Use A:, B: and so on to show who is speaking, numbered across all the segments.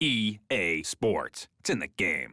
A: EA Sports. It's in the game.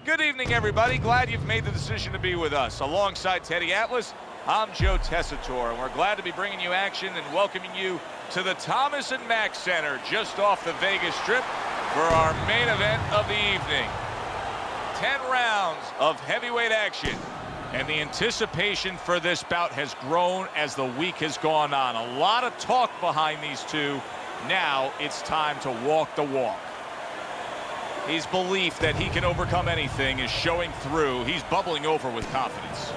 A: Good evening, everybody. Glad you've made the decision to be with us. Alongside Teddy Atlas, I'm Joe Tessitore, and we're glad to be bringing you action and welcoming you to the Thomas & Mack Center just off the Vegas Strip for our main event of the evening. 10 rounds of heavyweight action, and the anticipation for this bout has grown as the week has gone on. A lot of talk behind these two. Now it's time to walk the walk. His belief that he can overcome anything is showing through. He's bubbling over with confidence.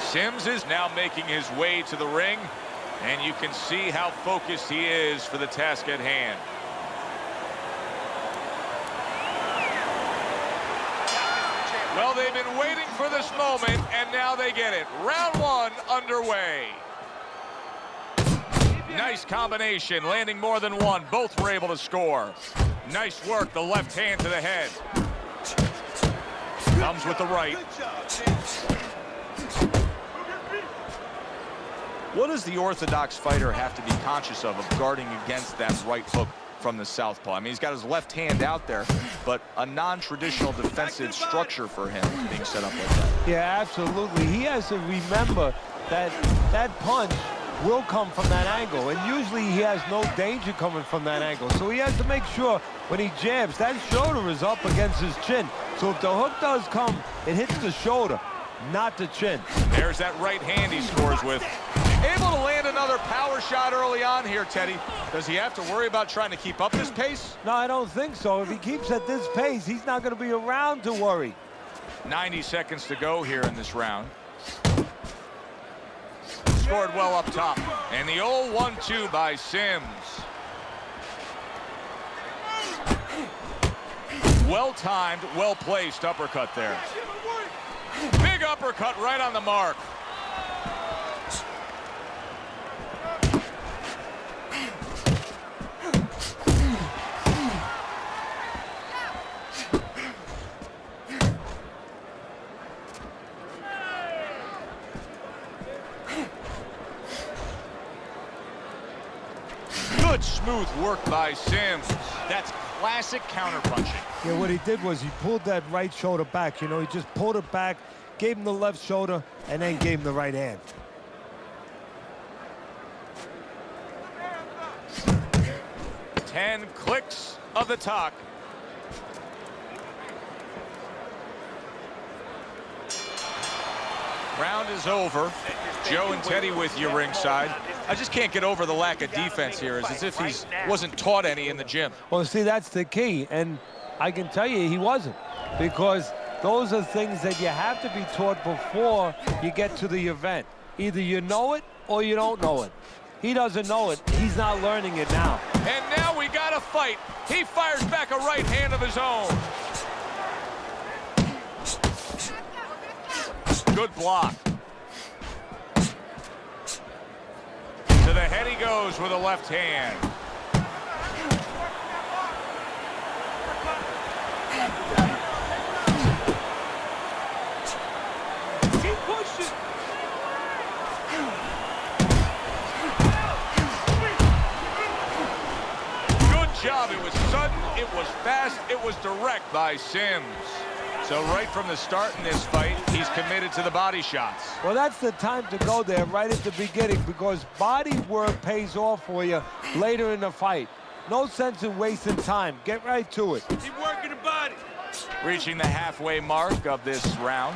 A: Sims is now making his way to the ring, and you can see how focused he is for the task at hand. Well, they've been waiting for this moment, and now they get it. Round one underway. Nice combination, landing more than one. Both were able to score. Nice work, the left hand to the head. Comes with the right. What does the orthodox fighter have to be conscious of guarding against that right hook from the southpaw? I mean, he's got his left hand out there, but a non-traditional defensive structure for him being set up like that.
B: Yeah, absolutely. He has to remember that that punch will come from that angle, and usually he has no danger coming from that angle. So he has to make sure when he jabs, that shoulder is up against his chin. So if the hook does come, it hits the shoulder, not the chin.
A: There's that right hand he scores with. Able to land another power shot early on here, Teddy. Does he have to worry about trying to keep up this pace?
B: No, I don't think so. If he keeps at this pace, he's not going to be around to worry.
A: 90 seconds to go here in this round. Scored well up top. And the old 1-2 by Sims. Well-timed, well-placed uppercut there. Big uppercut right on the mark. Good smooth work by Sims. That's classic counterpunching.
B: Yeah, what he did was he pulled that right shoulder back. You know, he just pulled it back, gave him the left shoulder, and then gave him the right hand.
A: Ten clicks of the talk. Round is over. Joe and Teddy with you ringside. I just can't get over the lack of defense here. It's as if he wasn't taught any in the gym.
B: Well, see, that's the key, and I can tell you he wasn't, because those are things that you have to be taught before you get to the event. Either you know it or you don't know it. He doesn't know it. He's not learning it now.
A: And now we got a fight. He fires back a right hand of his own. Good block. To the head he goes with a left hand.
B: Keep pushing.
A: Good job. It was sudden, it was fast, it was direct by Sims. So right from the start in this fight, he's committed to the body shots.
B: Well, that's the time to go there right at the beginning, because body work pays off for you later in the fight. No sense in wasting time. Get right to it.
C: Keep working the body.
A: Reaching the halfway mark of this round.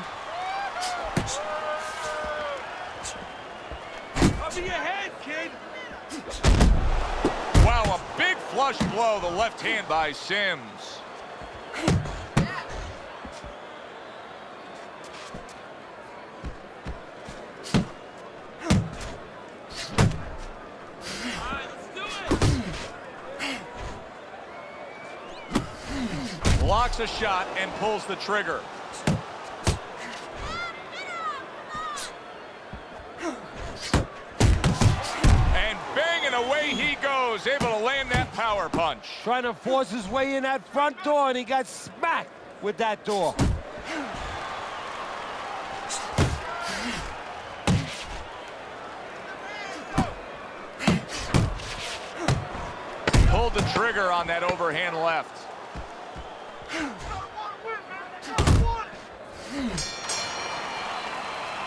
C: Cover your head, kid.
A: Wow, a big flush blow, the left hand by Sims. Blocks a shot and pulls the trigger. And bang, and away he goes, able to land that power punch.
B: Trying to force his way in that front door, and he got smacked with that door.
A: pulled the trigger on that overhand left.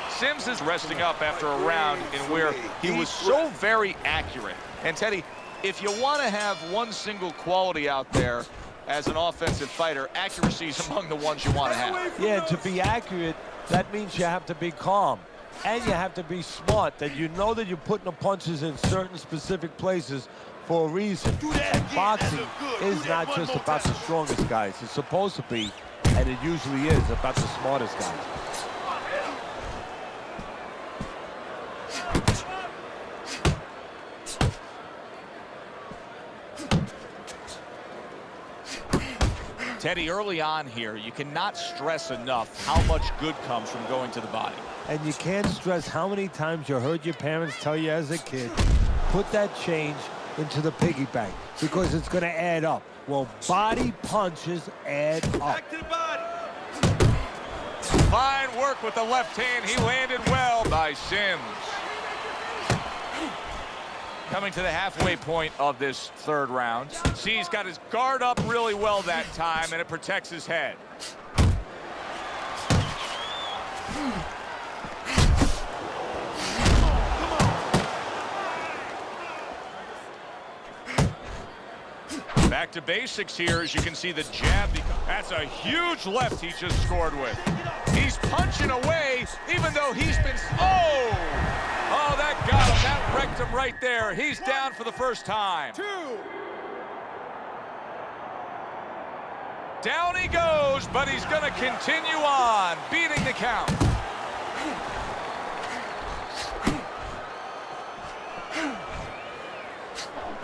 A: Sims is resting up after a round in where he was so very accurate. And Teddy, if you want to have one single quality out there as an offensive fighter, accuracy is among the ones you want to have.
B: Yeah, to be accurate, that means you have to be calm. And you have to be smart, that you know that you're putting the punches in certain specific places for a reason. And boxing is not just about the strongest guys. It's supposed to be, and it usually is, about the smartest guys.
A: Teddy, early on here, you cannot stress enough how much good comes from going to the body.
B: And you can't stress how many times you heard your parents tell you as a kid, put that change into the piggy bank because it's going to add up. Well, body punches add up.
C: Back to the body.
A: Fine work with the left hand. He landed well by Sims. Coming to the halfway point of this third round. See, he's got his guard up really well that time, and it protects his head. Back to basics here, as you can see the jab. That's a huge left he just scored with. He's punching away, even though he's been... Oh, that got him. That wrecked him right there. He's down for the first time. Down he goes, but he's going to continue on, beating the count.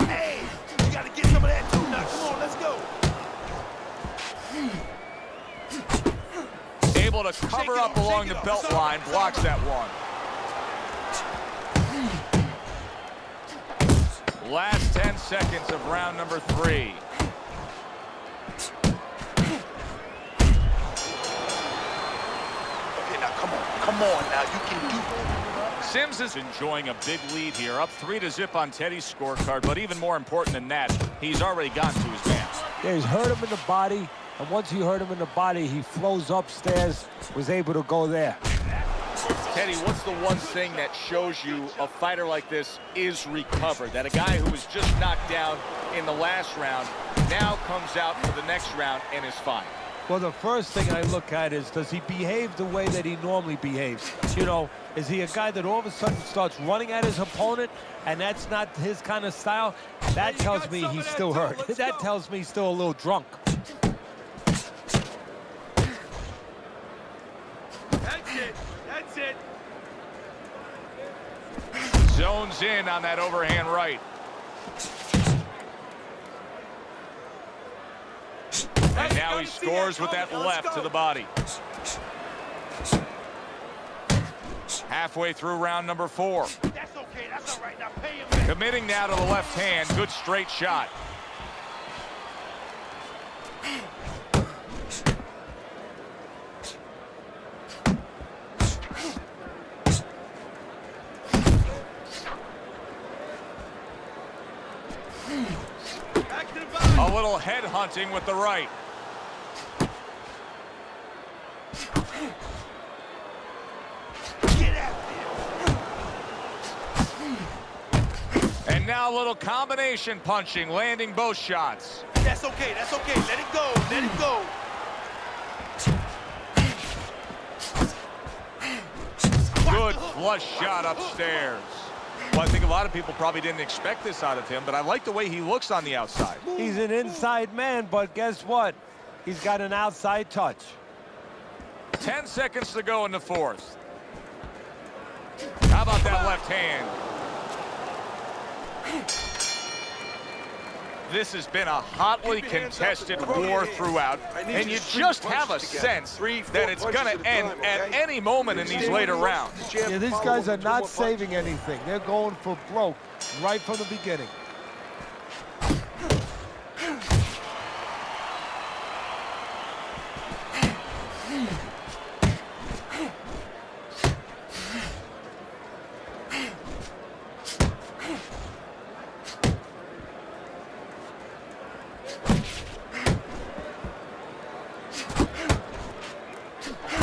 C: Hey, you got to get some of that too now. Come on, let's go.
A: Able to cover up along the belt line, blocks that one. Last 10 seconds of round number 3.
C: Okay, now come on now, you can do it.
A: Sims is enjoying a big lead here, up 3-0 on Teddy's scorecard, but even more important than that, he's already gotten to his man.
B: Yeah, he's hurt him in the body, and once he hurt him in the body, he flows upstairs, was able to go there.
A: Teddy, what's the one thing that shows you a fighter like this is recovered? That a guy who was just knocked down in the last round now comes out for the next round and is fine.
B: Well, the first thing I look at is, does he behave the way that he normally behaves? You know, is he a guy that all of a sudden starts running at his opponent, and that's not his kind of style? That tells me he's still hurt. That tells me he's still a little drunk.
C: That's it. That's it.
A: Zones in on that overhand right. And now he scores with that left to the body. Halfway through round number 4.
C: That's okay. That's all right. Now pay him back.
A: Committing now to the left hand. Good straight shot.
C: Back to the body.
A: A little head hunting with the right.
C: Get out there.
A: And now a little combination punching, landing both shots.
C: That's okay. That's okay. Let it go. Let it go.
A: Good flush shot upstairs. Well, I think a lot of people probably didn't expect this out of him, but I like the way he looks on the outside.
B: He's an inside man, but guess what? He's got an outside touch.
A: 10 seconds to go in the 4th. How about that left hand? This has been a hotly contested war throughout, and you just have a sense that it's going to end at any moment in these later rounds.
B: Yeah, these guys are not saving anything. They're going for broke right from the beginning.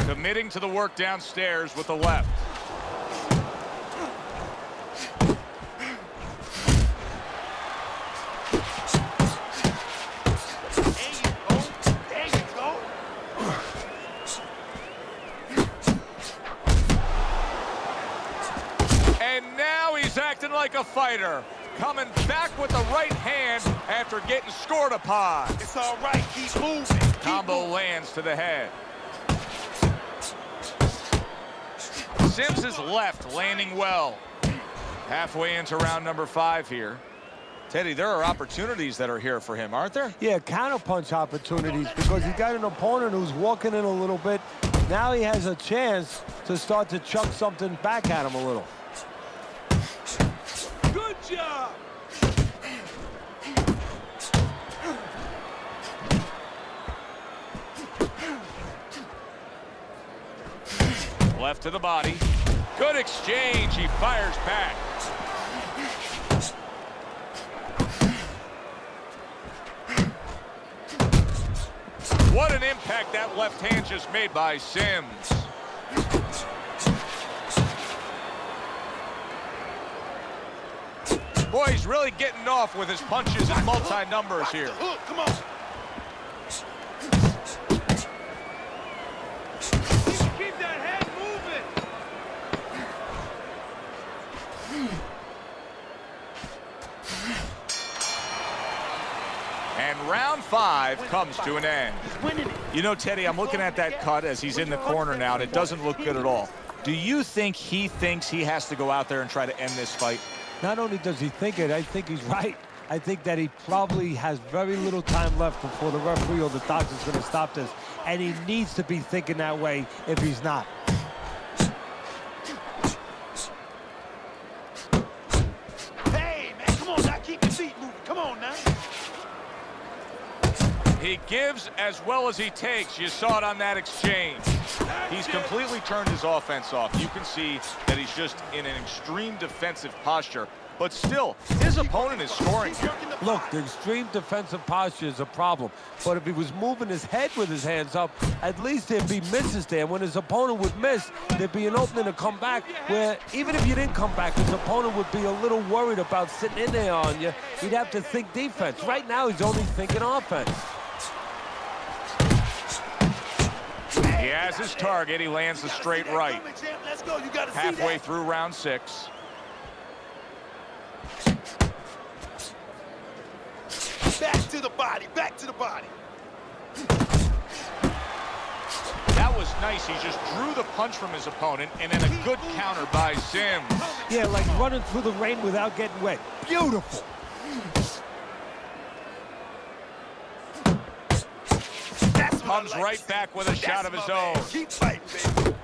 A: Committing to the work downstairs with the left.
C: There you go.
A: And now he's acting like a fighter. Coming back with the right hand after getting scored upon.
C: It's all right. Keep moving.
A: Combo lands to the head. Sims is left, landing well. Halfway into round number 5 here. Teddy, there are opportunities that are here for him, aren't there?
B: Yeah, counterpunch opportunities because he got an opponent who's walking in a little bit. Now he has a chance to start to chuck something back at him a little.
C: Good job.
A: Left to the body. Good exchange. He fires back. What an impact that left hand just made by Sims. Boy, he's really getting off with his punches and multi-numbers here.
C: Hook, come on. Keep that head moving.
A: And round 5 comes to an end. You know, Teddy, I'm looking at that cut as he's in the corner now, and it doesn't look good at all. Do you think he thinks he has to go out there and try to end this fight?
B: Not only does he think it, I think he's right. I think that he probably has very little time left before the referee or the doctor's going to stop this. And he needs to be thinking that way if he's not.
C: Hey, man, come on now. Keep your feet moving. Come on now.
A: He gives as well as he takes. You saw it on that exchange. He's completely turned his offense off. You can see that he's just in an extreme defensive posture. But still, his opponent is scoring here.
B: Look, the extreme defensive posture is a problem. But if he was moving his head with his hands up, at least there'd be misses there. When his opponent would miss, there'd be an opening to come back where even if you didn't come back, his opponent would be a little worried about sitting in there on you. He'd have to think defense. Right now, he's only thinking offense.
A: He has his target. He lands the straight right.
C: Let's go. You gotta see
A: Halfway
C: that.
A: through round 6.
C: Back to the body. Back to the body.
A: That was nice. He just drew the punch from his opponent, and then a good counter by Sims.
B: Yeah, like running through the rain without getting wet. Beautiful.
C: That's what
A: Comes
C: I like.
A: right back with a shot of his
C: That's my
A: own.
C: man. Keep fighting, baby.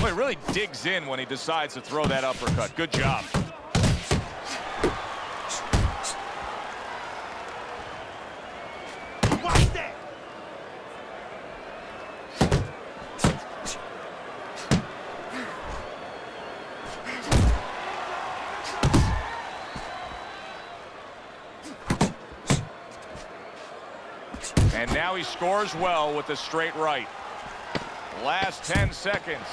A: Boy, he really digs in when he decides to throw that uppercut. Good job.
C: Watch that.
A: And now he scores well with the straight right. Last 10 seconds.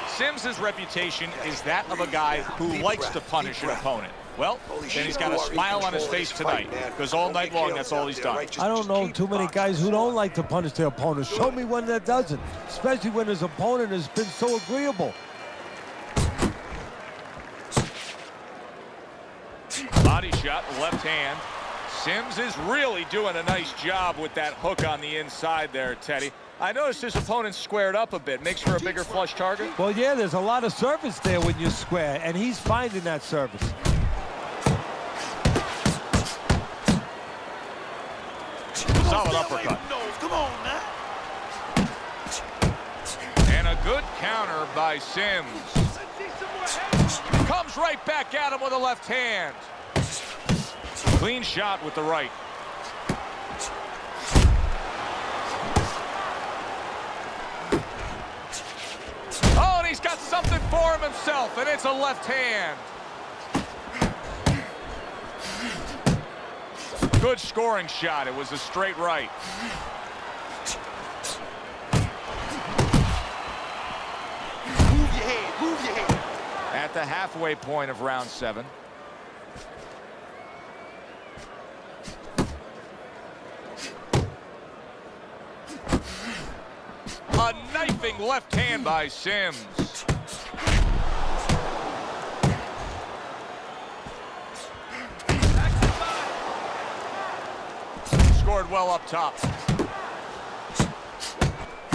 A: Sims's reputation is that of a guy who likes to punish an opponent. Well, then he's got a smile on his face tonight, because all night long, that's all he's done.
B: I don't know too many guys who don't like to punish their opponents. Show me one that doesn't, especially when his opponent has been so agreeable.
A: Body shot, left hand. Sims is really doing a nice job with that hook on the inside there, Teddy. I noticed his opponent squared up a bit. Makes for a bigger flush target.
B: Well, yeah, there's a lot of surface there when you square, and he's finding that surface.
A: Solid
C: Stay away
A: uppercut.
C: from those. Come on now.
A: And a good counter by Sims. Comes right back at him with a left hand. Clean shot with the right. Oh, and he's got something for him himself, and it's a left hand. Good scoring shot. It was a straight right.
C: Move your head, move your head.
A: At the halfway point of round 7. A knifing left hand by Sims. Scored well up top.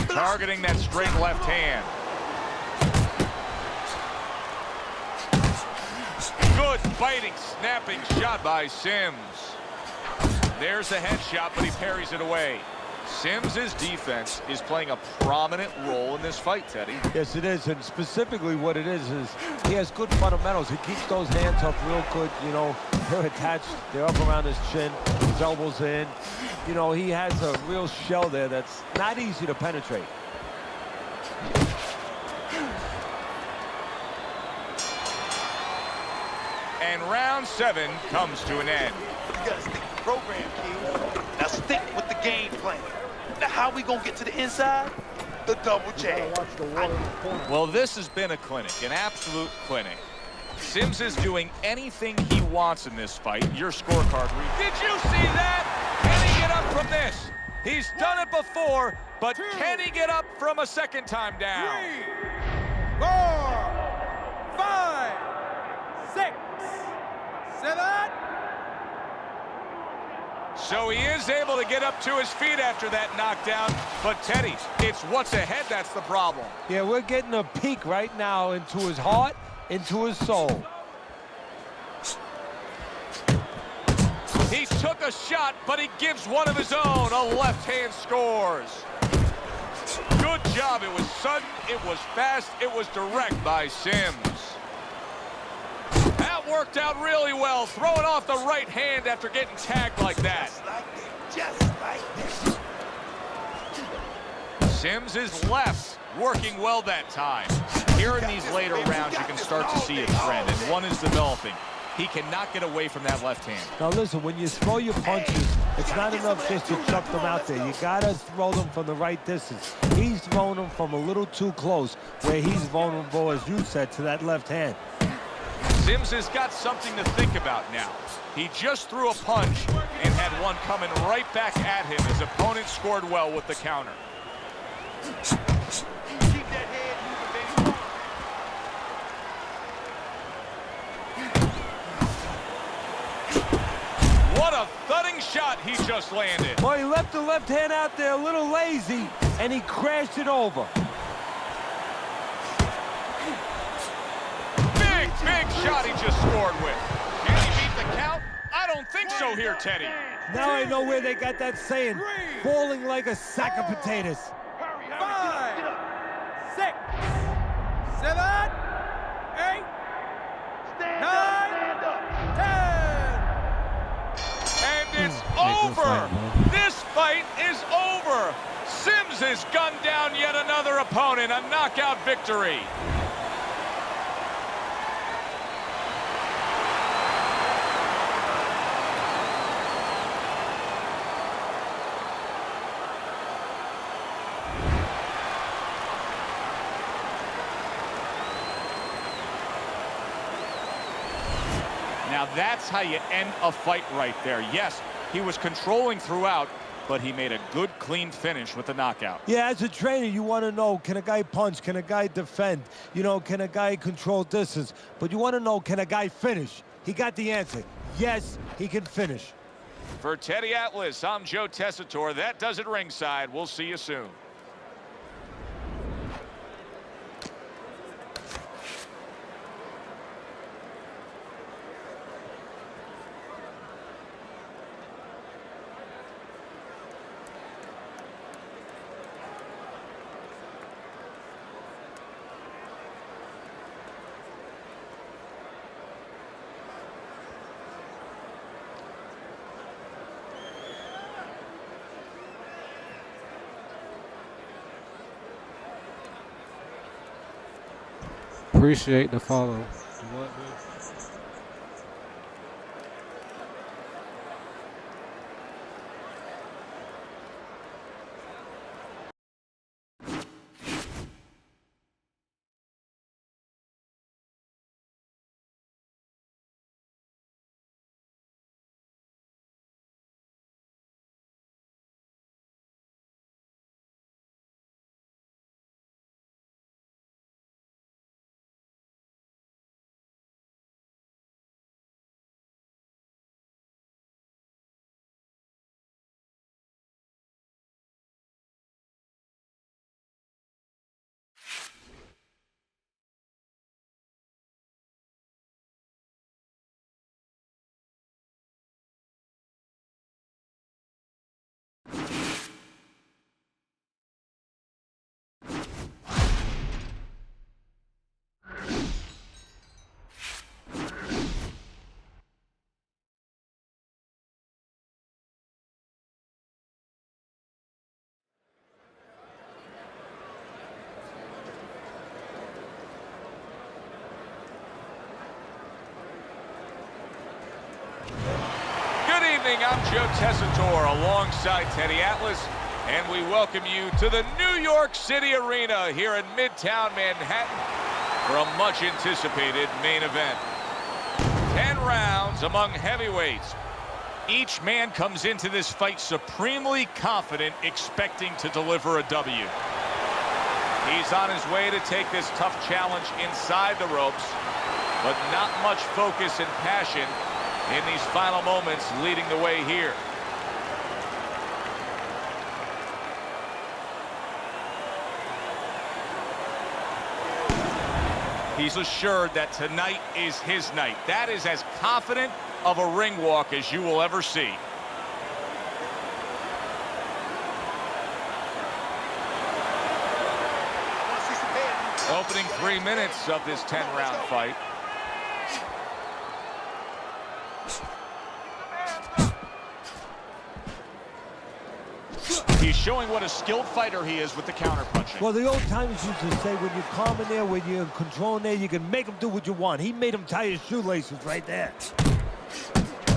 A: Targeting that straight left hand. Good biting, snapping shot by Sims. There's the headshot, but he parries it away. Sims's defense is playing a prominent role in this fight, Teddy.
B: Yes, it is, and specifically what it is he has good fundamentals. He keeps those hands up real good. You know, they're attached. They're up around his chin. His elbows in. You know, he has a real shell there that's not easy to penetrate.
A: And round 7 comes to an end.
C: You gotta stick to the program, kid. Now stick with the game plan. Now how we gonna get to the inside? The double jab.
A: Well, this has been a clinic, an absolute clinic. Sims is doing anything he wants in this fight. Your scorecard read. Did you see that? Can he get up from this? He's done it before, but can he get up from a second time down?
D: 3, 4, 5, 6, 7.
A: So he is able to get up to his feet after that knockdown. But Teddy, it's what's ahead that's the problem.
B: Yeah, we're getting a peek right now into his heart, into his soul.
A: He took a shot, but he gives one of his own. A left hand scores. Good job. It was sudden, it was fast, it was direct by Sims. That worked out really well, throwing off the right hand after getting tagged like that.
C: Just like that.
A: Sims is left, working well that time. Here in these later rounds, you can start to see a trend, and one is developing. He cannot get away from that left hand.
B: Now listen, when you throw your punches, it's not enough just to chuck them out there. You gotta throw them from the right distance. He's throwing them from a little too close, where he's vulnerable, as you said, to that left hand.
A: Sims has got something to think about now. He just threw a punch and had one coming right back at him. His opponent scored well with the counter.
C: Keep that head moving, baby.
A: What a thudding shot he just landed.
B: Well, he left the left hand out there a little lazy, and he crashed it over.
A: Big shot he just scored with. Can he beat the count? I don't think so here, Teddy.
B: Now I know where they got that saying, falling like a sack of potatoes.
D: 5, 6, 7, 8, 9, 10.
A: And it's over. This fight is over. Sims has gunned down yet another opponent. A knockout victory. Now that's how you end a fight right there. Yes, he was controlling throughout, but he made a good, clean finish with the knockout.
B: Yeah, as a trainer, you want to know, can a guy punch? Can a guy defend? You know, can a guy control distance? But you want to know, can a guy finish? He got the answer. Yes, he can finish.
A: For Teddy Atlas, I'm Joe Tessitore. That does it ringside. We'll see you soon.
E: Appreciate the follow.
A: evening. I'm Joe Tessitore alongside Teddy Atlas, and we welcome you to the New York City Arena here in Midtown Manhattan for a much-anticipated main event. 10 rounds among heavyweights. Each man comes into this fight supremely confident, expecting to deliver a W. He's on his way to take this tough challenge inside the ropes, but not much focus and passion in these final moments leading the way here. He's assured that tonight is his night. That is as confident of a ring walk as you will ever see. Opening 3 minutes of this 10-round fight. He's showing what a skilled fighter he is with the counterpunching.
B: Well, the old timers used to say when you're calm in there, when you're in control in there, you can make him do what you want. He made him tie his shoelaces right there.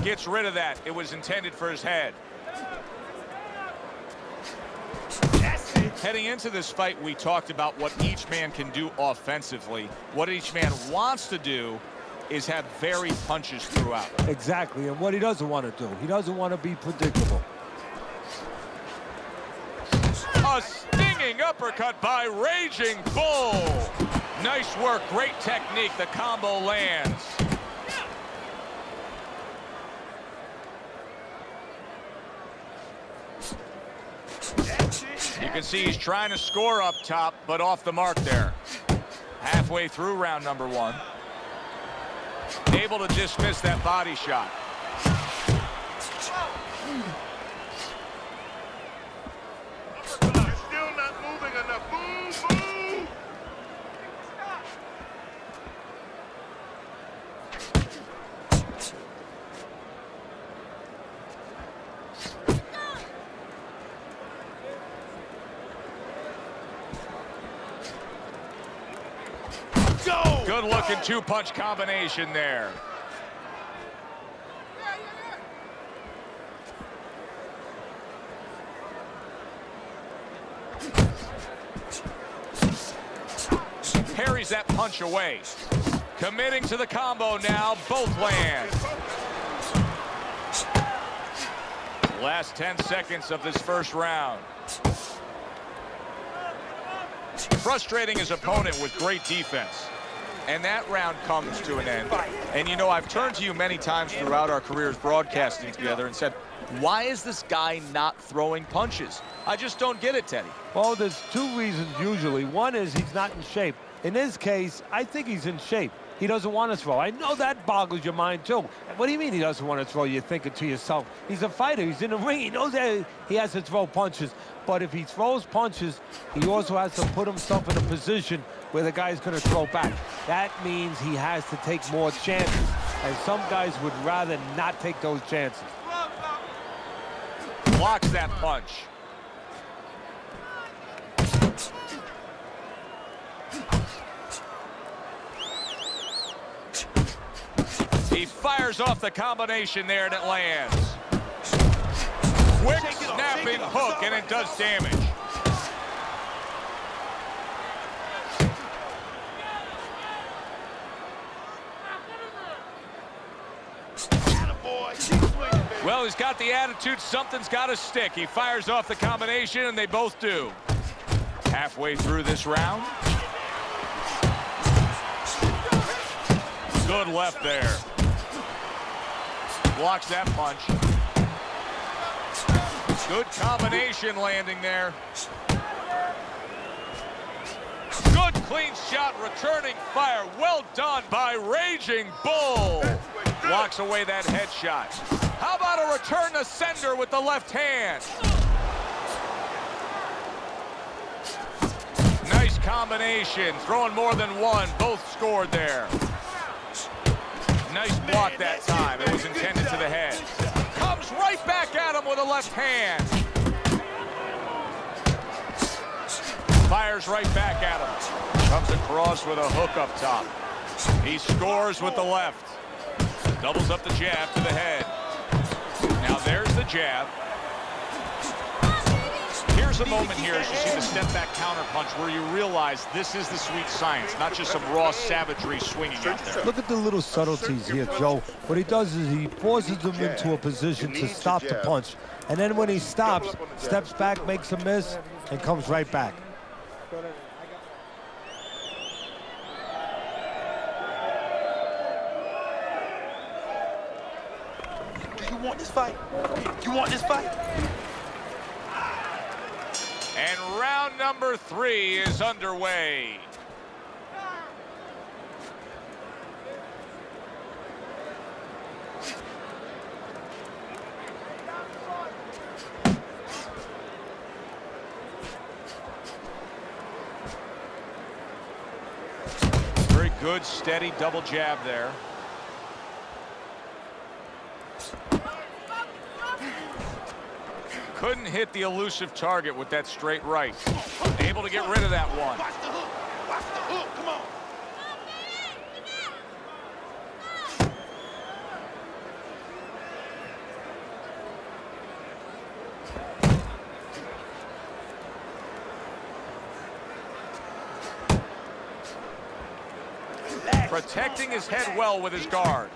A: Gets rid of that. It was intended for his head. Heading into this fight, we talked about what each man can do offensively. What each man wants to do is have varied punches throughout.
B: Exactly, and what he doesn't want to do. He doesn't want to be predictable.
A: A stinging uppercut by Raging Bull. Nice work, great technique. The combo lands. You can see he's trying to score up top, but off the mark there. Halfway through round number 1. Able to dismiss that body shot.
C: You're still not moving enough. Boom, boom.
A: Good looking two-punch combination there. Parries that punch away. Committing to the combo now. Both land. Last 10 seconds of this first round. Frustrating his opponent with great defense. And that round comes to an end. And you know, I've turned to you many times throughout our careers broadcasting together and said, why is this guy not throwing punches? I just don't get it, Teddy.
B: Well, there's 2 reasons usually. One is he's not in shape. In this case, I think he's in shape. He doesn't want to throw. I know that boggles your mind, too. What do you mean he doesn't want to throw? You're thinking to yourself, he's a fighter. He's in the ring. He knows that he has to throw punches. But if he throws punches, he also has to put himself in a position where the guy's going to throw back. That means he has to take more chances. And some guys would rather not take those chances.
A: Blocks that punch. He fires off the combination there and it lands. Quick snapping hook and it does damage. Well, he's got the attitude, something's got to stick. He fires off the combination and they both do. Halfway through this round. Good left there. Blocks that punch. Good combination landing there. Good clean shot, returning fire. Well done by Raging Bull. Blocks away that headshot. How about a return to sender with the left hand? Nice combination, throwing more than one. Both scored there. Nice block that time. It was intended to the head. Comes right back at him with a left hand. Fires right back at him. Comes across with a hook up top. He scores with the left. Doubles up the jab to the head. Now There's the jab. Here's a moment here as you see the step back counter punch where you realize this is the sweet science, not just some raw savagery swinging out there.
B: Look at the little subtleties here, Joe. What he does is he forces him into a position to stop the punch. And then when he stops, steps back, makes a miss, and comes right back.
C: Do you want this fight? You want this fight?
A: And round number 3 is underway. Very good, steady double jab there. Couldn't hit the elusive target with that straight right. Able to get rid of that one.
C: Watch the hook. Watch the hook. Come on.
A: Protecting his head well with his guard.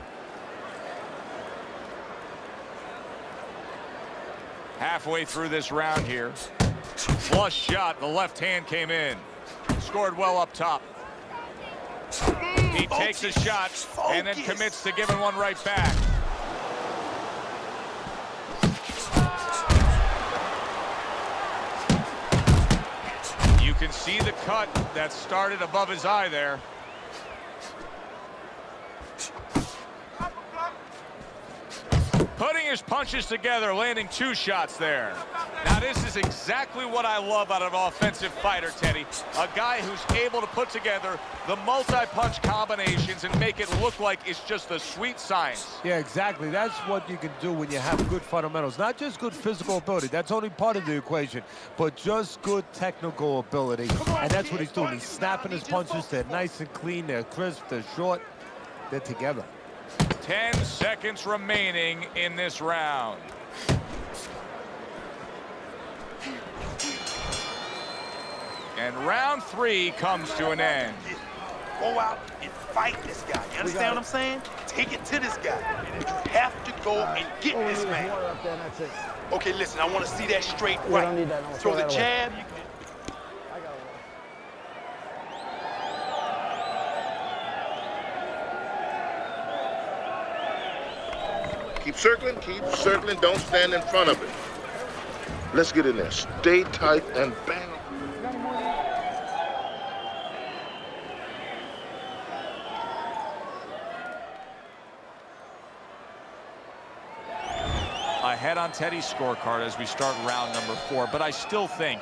A: Halfway through this round here. Flush shot, the left hand came in. Scored well up top. He takes a shot and then commits to giving one right back. You can see the cut that started above his eye there. Putting his punches together, landing 2 shots there. Now this is exactly what I love out of an offensive fighter, Teddy. A guy who's able to put together the multi-punch combinations and make it look like it's just a sweet science.
B: Yeah, exactly. That's what you can do when you have good fundamentals. Not just good physical ability. That's only part of the equation. But just good technical ability. And that's what he's doing. He's snapping his punches. They're nice and clean. They're crisp. They're short. They're together.
A: 10 seconds remaining in this round. And round 3 comes to an end.
C: Go out and fight this guy. You understand what I'm saying? Take it to this guy. But you have to go and get this man. Okay, listen, I want to see that straight right. Throw the jab.
F: Keep circling, don't stand in front of it. Let's get in there. Stay tight and bang.
A: Ahead on Teddy's scorecard as we start round number 4, but I still think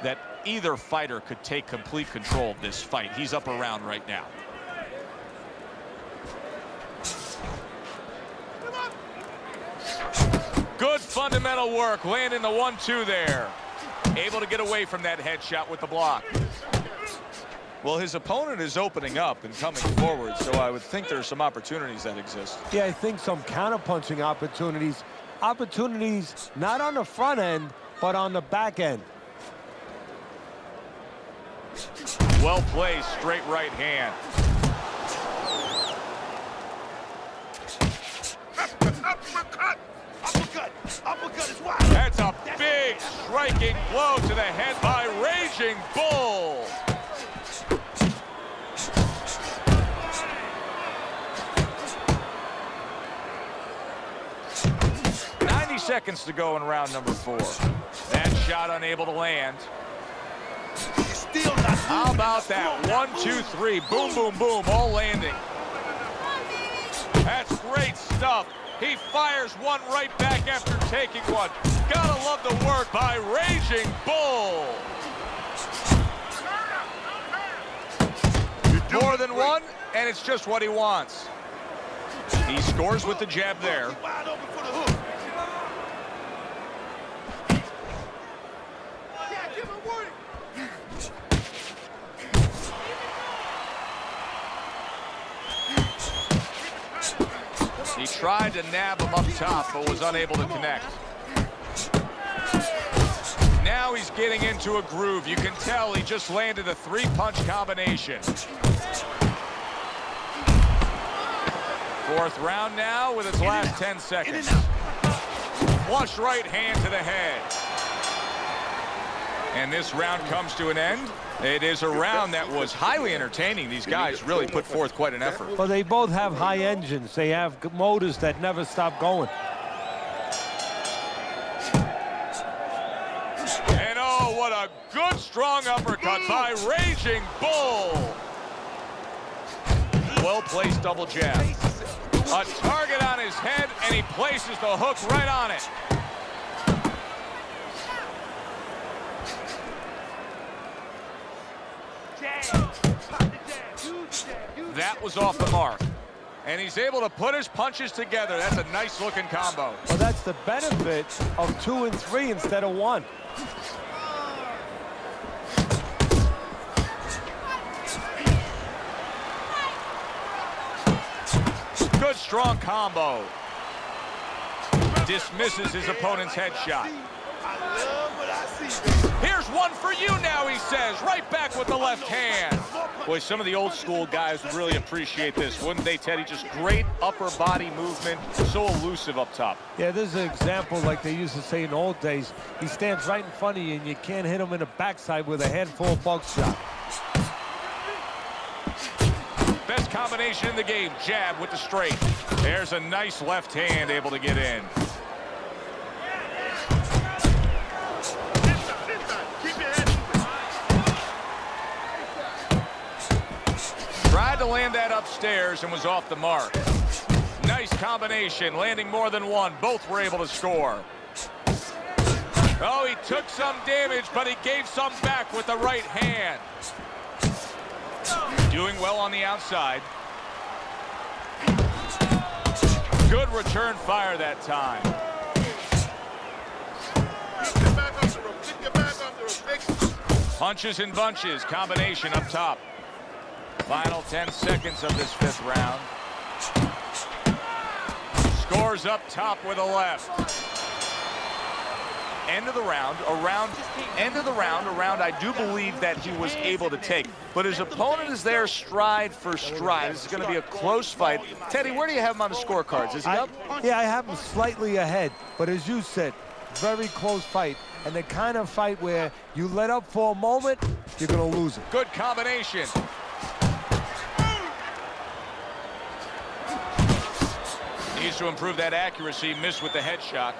A: that either fighter could take complete control of this fight. He's up around right now. Good fundamental work, landing the 1-2 there. Able to get away from that headshot with the block. Well, his opponent is opening up and coming forward, so I would think there's some opportunities that exist.
B: Yeah, I think some counter-punching opportunities. Opportunities not on the front end, but on the back end.
A: Well placed, straight right hand.
C: Uppercut is wide.
A: That's a big striking blow to the head by Raging Bull. Seconds to go in round number 4. That shot unable to land. How about that? 1, 2, 3. Boom, boom, boom. All landing. That's great stuff. He fires one right back after taking one. Gotta love the work by Raging Bull. More than one, and it's just what he wants. He scores with the jab there. He tried to nab him up top, but was unable to connect. Now he's getting into a groove. You can tell he just landed a 3-punch combination. 4th round now with its last 10 seconds. Flush right hand to the head. And this round comes to an end. It is a round that was highly entertaining. These guys really put forth quite an effort.
B: Well, they both have high engines. They have motors that never stop going.
A: And oh, what a good, strong uppercut by Raging Bull. Well-placed double jab. A target on his head, and he places the hook right on it. That was off the mark. And he's able to put his punches together. That's a nice-looking combo.
B: Well, that's the benefit of 2 and 3 instead of 1.
A: Good, strong combo. Dismisses his opponent's headshot.
C: I love what I see.
A: Here's one for you now, he says. Right back with the left hand. Boy, some of the old school guys would really appreciate this, wouldn't they, Teddy? Just great upper body movement, so elusive up top.
B: Yeah, this is an example like they used to say in the old days. He stands right in front of you, and you can't hit him in the backside with a handful of buckshot.
A: Best combination in the game, jab with the straight. There's a nice left hand able to get in. Tried to land that upstairs and was off the mark. Nice combination, landing more than one. Both were able to score. Oh, he took some damage, but he gave some back with the right hand. Doing well on the outside. Good return fire that time. Punches and bunches, combination up top. Final 10 seconds of this 5th round. Scores up top with a left. End of the round, a round I do believe that he was able to take. But his opponent is there stride for stride. This is going to be a close fight. Teddy, where do you have him on the scorecards? Is he up?
B: Yeah, I have him slightly ahead. But as you said, very close fight. And the kind of fight where you let up for a moment, you're going to lose it.
A: Good combination. Needs to improve that accuracy. Missed with the headshot.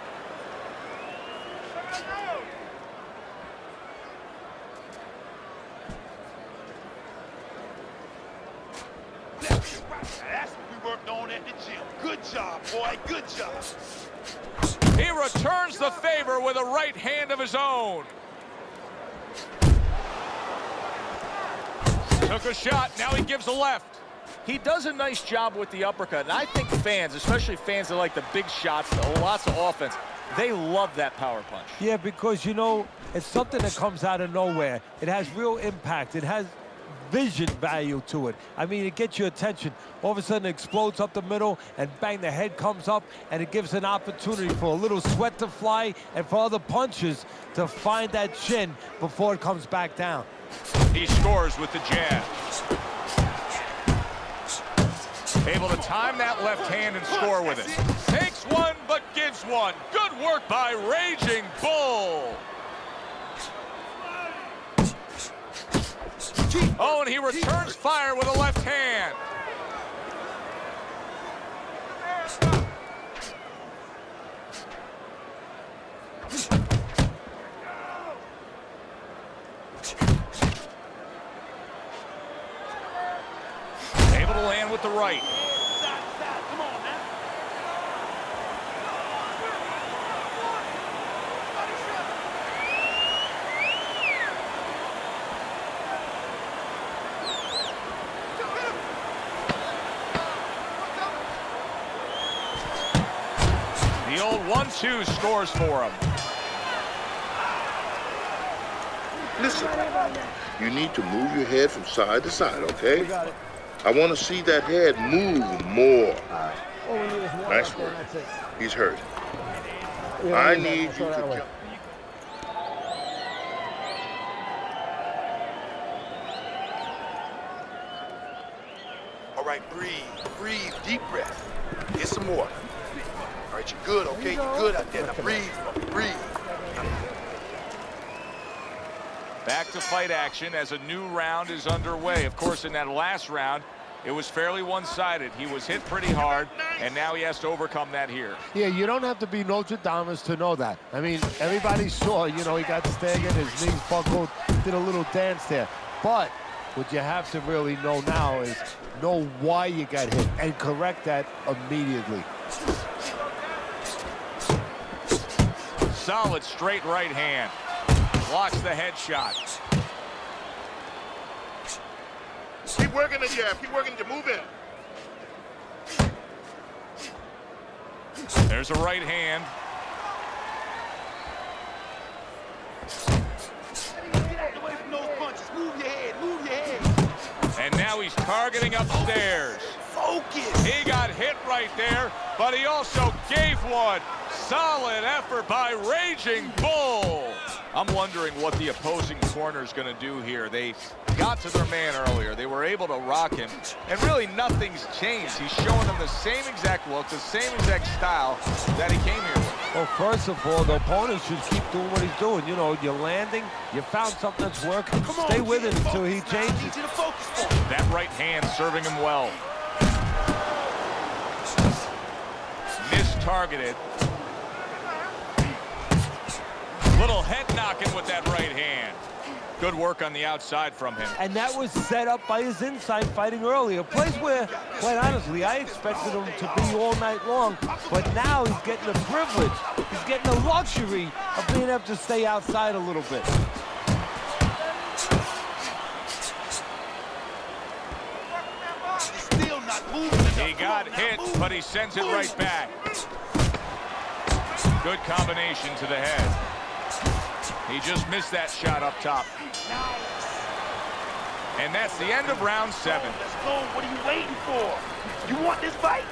C: That's what we worked on at the gym. Good job, boy. Good job.
A: He returns the favor with a right hand of his own. Took a shot. Now he gives a left. He does a nice job with the uppercut, and I think fans, especially fans that like the big shots, lots of offense, they love that power punch.
B: Yeah, because, you know, it's something that comes out of nowhere. It has real impact. It has vision value to it. I mean, it gets your attention. All of a sudden, it explodes up the middle, and bang, the head comes up, and it gives an opportunity for a little sweat to fly and for other punches to find that chin before it comes back down.
A: He scores with the jab. Able to time that left hand and score with it. Takes one, but gives one. Good work by Raging Bull. Oh, and he returns fire with a left hand. Able to land with the right.
C: Come on now.
A: The old 1-2 scores for him.
F: Listen, you need to move your head from side to side, okay? I want to see that head move more. Nice work. He's hurt. I need you to jump.
C: All right, breathe, breathe, deep breath. Get some more. All right, you're good, okay? You're good out there. Now breathe, breathe.
A: Back to fight action as a new round is underway. Of course, in that last round, it was fairly one-sided. He was hit pretty hard, and now he has to overcome that here.
B: Yeah, you don't have to be Nostradamus to know that. I mean, everybody saw, you know, he got staggered, his knees buckled, did a little dance there. But what you have to really know now is know why you got hit and correct that immediately.
A: Solid straight right hand. Blocks the headshot.
F: Keep working the jab. Keep working to move in.
A: There's a right hand.
C: Get away from those punches. Move your head, move your head.
A: And now he's targeting upstairs.
C: Focus.
A: He got hit right there, but he also gave one. Solid effort by Raging Bull. I'm wondering what the opposing corner is going to do here. They got to their man earlier. They were able to rock him, and really nothing's changed. He's showing them the same exact look, the same exact style that he came here with.
B: Well, first of all, the opponent should keep doing what he's doing. You know, you're landing, you found something that's working, stay with it until he changes.
A: That right hand serving him well. Mistargeted. Little head knocking with that right hand. Good work on the outside from him.
B: And that was set up by his inside fighting earlier. A place where, quite honestly, I expected him to be all night long. But now he's getting the privilege. He's getting the luxury of being able to stay outside a little bit.
A: He got hit, but he sends it right back. Good combination to the head. He just missed that shot up top. And that's the end of round 7.
C: Let's go. What are you waiting for? You want this fight?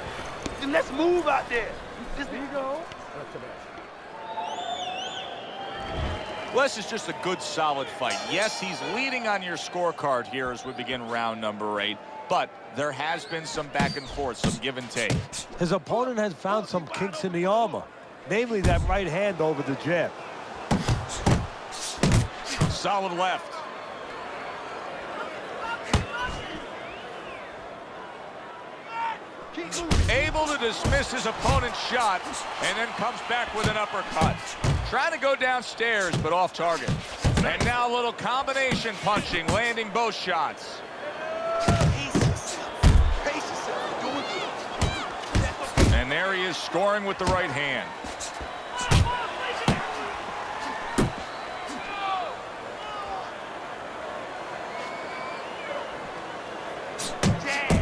C: Then let's move out there. Just here you go.
A: Well, this is just a good, solid fight. Yes, he's leading on your scorecard here as we begin round number 8. But there has been some back and forth, some give and take.
B: His opponent has found some kinks in the armor, namely that right hand over the jab.
A: Solid left. Able to dismiss his opponent's shot and then comes back with an uppercut. Trying to go downstairs, but off target. And now a little combination punching, landing both shots. And there he is scoring with the right hand.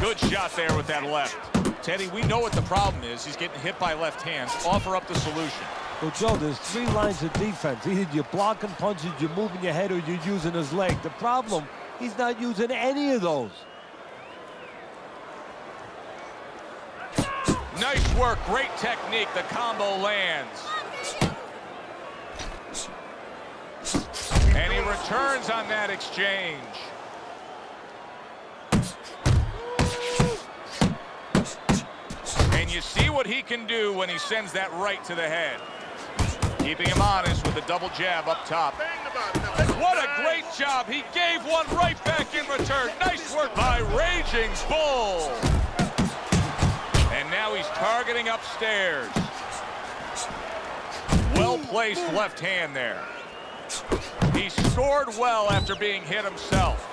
A: Good shot there with that left. Teddy, we know what the problem is. He's getting hit by left hands. Offer up the solution.
B: Well, Joe, there's 3 lines of defense. Either you're blocking punches, you're moving your head, or you're using his leg. The problem, he's not using any of those.
A: Nice work, great technique. The combo lands. And he returns on that exchange. And you see what he can do when he sends that right to the head. Keeping him honest with the double jab up top. What a great job. He gave one right back in return. Nice work by Raging Bull. And now he's targeting upstairs. Well-placed left hand there. He scored well after being hit himself.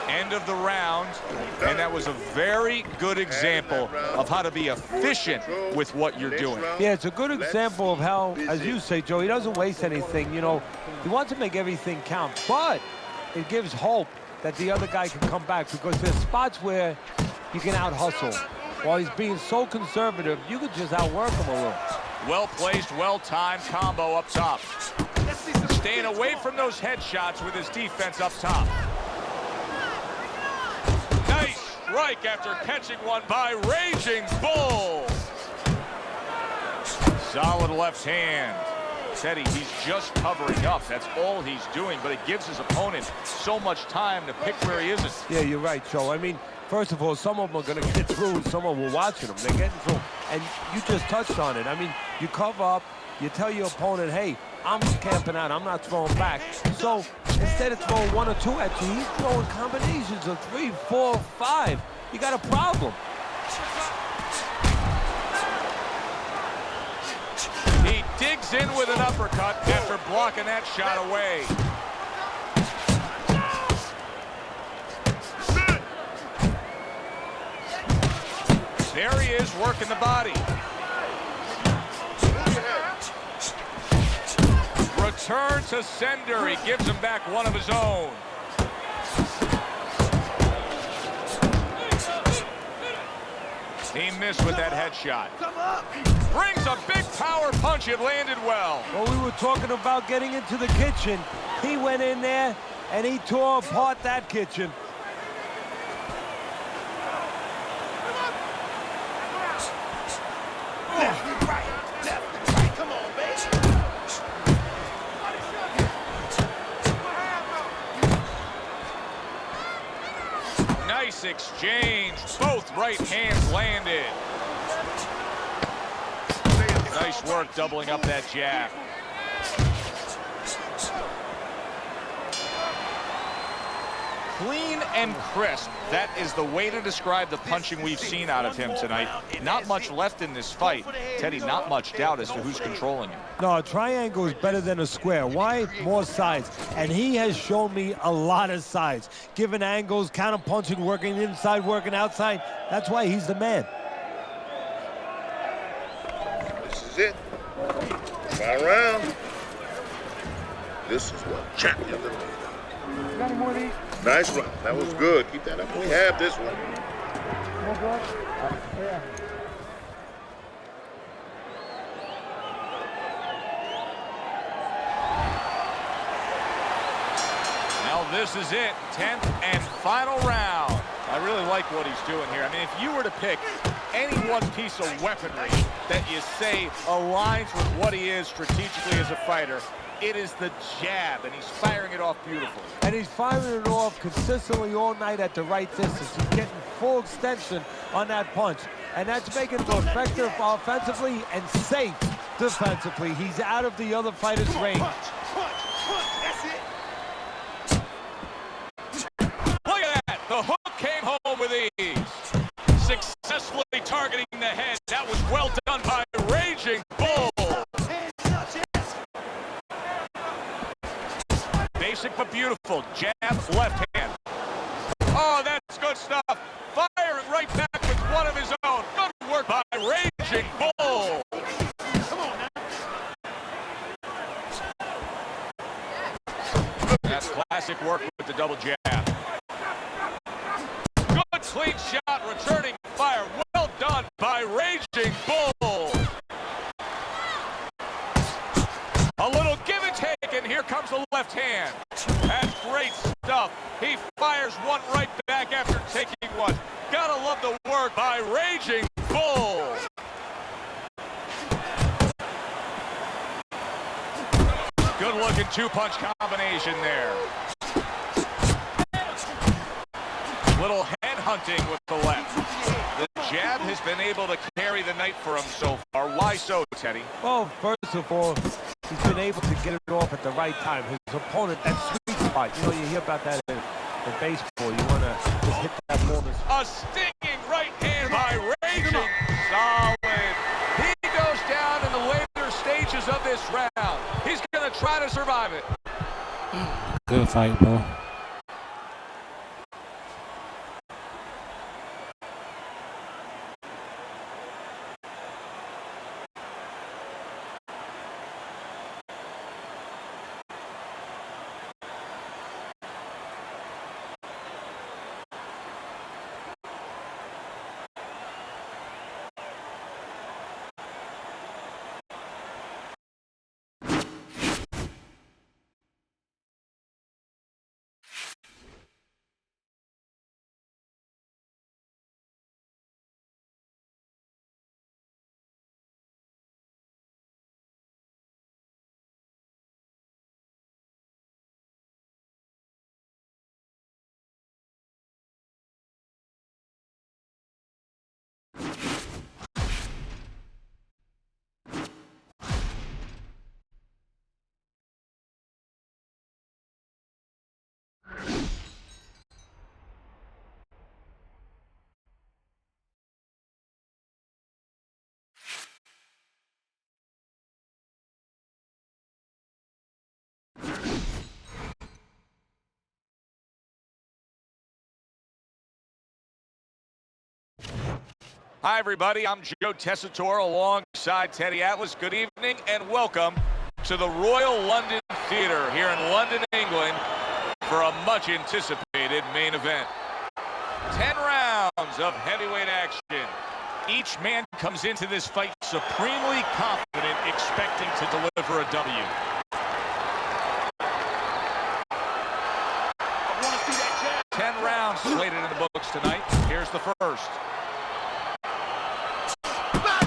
A: End of the round, and that was a very good example of how to be efficient with what you're doing.
B: Yeah, it's a good example of how, as you say, Joe, he doesn't waste anything. You know, he wants to make everything count, but it gives hope that the other guy can come back because there's spots where you can out-hustle. while he's being so conservative, you could just outwork him a little.
A: Well-placed, well-timed combo up top. Staying away from those headshots with his defense up top. Nice strike after catching one by Raging Bull. Solid left hand. Teddy, he's just covering up. That's all he's doing, but it gives his opponent so much time to pick where he isn't.
B: Yeah, you're right, Joe. I mean, first of all, some of them are going to get through. Some of them are watching them. They're getting through. And you just touched on it. I mean, you cover up. You tell your opponent, hey, I'm camping out. I'm not throwing back. So instead of throwing 1 or 2 at you, he's throwing combinations of 3, 4, 5. You got a problem.
A: He digs in with an uppercut after blocking that shot away. There he is, working the body. Return to sender. He gives him back one of his own. He missed with that headshot. Brings a big power punch. It landed well.
B: Well, we were talking about getting into the kitchen. He went in there, and he tore apart that kitchen.
A: Nice exchange. Both right hands landed. Nice work doubling up that jab. Clean and crisp. That is the way to describe the punching we've seen out of him tonight. Not much left in this fight. Teddy, not much doubt as to who's controlling him.
B: No, a triangle is better than a square. Why? More sides. And he has shown me a lot of sides. Given angles, counter punching, working inside, working outside. That's why he's the man.
F: This is it. Final round. This is what champions are made.
D: Got any more of these?
F: Nice run. That was good. Keep that up. We have this one.
D: More blood? Yeah.
A: Now this is it. 10th and final round. I really like what he's doing here. I mean, if you were to pick any one piece of weaponry that you say aligns with what he is strategically as a fighter, it is the jab, and he's firing it off beautifully.
B: And he's firing it off consistently all night at the right distance. He's getting full extension on that punch. And that's making him effective offensively and safe defensively. He's out of the other fighter's range.
C: That's it.
A: Look at that. The hook came home with ease. Successfully targeting the head. That was well done by Raging Bull. Basic but beautiful. Jab, left hand. Oh, that's good stuff. Fire it right back with one of his own. Good work by Raging Bull.
C: Come on now.
A: That's classic work with the double jab. Good clean shot, returning fire. Well done by Raging Bull. A little give and take, and here comes the left hand. That's great stuff. He fires one right back after taking one. Gotta love the work by Raging Bull. Good looking two-punch combination there. Little head hunting with the left. The jab has been able to carry the night for him so far. Why so, Teddy?
B: Well, first of all, he's been able to get it off at the right time. His opponent, that sweet spot. You know, you hear about that in baseball. You want to just hit that ball.
A: A stinging right hand by Raging. Solid. He goes down in the later stages of this round. He's going to try to survive it.
E: Good fight, bro.
A: Hi, everybody. I'm Joe Tessitore alongside Teddy Atlas. Good evening and welcome to the Royal London Theatre here in London, England for a much-anticipated main event. 10 rounds of heavyweight action. Each man comes into this fight supremely confident, expecting to deliver a W.
C: I want to see that jab.
A: 10 rounds slated in the books tonight. Here's the first.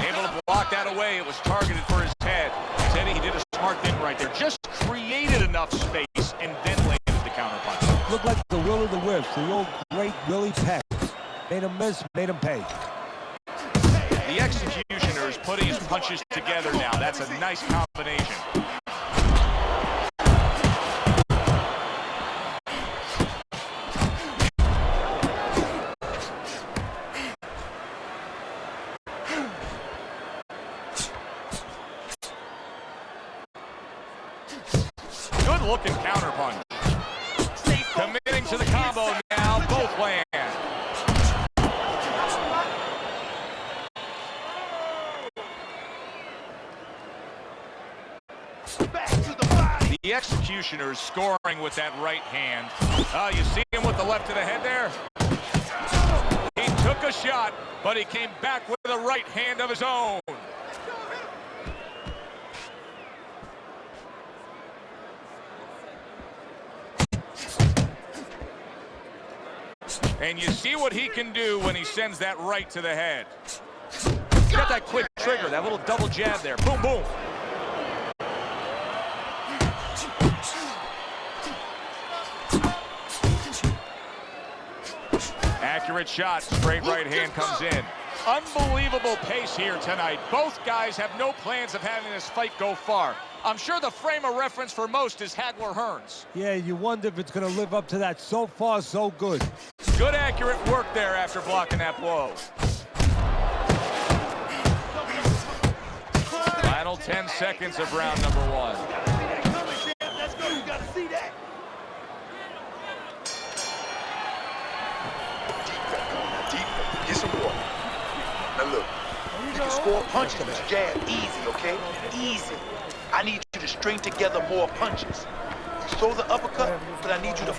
A: Able to block that away. It was targeted for his head. Teddy, he did a smart thing right there. Just created enough space and then landed the counterpunch.
B: Looked like the will of the wisps, the old great Willie Peck. Made him miss, made him pay.
A: The executioner is putting his punches together now. That's a nice combination. Good looking counterpunch. Committing to the combo now, both land.
C: Back to the body.
A: The executioner is scoring with that right hand. You see him with the left to the head there? He took a shot, but he came back with a right hand of his own. And you see what he can do when he sends that right to the head. He's got that quick trigger, that little double jab there. Boom, boom. Accurate shot, straight right hand comes in. Unbelievable pace here tonight. Both guys have no plans of having this fight go far. I'm sure the frame of reference for most is Hagler Hearns.
B: Yeah, you wonder if it's going to live up to that. So far, so good.
A: Good accurate work there after blocking that blow. Final 10 seconds of round number one.
C: Let's go. You got to see that. Deep. Get some water. Now look, you can score punches with this jab easy, okay? Easy. I need you to string together more punches. You throw the uppercut, but I need you to...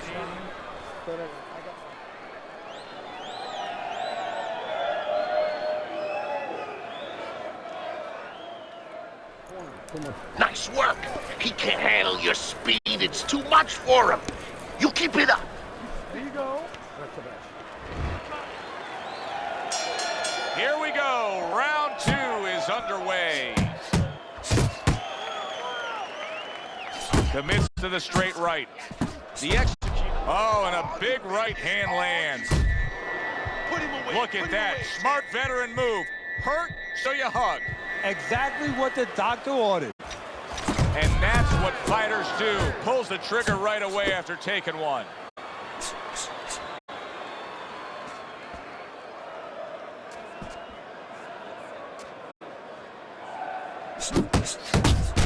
F: Nice work. He can't handle your speed. It's too much for him. You keep it up.
D: There you go.
A: Here we go. Round two is underway. Commits to the straight right. The execute. Oh, and a big right hand lands.
C: Put him away.
A: Look at that. Smart veteran move. Hurt, so you hug.
B: Exactly what the doctor ordered.
A: And that's what fighters do. Pulls the trigger right away after taking one.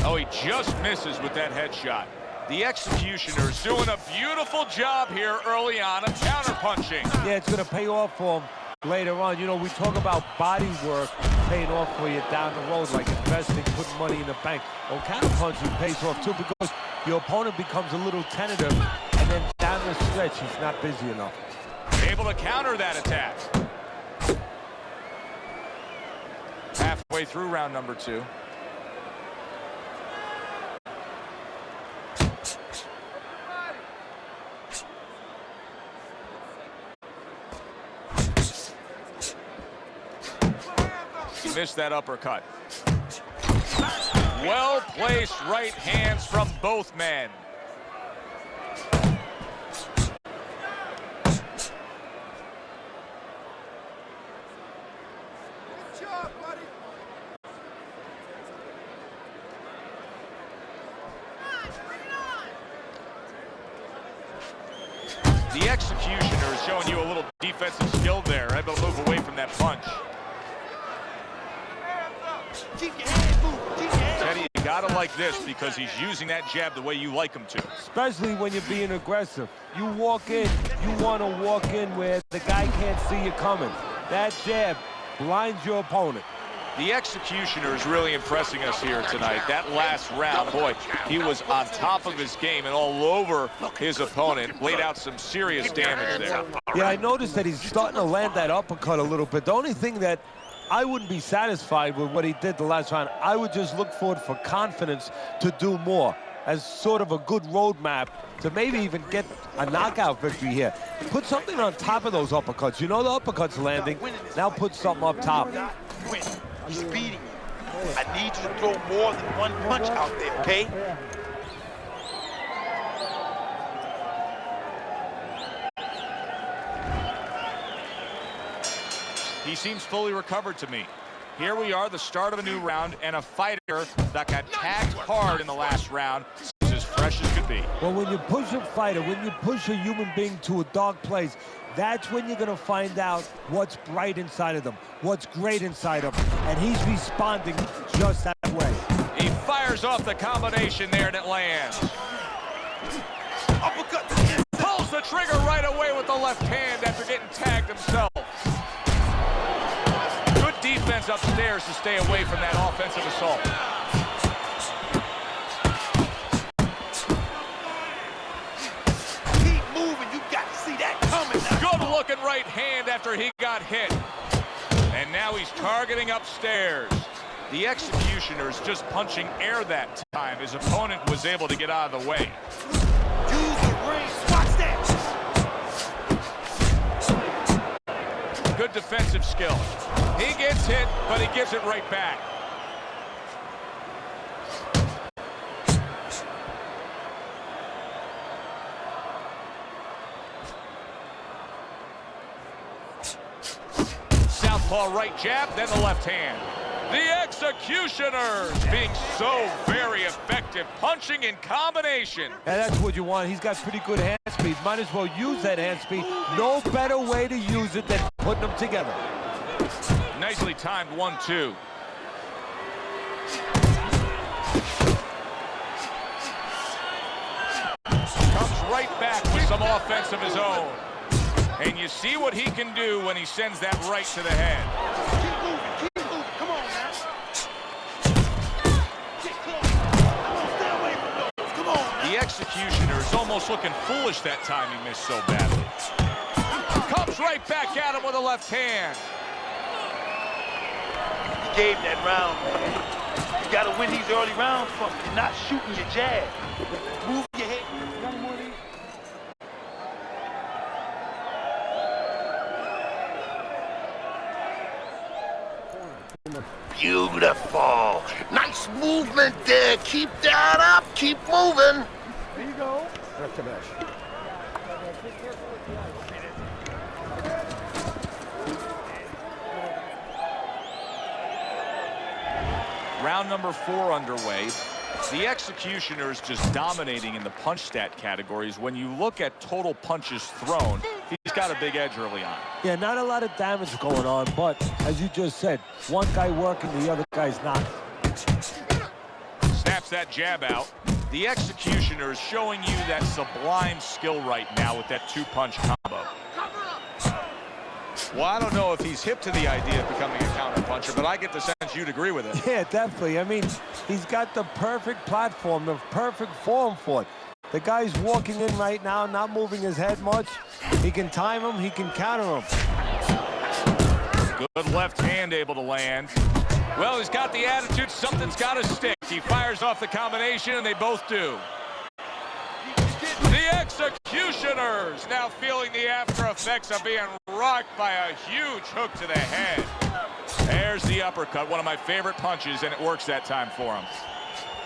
A: Oh, he just misses with that headshot. The executioner is doing a beautiful job here early on of counterpunching.
B: Yeah, it's going to pay off for him later on. You know, we talk about body work paying off for you down the road, like investing, putting money in the bank. Well, counterpunching pays off too, because your opponent becomes a little tentative, and then down the stretch, he's not busy enough.
A: Able to counter that attack. Halfway through round number two. He missed that uppercut. Well-placed right hands from both men. The executioner is showing you a little defensive skill there, able to move away from that punch.
C: Keep your hands moving. Keep your hands
A: Teddy, you gotta like this because he's using that jab the way you like him to.
B: Especially when you're being aggressive. You walk in, you want to walk in where the guy can't see you coming. That jab blinds your opponent.
A: The Executioner is really impressing us here tonight. That last round, boy, he was on top of his game and all over his opponent. Laid out some serious damage there.
B: Yeah, I noticed that he's starting to land that uppercut a little bit. The only thing that I wouldn't be satisfied with what he did the last round. I would just look forward for confidence to do more as sort of a good roadmap to maybe even get a knockout victory here. Put something on top of those uppercuts. You know the uppercut's landing. Now put something up top.
C: I'm speeding you. I need you to throw more than one punch out there, okay?
A: He seems fully recovered to me. Here we are, the start of a new round, and a fighter that got tagged hard in the last round is as fresh as could be.
B: Well, when you push a fighter, when you push a human being to a dark place, that's when you're going to find out what's bright inside of them, what's great inside of them. And he's responding just that way.
A: He fires off the combination there, and it lands.
C: Uppercut.
A: Pulls the trigger right away with the left hand after getting tagged himself. Good defense upstairs to stay away from that offensive assault. Good-looking right hand after he got hit. And now he's targeting upstairs. The Executioner's just punching air that time. His opponent was able to get out of the way.
C: Use the ring. Watch that.
A: Good defensive skill. He gets hit, but he gives it right back. Southpaw right jab, then the left hand. The Executioners being so very effective, punching in combination.
B: And that's what you want. He's got pretty good hand speed. Might as well use that hand speed. No better way to use it than putting them together.
A: Nicely timed 1-2. Comes right back with some offense of his own. And you see what he can do when he sends that right to the head.
C: Keep moving. Keep moving. Come on, man. Get close. Come on, stay away from those. Come on, man.
A: The Executioner is almost looking foolish that time he missed so badly. Comes right back at him with a left hand.
C: You gave that round, man. You got to win these early rounds for me. You're not shooting your jab. Move your head.
F: Beautiful. Nice movement there. Keep that up. Keep moving.
D: There you go. That's the best.
A: Round number 4 underway. The Executioner's just dominating in the punch stat categories. When you look at total punches thrown, he's got a big edge early on.
B: Yeah, not a lot of damage going on, but as you just said, one guy working, the other guy's not.
A: Snaps that jab out. The Executioner is showing you that sublime skill right now with that 2-punch combo. Well, I don't know if he's hip to the idea of becoming a counter-puncher, but I get the sense you'd agree with it.
B: Yeah, definitely. I mean, he's got the perfect platform, the perfect form for it. The guy's walking in right now, not moving his head much. He can time him, he can counter him.
A: Good left hand able to land. Well, he's got the attitude, something's got to stick. He fires off the combination, and they both do. The Executioners now feeling the after effects of being rocked by a huge hook to the head. There's the uppercut, one of my favorite punches, and it works that time for him.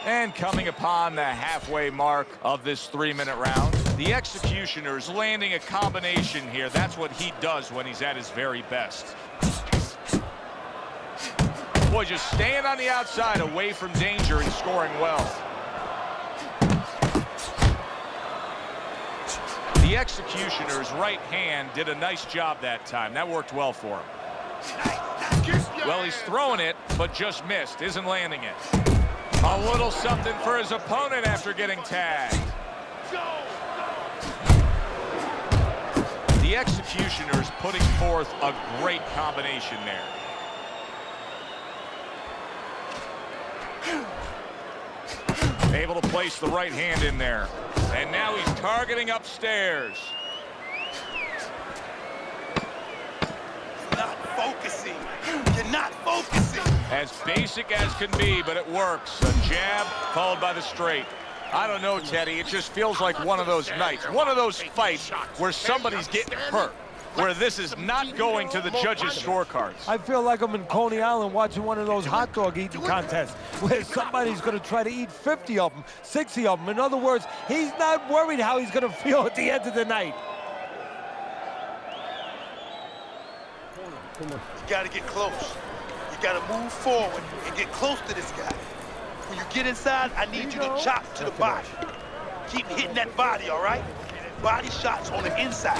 A: And coming upon the halfway mark of this 3-minute round, the Executioner's landing a combination here. That's what he does when he's at his very best. Boy, just staying on the outside, away from danger and scoring well. The Executioner's right hand did a nice job that time. That worked well for him. Well, he's throwing it, but just missed. Isn't landing it. A little something for his opponent after getting tagged. The Executioner's putting forth a great combination there. Able to place the right hand in there. And now he's targeting upstairs.
C: You're not focusing. You're not focusing.
A: As basic as can be, but it works. A jab followed by the straight. I don't know, Teddy. It just feels like one of those nights, one of those fights where somebody's getting hurt, where this is not going to the judges' scorecards.
B: I feel like I'm in Coney Island watching one of those hot dog eating contests where somebody's going to try to eat 50 of them, 60 of them. In other words, he's not worried how he's going to feel at the end of the night.
C: You got to get close. You got to move forward and get close to this guy. When you get inside, I need you to chop to the body. Keep hitting that body, all right? Body shots on the inside.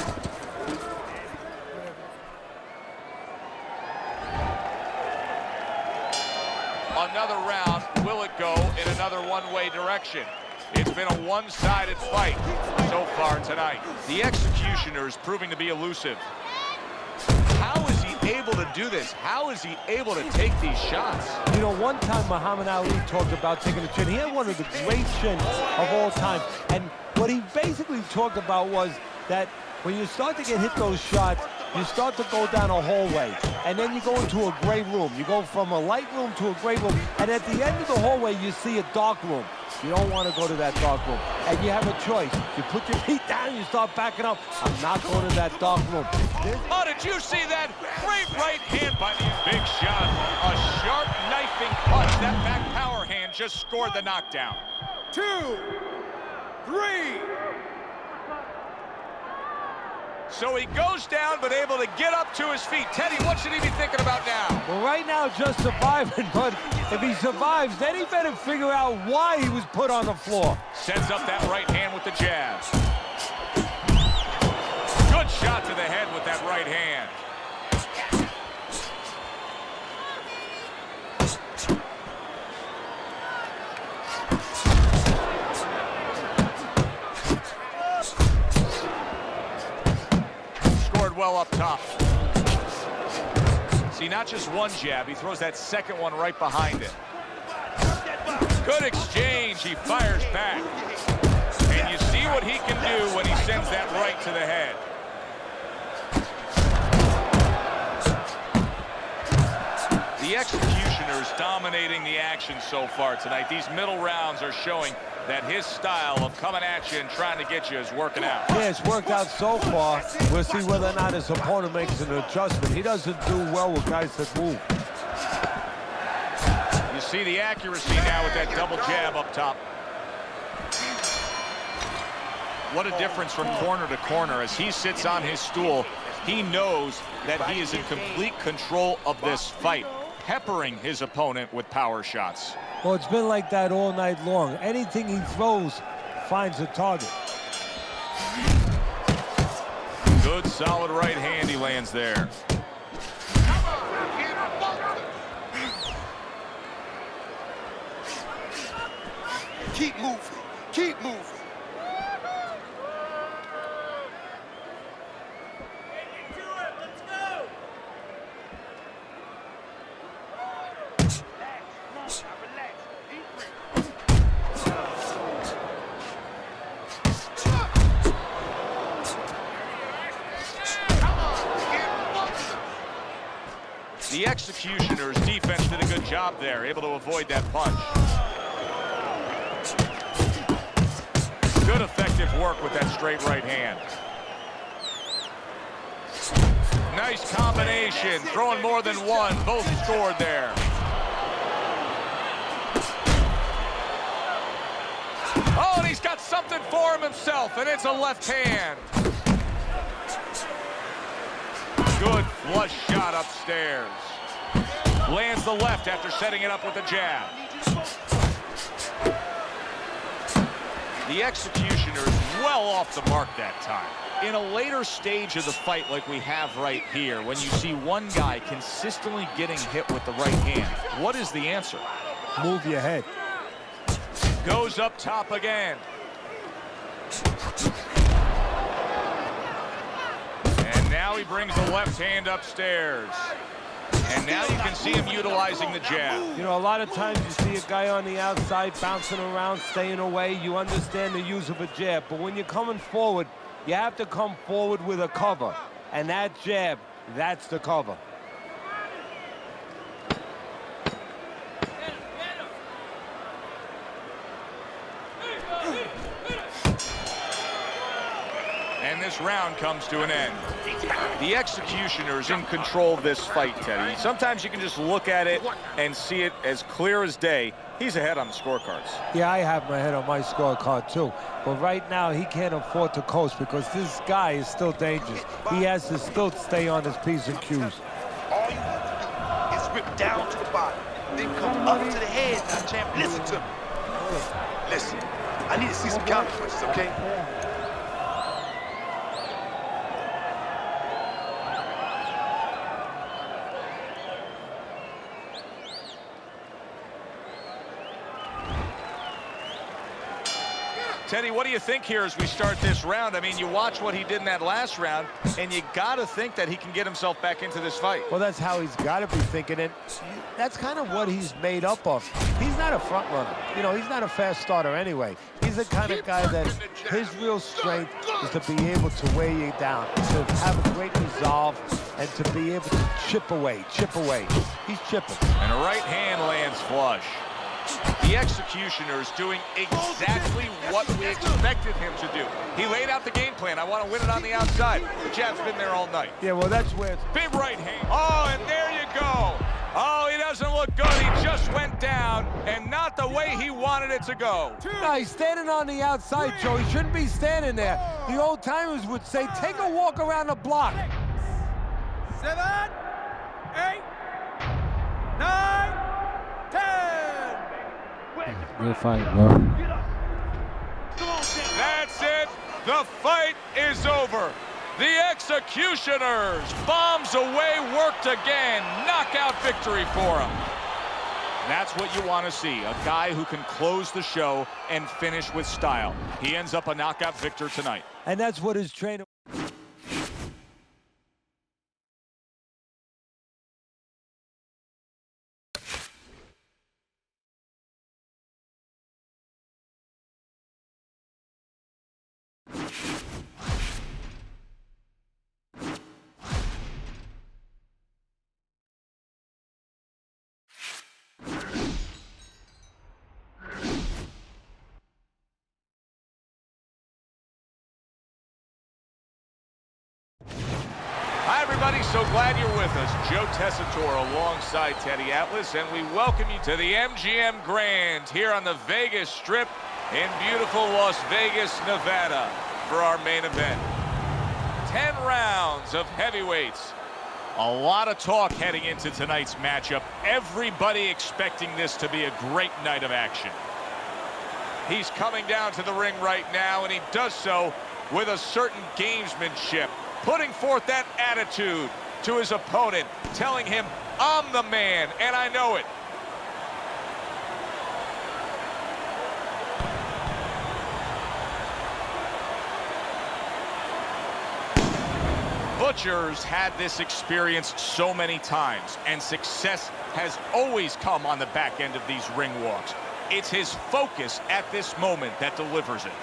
A: Another round, will it go in another one-way direction? It's been a one-sided fight so far tonight. The executioner is proving to be elusive. How is he able to do this? How is he able to take these shots?
B: You know, one time Muhammad Ali talked about taking a chin. He had one of the great chins of all time. And what he basically talked about was that when you start to get hit those shots, you start to go down a hallway, and then you go into a gray room. You go from a light room to a gray room, and at the end of the hallway, you see a dark room. You don't want to go to that dark room, and you have a choice. You put your feet down, you start backing up. I'm not going to that dark room.
A: Oh, did you see that? Great right hand by the big shot. A sharp knifing punch. That back power hand just scored the knockdown.
C: 2, 3.
A: So he goes down, but able to get up to his feet. Teddy, what should he be thinking about now?
B: Well, right now, just surviving, but if he survives, then he better figure out why he was put on the floor.
A: Sends up that right hand with the jab. Good shot to the head with that right hand. Well up top. See, not just one jab, he throws that second one right behind it. Good exchange, he fires back. And you see what he can do when he sends that right to the head. The executioner's dominating the action so far tonight. These middle rounds are showing that his style of coming at you and trying to get you is working out.
B: Yeah, it's worked out so far. We'll see whether or not his opponent makes an adjustment. He doesn't do well with guys that move.
A: You see the accuracy now with that double jab up top. What a difference from corner to corner. As he sits on his stool, he knows that he is in complete control of this fight, peppering his opponent with power shots.
B: Well, it's been like that all night long. Anything he throws finds a target.
A: Good, solid right hand he lands there.
C: Keep moving. Keep moving.
A: The executioner's defense did a good job there, able to avoid that punch. Good effective work with that straight right hand. Nice combination, throwing more than one, both scored there. Oh, and he's got something for him himself, and it's a left hand. Good flush shot upstairs. Lands the left after setting it up with a jab. The executioner is well off the mark that time. In a later stage of the fight like we have right here, when you see one guy consistently getting hit with the right hand, what is the answer?
B: Move your head.
A: Goes up top again. And now he brings the left hand upstairs. And now you can see him utilizing the jab.
B: You know, a lot of times you see a guy on the outside bouncing around, staying away. You understand the use of a jab. But when you're coming forward, you have to come forward with a cover. And that jab, that's the cover.
A: And this round comes to an end. The Executioner's in control of this fight, Teddy. Sometimes you can just look at it and see it as clear as day. He's ahead on the scorecards.
B: Yeah, I have my head on my scorecard too. But right now, he can't afford to coast because this guy is still dangerous. He has to still stay on his P's and Q's.
C: All you have to do is rip down to the bottom, then come up to the head. Now, champ, listen to me. Listen, I need to see some counter punches, okay?
A: Teddy, what do you think here as we start this round? I mean, you watch what he did in that last round, and you got to think that he can get himself back into this fight.
B: Well, that's how he's got to be thinking it. That's kind of what he's made up of. He's not a front runner. You know, he's not a fast starter anyway. He's the kind of guy that his real strength is to be able to weigh you down, to have a great resolve, and to be able to chip away. He's chipping.
A: And a right hand lands flush. The Executioner's doing exactly what we expected him to do. He laid out the game plan. I want to win it on the outside. The jab's been there all night.
B: Yeah, well, that's where it's...
A: Big right hand. Oh, and there you go. Oh, he doesn't look good. He just went down, and not the way he wanted it to go.
B: No, he's standing on the outside, Joe. He shouldn't be standing there. The old timers would say, take a walk around the block.
G: 7, 8, 9, 10.
E: Good fight, bro.
A: That's it. The fight is over. The Executioners bombs away, worked again. Knockout victory for him. That's what you want to see. A guy who can close the show and finish with style. He ends up a knockout victor tonight.
B: And that's what his trainer...
A: Hi, everybody. So glad you're with us. Joe Tessitore alongside Teddy Atlas, and we welcome you to the MGM Grand here on the Vegas Strip in beautiful Las Vegas, Nevada for our main event. 10 rounds of heavyweights. A lot of talk heading into tonight's matchup. Everybody expecting this to be a great night of action. He's coming down to the ring right now, and he does so with a certain gamesmanship, putting forth that attitude to his opponent, telling him, I'm the man, and I know it. Butcher's had this experience so many times, and success has always come on the back end of these ring walks. It's his focus at this moment that delivers it.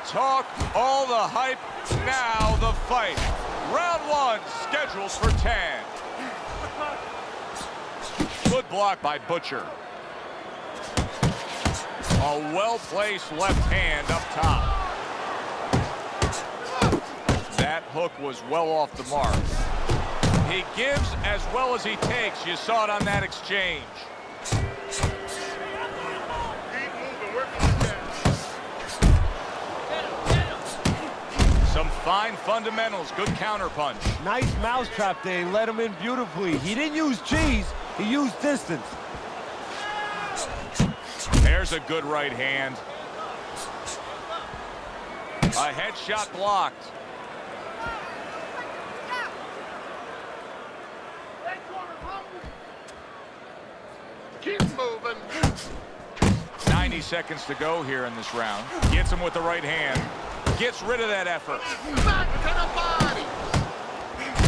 A: Talk, all the hype, now the fight. Round 1 scheduled for 10. Good block by Butcher. A well-placed left hand up top. That hook was well off the mark. He gives as well as he takes. You saw it on that exchange. Some fine fundamentals. Good counter punch.
B: Nice mousetrap there. He let him in beautifully. He didn't use cheese. He used distance.
A: There's a good right hand. A headshot blocked.
F: Keep moving.
A: 90 seconds to go here in this round. Gets him with the right hand. Gets rid of that effort.
F: Back to the body.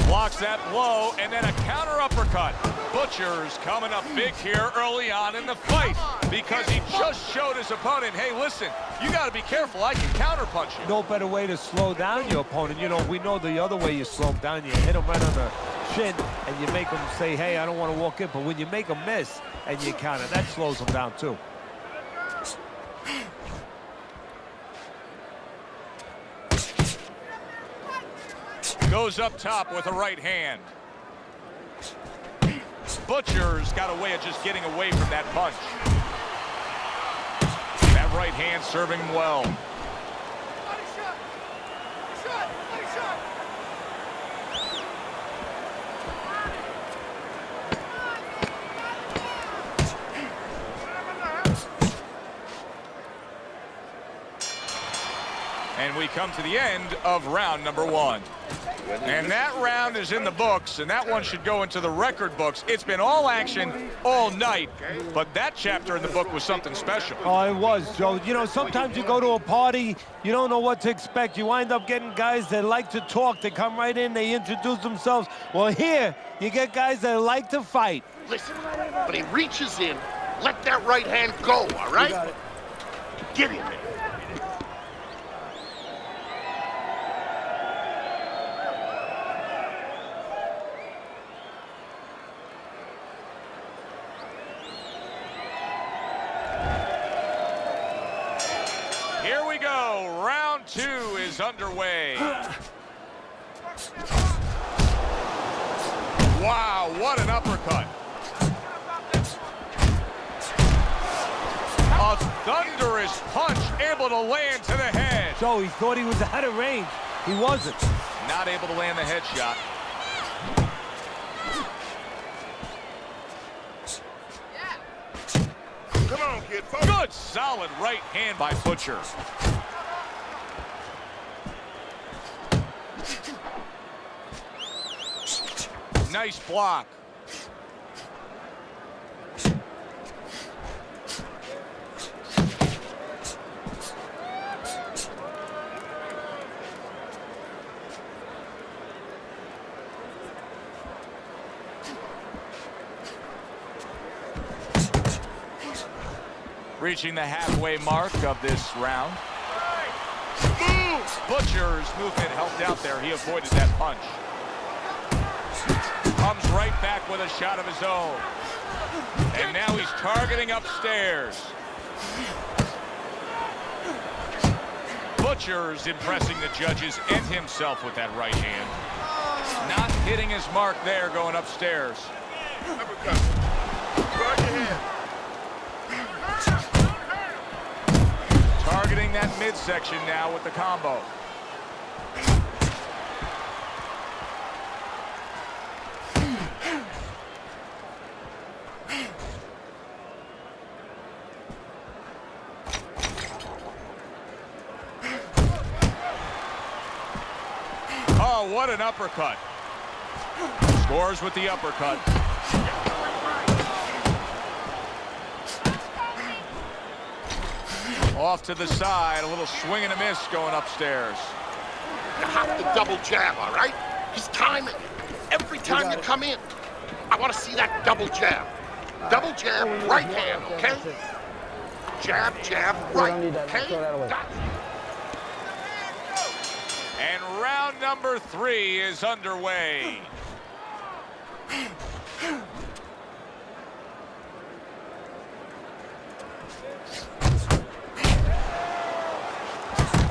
A: Blocks that blow, and then a counter uppercut. Butcher's coming up big here early on in the fight because he just showed his opponent, hey, listen, you got to be careful. I can counter punch you.
B: No better way to slow down your opponent. You know, we know the other way you slow him down. You hit him right on the chin, and you make him say, hey, I don't want to walk in. But when you make him miss and you counter, that slows him down, too.
A: Goes up top with a right hand. Butcher's got a way of just getting away from that punch. That right hand serving him well. And we come to the end of round number 1. And that round is in the books, and that one should go into the record books. It's been all action all night, but that chapter in the book was something special.
B: Oh, it was, Joe. You know, sometimes you go to a party, you don't know what to expect. You wind up getting guys that like to talk. They come right in, they introduce themselves. Well, here, you get guys that like to fight.
F: Listen, when he reaches in, let that right hand go, all right? Get him there.
A: Here we go. Round 2 is underway. Wow, what an uppercut. A thunderous punch able to land to the head.
B: Joe, he thought he was out of range. He wasn't.
A: Not able to land the headshot.
F: Come on, kid. Focus.
A: Good, solid right hand by Butcher. Nice block. Reaching the halfway mark of this round. Butcher's movement helped out there. He avoided that punch. Comes right back with a shot of his own. And now he's targeting upstairs. Butcher's impressing the judges and himself with that right hand. Not hitting his mark there going upstairs.
F: Uppercut. Guard your head.
A: Targeting that midsection now with the combo. Oh, what an uppercut. Scores with the uppercut. Off to the side, a little swing and a miss going upstairs.
F: You have to double jab, all right? He's timing. Every time you come in, I want to see that double jab. Double jab, right hand, okay? Jab, jab, right, okay? Got it.
A: And round number 3 is underway.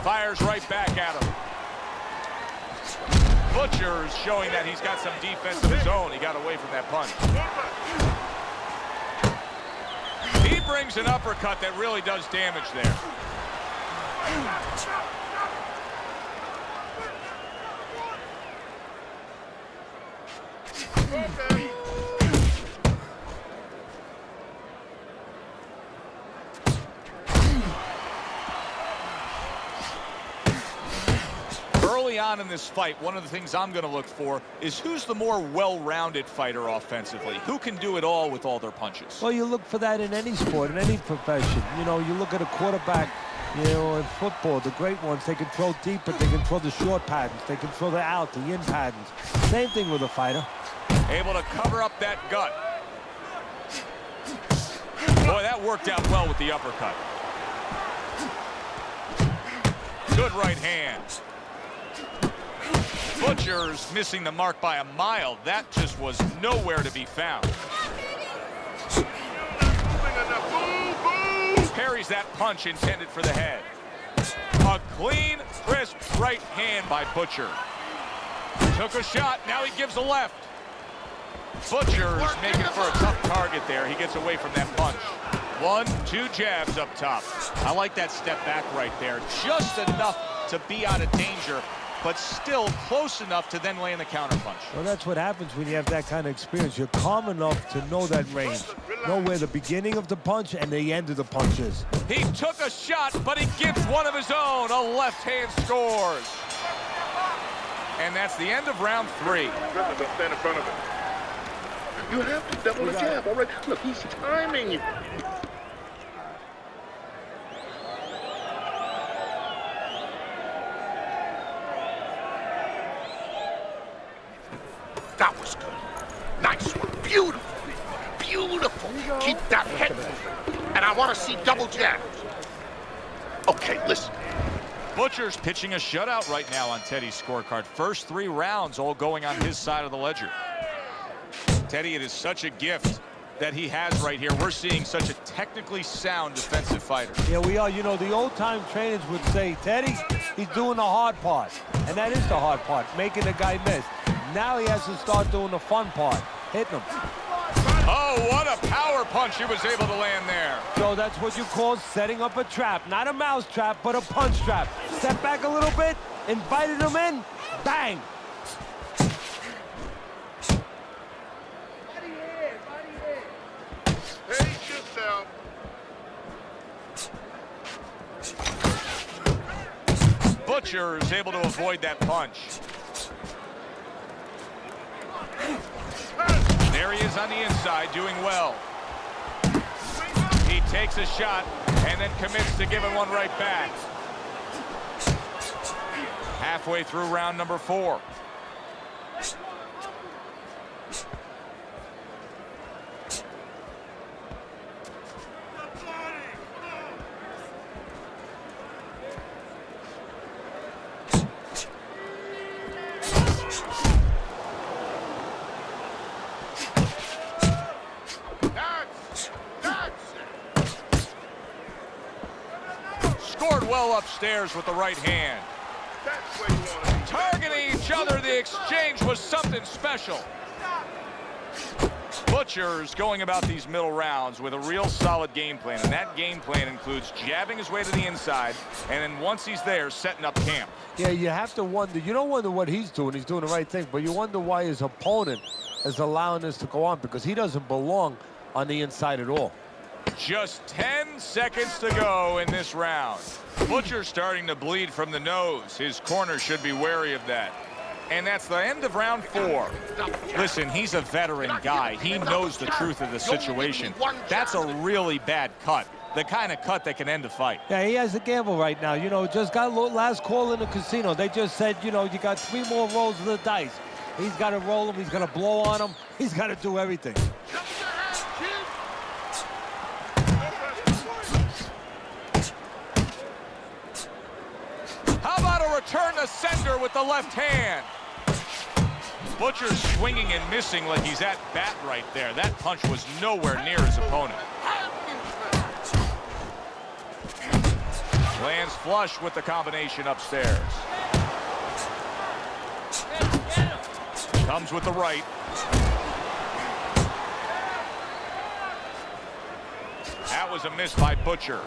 A: Fires right back at him. Butcher's showing that he's got some defense of his own. He got away from that punch. He brings an uppercut that really does damage there.
F: Okay.
A: Early on in this fight, one of the things I'm going to look for is who's the more well-rounded fighter offensively. Who can do it all with all their punches?
B: Well, you look for that in any sport, in any profession. You know, you look at a quarterback, you know, in football, the great ones, they can throw deep, but they can throw the short patterns. They can throw the out, the in patterns. Same thing with a fighter.
A: Able to cover up that gut. Boy, that worked out well with the uppercut. Good right hand. Butcher's missing the mark by a mile. That just was nowhere to be found. Parries that punch intended for the head. A clean, crisp right hand by Butcher. Took a shot, now he gives a left. Butcher's making for a tough target there. He gets away from that punch. 1, 2 jabs up top. I like that step back right there. Just enough to be out of danger, but still close enough to then land the counterpunch.
B: Well, that's what happens when you have that kind of experience. You're calm enough to know that range. Know where the beginning of the punch and the end of the punch is.
A: He took a shot, but he gives one of his own. A left hand scores. And that's the end of round 3.
F: Stand in front of him. You have to double the jab, all right? Look, he's timing you. That was good. Nice one. Beautiful. Beautiful. Keep that head moving. And I want to see double jabs. Okay, listen.
A: Butcher's pitching a shutout right now on Teddy's scorecard. First 3 rounds all going on his side of the ledger. Teddy, it is such a gift that he has right here. We're seeing such a technically sound defensive fighter.
B: Yeah, we are. You know, the old-time trainers would say, Teddy, he's doing the hard part. And that is the hard part, making the guy miss. Now he has to start doing the fun part, hitting him.
A: Oh, what a power punch he was able to land there.
B: So that's what you call setting up a trap. Not a mouse trap, but a punch trap. Step back a little bit, invited him in, bang.
F: Pace yourself.
A: Butcher is able to avoid that punch. There he is on the inside, doing well. He takes a shot and then commits to giving one right back. Halfway through round number 4. Scored well upstairs with the right hand.
F: That's where you want to be.
A: Targeting each other, the exchange was something special. Butcher's going about these middle rounds with a real solid game plan, and that game plan includes jabbing his way to the inside, and then once he's there, setting up camp.
B: Yeah, you have to wonder. You don't wonder what he's doing the right thing, but you wonder why his opponent is allowing this to go on, because he doesn't belong on the inside at all.
A: Just 10 seconds to go in this round. Butcher starting to bleed from the nose. His corner should be wary of that. And that's the end of round 4. Listen, he's a veteran guy. He knows the truth of the situation. That's a really bad cut. The kind of cut that can end a fight.
B: Yeah, he has a gamble right now. You know, just got last call in the casino. They just said, you know, you got 3 more rolls of the dice. He's got to roll them. He's got to blow on them. He's got to do everything.
A: How about a return to sender with the left hand? Butcher's swinging and missing like he's at bat right there. That punch was nowhere near his opponent. Lands flush with the combination upstairs. Comes with the right. That was a miss by Butcher.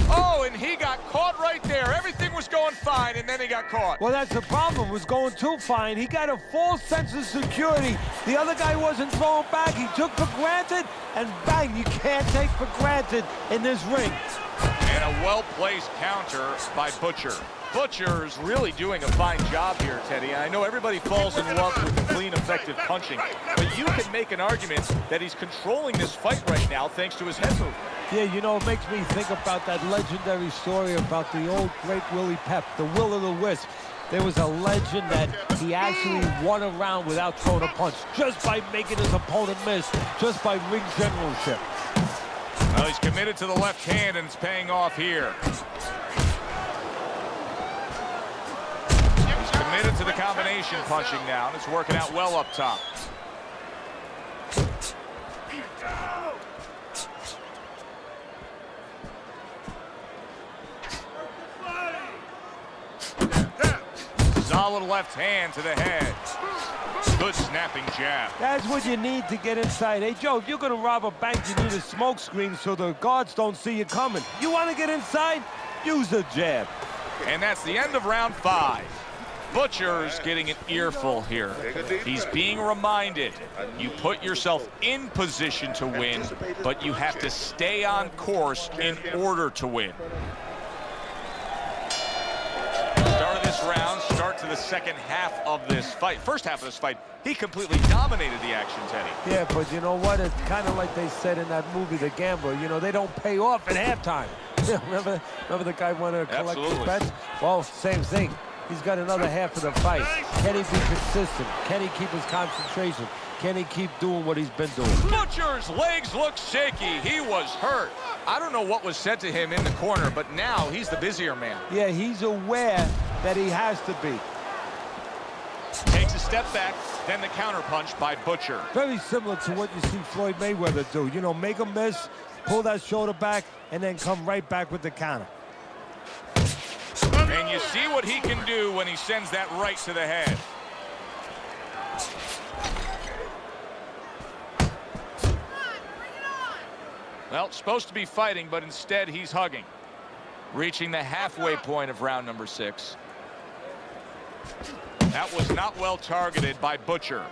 A: Oh, and he got caught right there. Everything was going fine, and then he got caught.
B: Well, that's the problem. It was going too fine. He got a false sense of security. The other guy wasn't throwing back. He took for granted, and bang, you can't take for granted in this ring.
A: And a well-placed counter by Butcher. Butcher's really doing a fine job here, Teddy. I know everybody falls in love with the clean, effective punching, but you can make an argument that he's controlling this fight right now thanks to his head movement.
B: Yeah, you know, it makes me think about that legendary story about the old great Willie Pep, the Will o' the Wisp. There was a legend that he actually won a round without throwing a punch, just by making his opponent miss, just by ring generalship.
A: Well, he's committed to the left hand, and it's paying off here. He's committed to the combination punching now, and it's working out well up top. Solid left hand to the head. Good snapping jab.
B: That's what you need to get inside. Hey, Joe, if you're going to rob a bank, you need a smoke screen so the guards don't see you coming. You want to get inside? Use the jab.
A: And that's the end of round 5. Butcher's getting an earful here. He's being reminded, you put yourself in position to win, but you have to stay on course in order to win. Start of this round, start to the second half of this fight. First half of this fight, he completely dominated the action, Teddy.
B: Yeah, but you know what? It's kind of like they said in that movie, The Gambler. You know, they don't pay off at halftime. remember the guy wanted to collect his bets? Well, same thing. He's got another half of the fight. Can he be consistent? Can he keep his concentration? Can he keep doing what he's been doing?
A: Butcher's legs look shaky. He was hurt. I don't know what was said to him in the corner, but now he's the busier man.
B: Yeah, he's aware that he has to be.
A: Takes a step back, then the counterpunch by Butcher.
B: Very similar to what you see Floyd Mayweather do. You know, make him miss, pull that shoulder back, and then come right back with the counter.
A: And you see what he can do when he sends that right to the head. Well, supposed to be fighting, but instead he's hugging. Reaching the halfway point of round number 6. That was not well targeted by Butcher.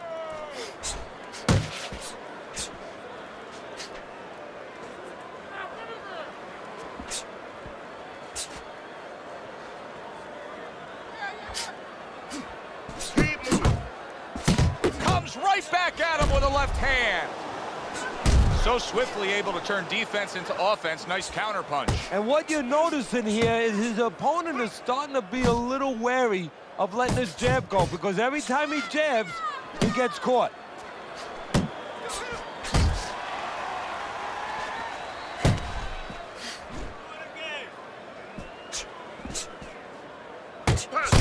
A: Comes right back at him with a left hand. So swiftly able to turn defense into offense. Nice counterpunch.
B: And what you're noticing here is his opponent is starting to be a little wary of letting his jab go, because every time he jabs, he gets caught.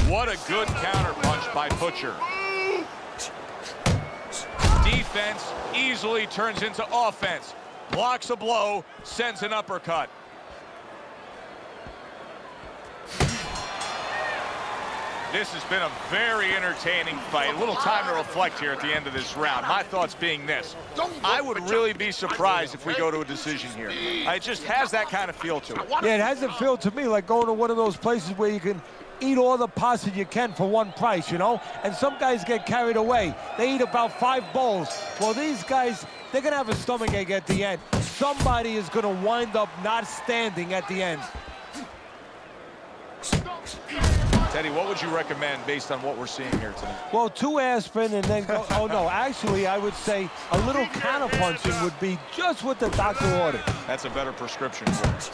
A: What a good counterpunch by Butcher. Defense easily turns into offense. Blocks a blow, sends an uppercut. This has been a very entertaining fight. A little time to reflect here at the end of this round. My thoughts being this: I would really be surprised if we go to a decision here. It just has that kind of feel to it.
B: Yeah, it has a feel to me like going to one of those places where you can eat all the pasta you can for one price, you know? And some guys get carried away. They eat about 5 bowls. Well, these guys, they're going to have a stomachache at the end. Somebody is going to wind up not standing at the end.
A: Teddy, what would you recommend based on what we're seeing here tonight?
B: Well, 2 aspirin and then go, oh no, actually I would say a little counterpunching would be just what the doctor ordered.
A: That's a better prescription for us.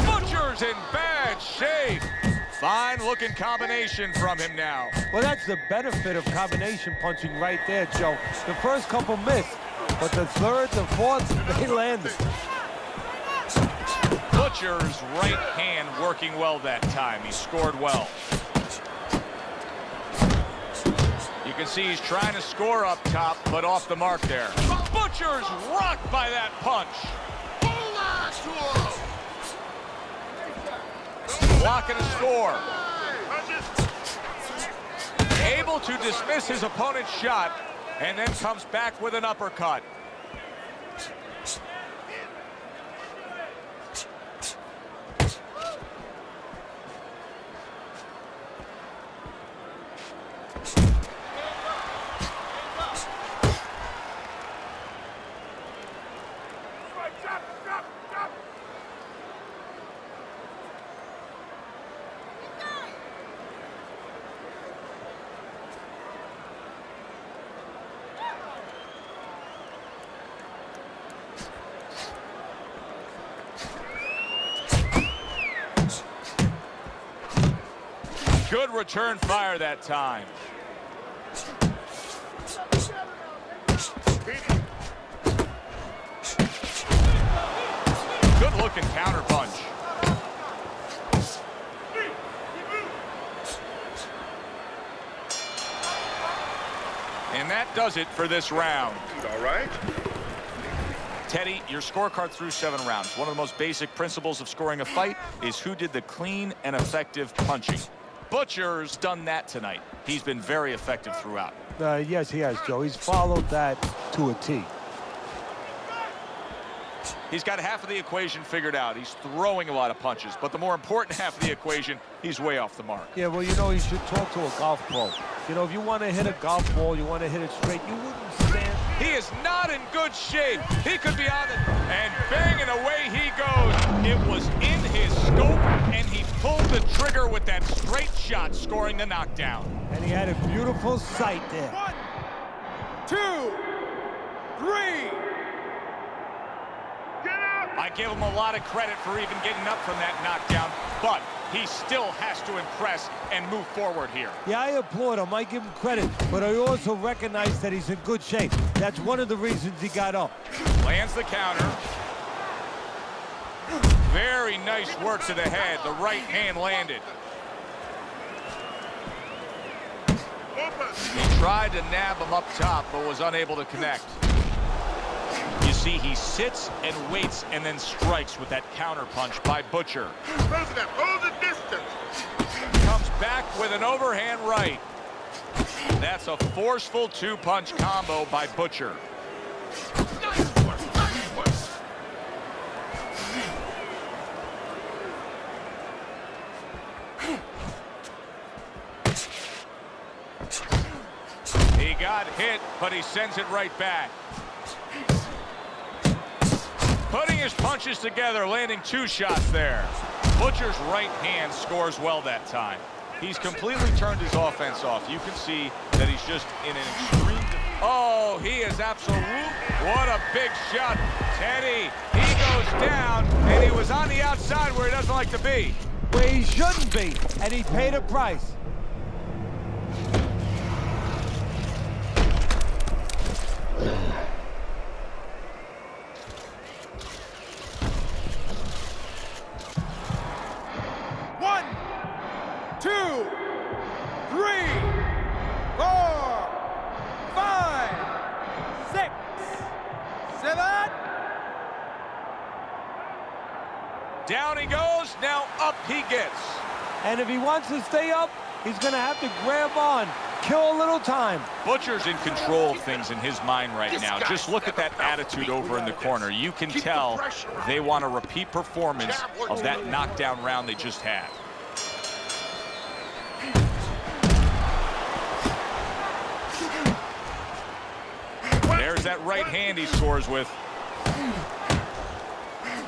A: Butcher's in bad shape. Fine looking combination from him now.
B: Well, that's the benefit of combination punching right there, Joe. The first couple missed, but the third, the fourth, they landed.
A: Butcher's right hand working well that time. He scored well. You can see he's trying to score up top, but off the mark there. Butcher's rocked by that punch. Blocking a score. Able to dismiss his opponent's shot, and then comes back with an uppercut. Good return fire that time. Good looking counter punch. And that does it for this round.
F: All right.
A: Teddy, your scorecard through 7 rounds. One of the most basic principles of scoring a fight is who did the clean and effective punching. Butcher's done that tonight. He's been very effective throughout.
B: Yes, he has, Joe. He's followed that to a T.
A: He's got half of the equation figured out. He's throwing a lot of punches, but the more important half of the equation, he's way off the mark.
B: Yeah, well, you know, you should talk to a golf pro. You know, if you want to hit a golf ball, you want to hit it straight, you wouldn't stand.
A: He is not in good shape. He could be on it. And banging away he goes. It was in his scope, and he pulled the trigger with that straight shot, scoring the knockdown.
B: And he had a beautiful sight there.
G: 1, 2, 3.
A: I give him a lot of credit for even getting up from that knockdown, but he still has to impress and move forward here.
B: Yeah, I applaud him. I give him credit, but I also recognize that he's in good shape. That's one of the reasons he got up.
A: Lands the counter. Very nice work to the head. The right hand landed. He tried to nab him up top, but was unable to connect. You see, he sits and waits and then strikes with that counter punch by Butcher.
F: President, hold the distance.
A: Comes back with an overhand right. That's a forceful 2-punch combo by Butcher.
F: Nice work, nice work.
A: He got hit, but he sends it right back. Putting his punches together, landing 2 shots there. Butcher's right hand scores well that time. He's completely turned his offense off. You can see that he's just in an extreme... Oh, he is absolute... What a big shot. Teddy, he goes down, and he was on the outside where he doesn't like to be.
B: Where he shouldn't be, and he paid a price.
A: Down he goes, now up he gets.
B: And if he wants to stay up, he's going to have to grab on, kill a little time.
A: Butcher's in control of things in his mind right now. Just look at that attitude over in the corner. You can tell they want a repeat performance of that knockdown round they just had. There's that right hand he scores with.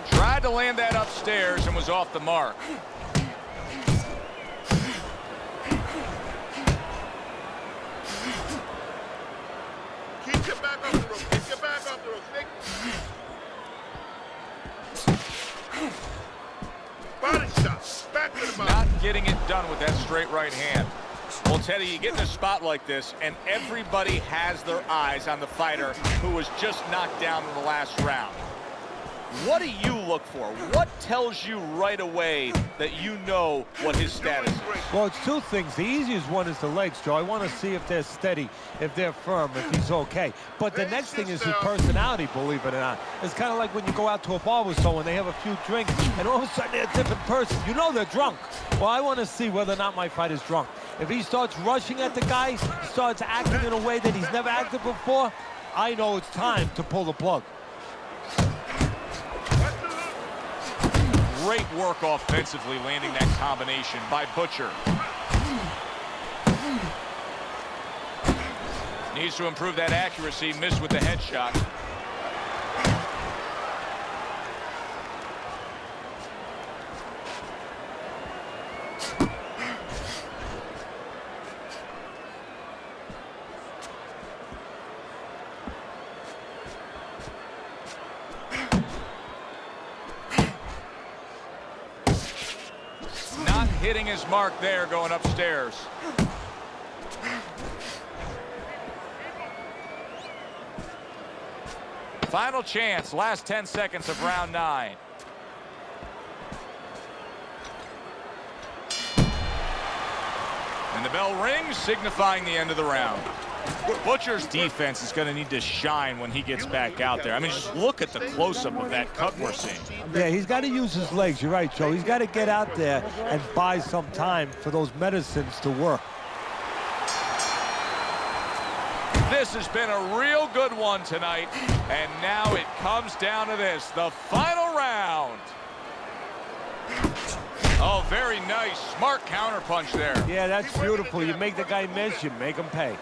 A: Tried to land that upstairs and was off the mark.
F: Keep your back off the rope. Keep your back off the rope. Body shot. Back to the body.
A: Not getting it done with that straight right hand. Well, Teddy, you get in a spot like this, and everybody has their eyes on the fighter who was just knocked down in the last round. What do you look for? What tells you right away that you know what his status is?
B: Well, it's 2 things. The easiest one is the legs, Joe. I want to see if they're steady, if they're firm, if he's okay. But the next thing is his personality, believe it or not. It's kind of like when you go out to a bar with someone, they have a few drinks, and all of a sudden they're a different person. You know they're drunk. Well, I want to see whether or not my fighter's drunk. If he starts rushing at the guy, starts acting in a way that he's never acted before, I know it's time to pull the plug.
A: Great work offensively, landing that combination by Butcher. Needs to improve that accuracy, missed with the headshot. hitting his mark there going upstairs. Final chance, last 10 seconds of round 9. And the bell rings, signifying the end of the round. Butcher's defense is going to need to shine when he gets back out there. I mean, just look at the close-up of that cut we're seeing.
B: Yeah, he's got to use his legs. You're right, Joe. He's got to get out there and buy some time for those medicines to work.
A: This has been a real good one tonight, and now it comes down to this, the final round. Oh, very nice. Smart counterpunch there.
B: Yeah, that's beautiful. You make the guy miss, you make him pay.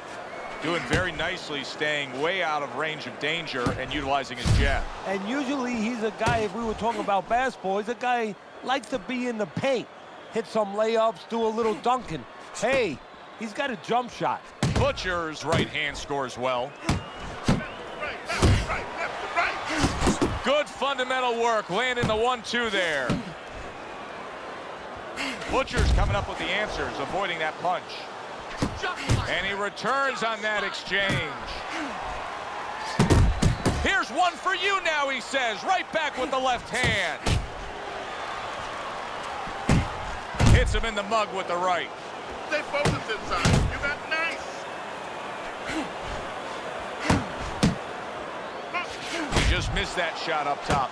A: Doing very nicely, staying way out of range of danger and utilizing his jab.
B: And usually he's a guy, if we were talking about basketball, he's a guy likes to be in the paint. Hit some layups, do a little dunking. Hey, he's got a jump shot.
A: Butcher's right hand scores well. Good fundamental work, landing the 1-2 there. Butcher's coming up with the answers, avoiding that punch. And he returns on that exchange. Here's one for you now, he says, right back with the left hand. Hits him in the mug with the right.
F: They focus inside. You got nice.
A: He just missed that shot up top.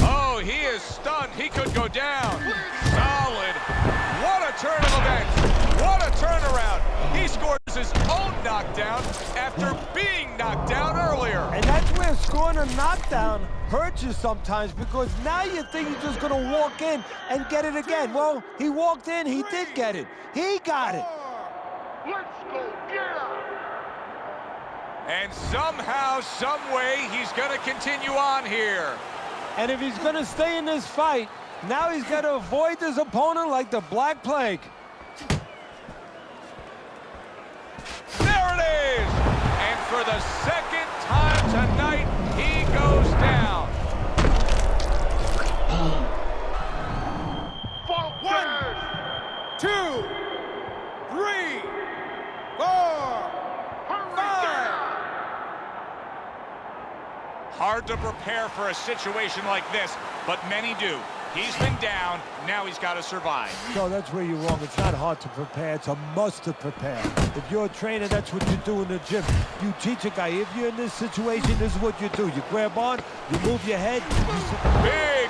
A: Oh, he is stunned. He could go down. Solid. What a turn of events. What a turnaround. He scores his own knockdown after being knocked down earlier.
B: And that's where scoring a knockdown hurts you sometimes, because now you think you're just going to walk in and get it again. Well, he walked in, he did get it. He got it.
F: Let's go get him.
A: And somehow, some way, he's going to continue on here.
B: And if he's going to stay in this fight, now he's got to avoid his opponent like the Black Plague.
A: There it is! And for the second time tonight, he goes down.
G: 1, 2, 3, 4, 5.
A: Hard to prepare for a situation like this, but many do. He's been down, now he's got to survive.
B: So that's where you're wrong. It's not hard to prepare. It's a must to prepare. If you're a trainer, that's what you do in the gym. You teach a guy, if you're in this situation, this is what you do. You grab on, you move your head.
A: Big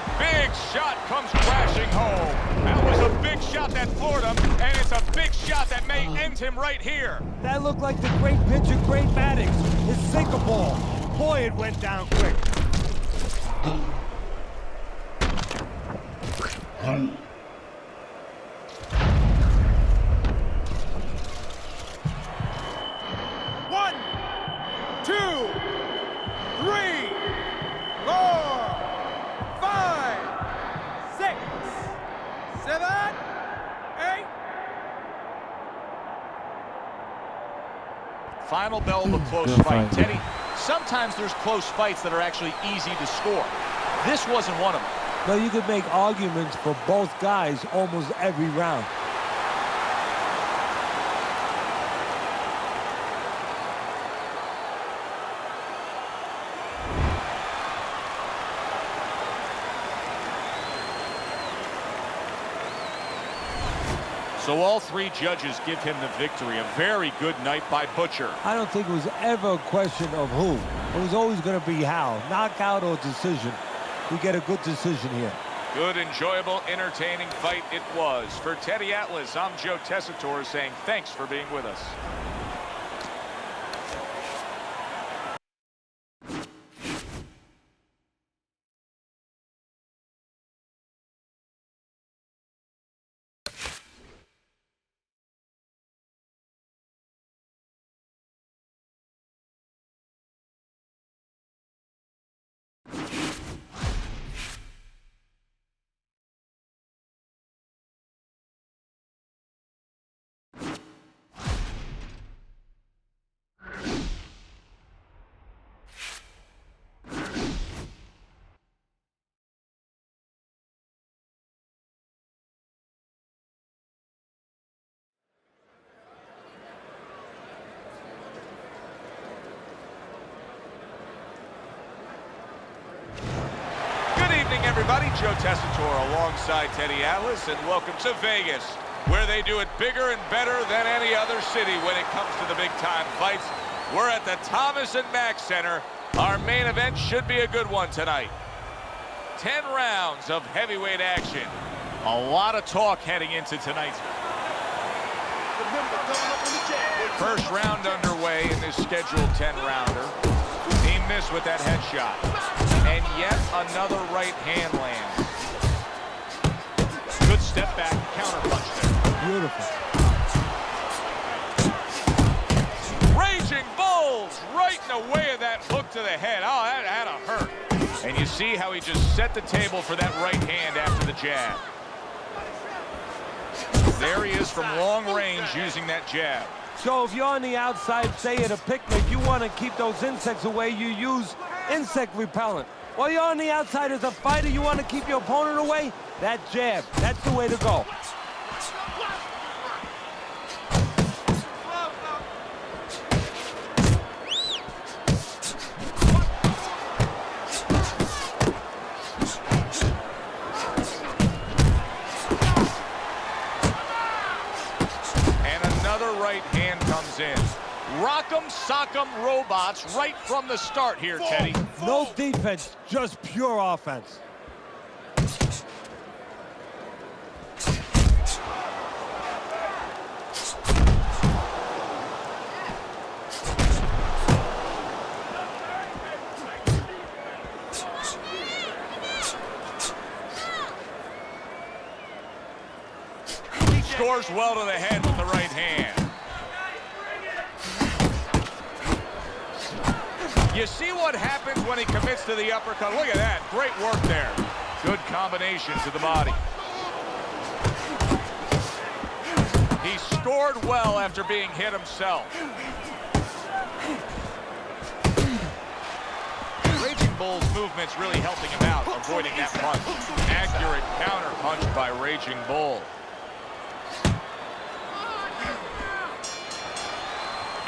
A: shot comes crashing home. That was a big shot that floored him, and it's a big shot that may end him right here.
B: That looked like the great pitcher, Great Maddox. His sinker ball. Boy, it went down quick.
G: One, 2, 3, 4, 5, 6, 7, 8.
A: Final bell of a close
E: Good
A: fight.
E: fight.
A: Teddy, sometimes there's close fights that are actually easy to score. This wasn't one of them.
B: No, you could make arguments for both guys almost every round.
A: So all three judges give him the victory. A very good night by Butcher.
B: I don't think it was ever a question of who. It was always going to be how. Knockout or decision. We get a good decision here.
A: Good, enjoyable, entertaining fight it was. For Teddy Atlas, I'm Joe Tessitore saying thanks for being with us. everybody. Joe Tessitore alongside Teddy Atlas, and welcome to Vegas, where they do it bigger and better than any other city when it comes to the big-time fights. We're at the Thomas and Mack Center. Our main event should be a good one tonight. 10 rounds of heavyweight action. A lot of talk heading into tonight's. First round underway in this scheduled 10-rounder. He missed with that headshot. And yet another right hand lands. Good step back, counter punch there.
B: Beautiful.
A: Raging Bulls right in the way of that hook to the head. Oh, that had to hurt. And you see how he just set the table for that right hand after the jab. There he is from long range using that jab.
B: So if you're on the outside, say at a picnic, you want to keep those insects away, you use insect repellent. While you're on the outside as a fighter, you want to keep your opponent away, that jab, that's the way to go.
A: Right hand comes in. Rock'em sock'em robots right from the start here, Teddy.
B: No defense, just pure offense.
A: Scores well to the head with the right hand. You see what happens when he commits to the uppercut. Look at that. Great work there. Good combination to the body. He scored well after being hit himself. Raging Bull's movement's really helping him out, avoiding that punch. Accurate counter punch by Raging Bull.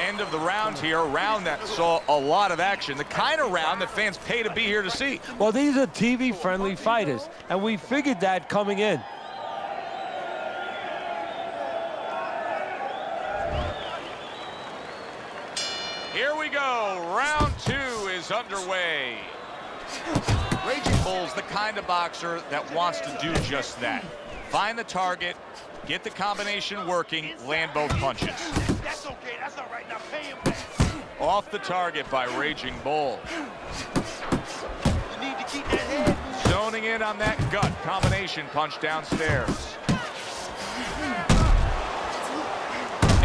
A: End of the round here, a round that saw a lot of action, the kind of round that fans pay to be here to see.
B: Well, these are TV-friendly fighters, and we figured that coming in.
A: Here we go, round 2 is underway. Raging Bull's the kind of boxer that wants to do just that. Find the target, get the combination working, land both punches.
C: That's okay, that's all right, now pay him back.
A: Off the target by Raging Bull.
C: You need to keep that head.
A: Zoning in on that gut combination punch downstairs.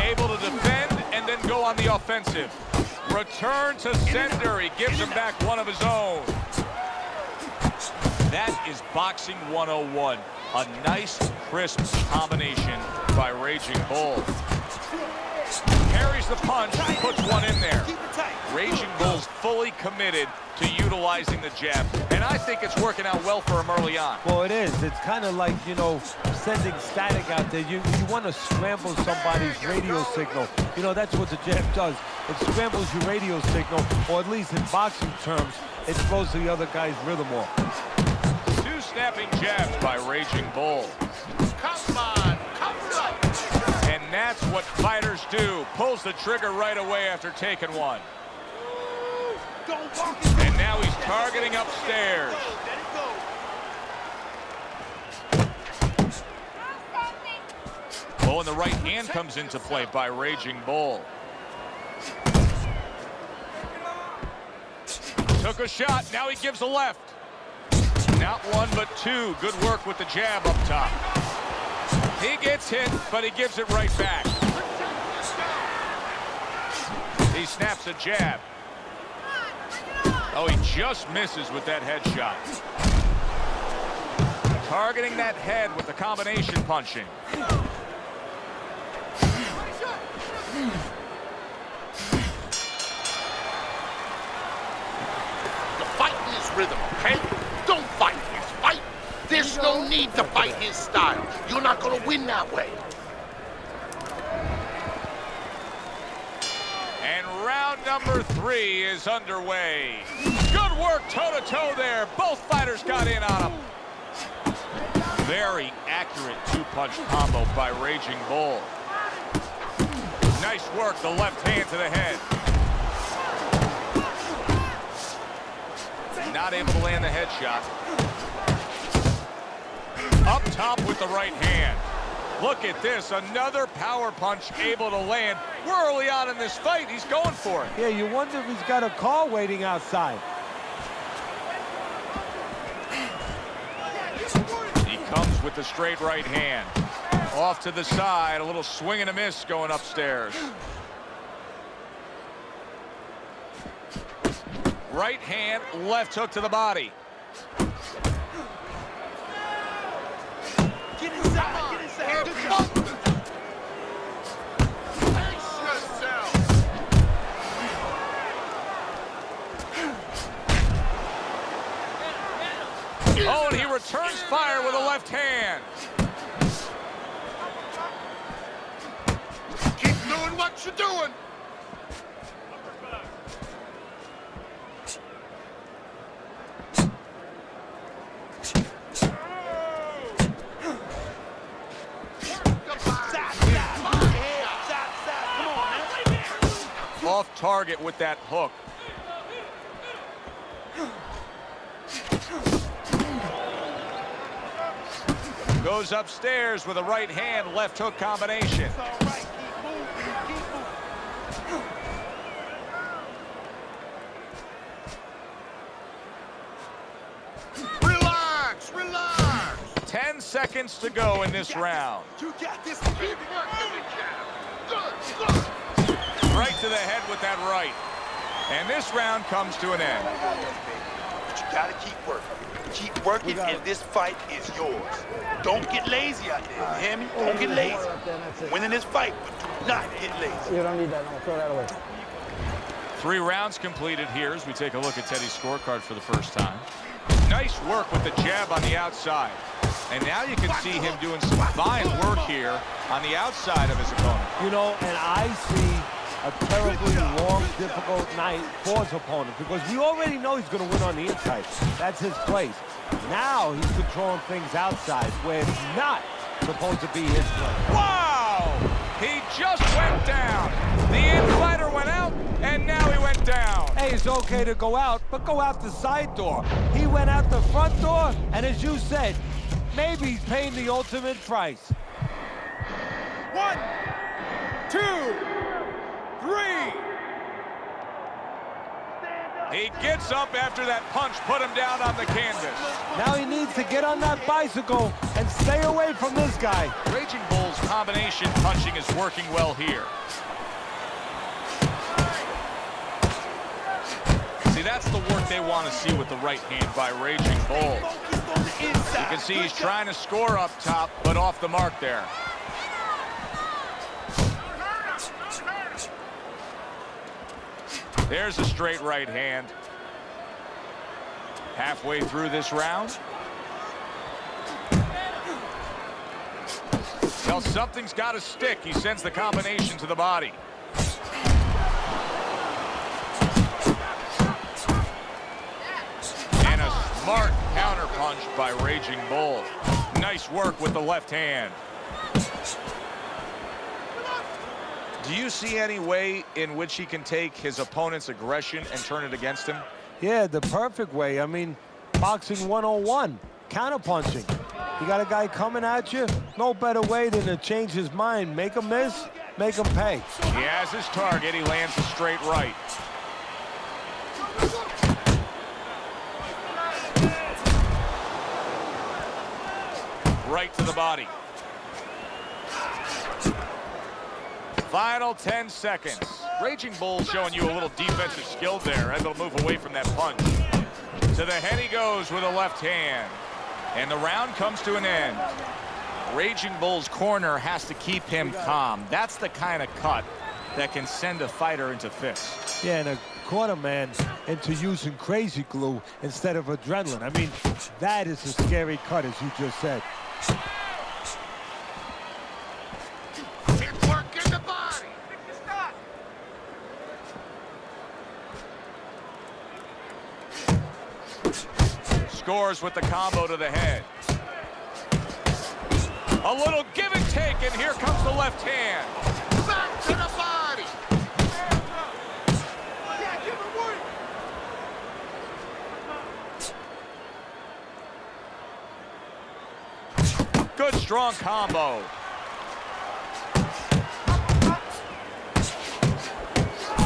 A: Able to defend and then go on the offensive. Return to sender, he gives him back one of his own. That is boxing 101. A nice, crisp combination by Raging Bull. Carries the punch, puts one in there. Raging Bull's fully committed to utilizing the jab, and I think it's working out well for him early on.
B: Well, it is. It's kind of like, you know, sending static out there. You want to scramble somebody's radio signal. You know, that's what the jab does. It scrambles your radio signal, or at least in boxing terms, it throws the other guy's rhythm off.
A: Two snapping jabs by Raging Bull.
F: Come on, come on.
A: And that's what fighters do. Pulls the trigger right away after taking one. And now he's targeting upstairs. Oh, and the right hand comes into play by Raging Bull. Took a shot, now he gives a left. Not one, but two. Good work with the jab up top. He gets hit, but he gives it right back. He snaps a jab. Oh, he just misses with that headshot. Targeting that head with the combination punching.
F: You fight his rhythm, okay? Don't fight his fight. There's no need to fight his style. You're not going to win that way.
A: And round number 3 is underway. Good work toe-to-toe there. Both fighters got in on him. Very accurate two-punch combo by Raging Bull. Nice work, the left hand to the head. Not able to land the headshot. Up top with the right hand. Look at this, another power punch able to land. We're early on in this fight, he's going for it.
B: Yeah, you wonder if he's got a car waiting outside.
A: He comes with the straight right hand. Off to the side, a little swing and a miss going upstairs. Right hand, left hook to the body.
C: Get inside, get inside. Good job.
F: Pace yourself.
A: Oh, and he returns fire with a left hand.
F: Keep doing what you're doing.
A: Off target with that hook. Goes upstairs with a right hand, left hook combination.
F: Relax, relax.
A: 10 seconds to go in this round.
C: You got this.
F: Keep working the jab. Good, good.
A: Right to the head with that right. And this round comes to an end.
C: But you gotta keep working. Keep working, and this fight is yours. Don't get lazy out there. You hear me? Don't get lazy. Winning this fight, but do not get lazy.
D: You don't need that. No, throw that away.
A: 3 rounds completed here as we take a look at Teddy's scorecard for the first time. Nice work with the jab on the outside. And now you can see him doing some fine work here on the outside of his opponent.
B: You know, and I see a terribly long, difficult night for his opponent because we already know he's going to win on the inside. That's his place. Now he's controlling things outside where it's not supposed to be his place.
A: Wow! He just went down. The in-fighter went out, and now he went down.
B: Hey, it's okay to go out, but go out the side door. He went out the front door, and as you said, maybe he's paying the ultimate price.
G: 1, 2, 3.
A: He gets up after that punch, put him down on the canvas.
B: Now he needs to get on that bicycle and stay away from this guy.
A: Raging Bull's combination punching is working well here. See, that's the work they want to see with the right hand by Raging Bull. You can see he's trying to score up top, but off the mark there. There's a straight right hand. Halfway through this round. Well, something's got to stick. He sends the combination to the body. And a smart counterpunch by Raging Bull. Nice work with the left hand. Do you see any way in which he can take his opponent's aggression and turn it against him?
B: Yeah, the perfect way. I mean, boxing 101, counterpunching. You got a guy coming at you, no better way than to change his mind. Make him miss, make him pay.
A: He has his target. He lands a straight right. Right to the body. Final 10 seconds. Raging Bull showing you a little defensive skill there, able to move away from that punch. To the head he goes with a left hand. And the round comes to an end. Raging Bull's corner has to keep him calm. That's the kind of cut that can send a fighter into fits.
B: Yeah, and a quarter man into using crazy glue instead of adrenaline. I mean, that is a scary cut, as you just said.
F: Keep working the body.
A: Scores with the combo to the head. A little give and take, and here comes the left hand.
F: Back to the body.
A: Good strong combo.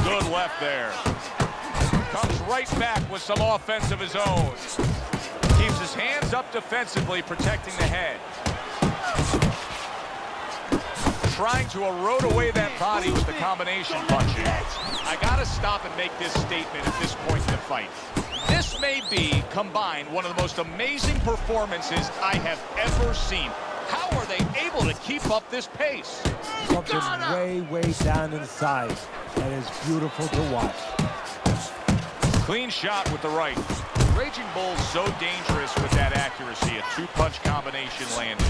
A: Good left there. Comes right back with some offense of his own. Keeps his hands up defensively, protecting the head. Trying to erode away that body with the combination punching. I gotta stop and make this statement at this point in the fight. This may be, combined, one of the most amazing performances I have ever seen. How are they able to keep up this pace?
B: Something way down inside. That is beautiful to watch.
A: Clean shot with the right. Raging Bull's so dangerous with that accuracy. A two-punch combination landing.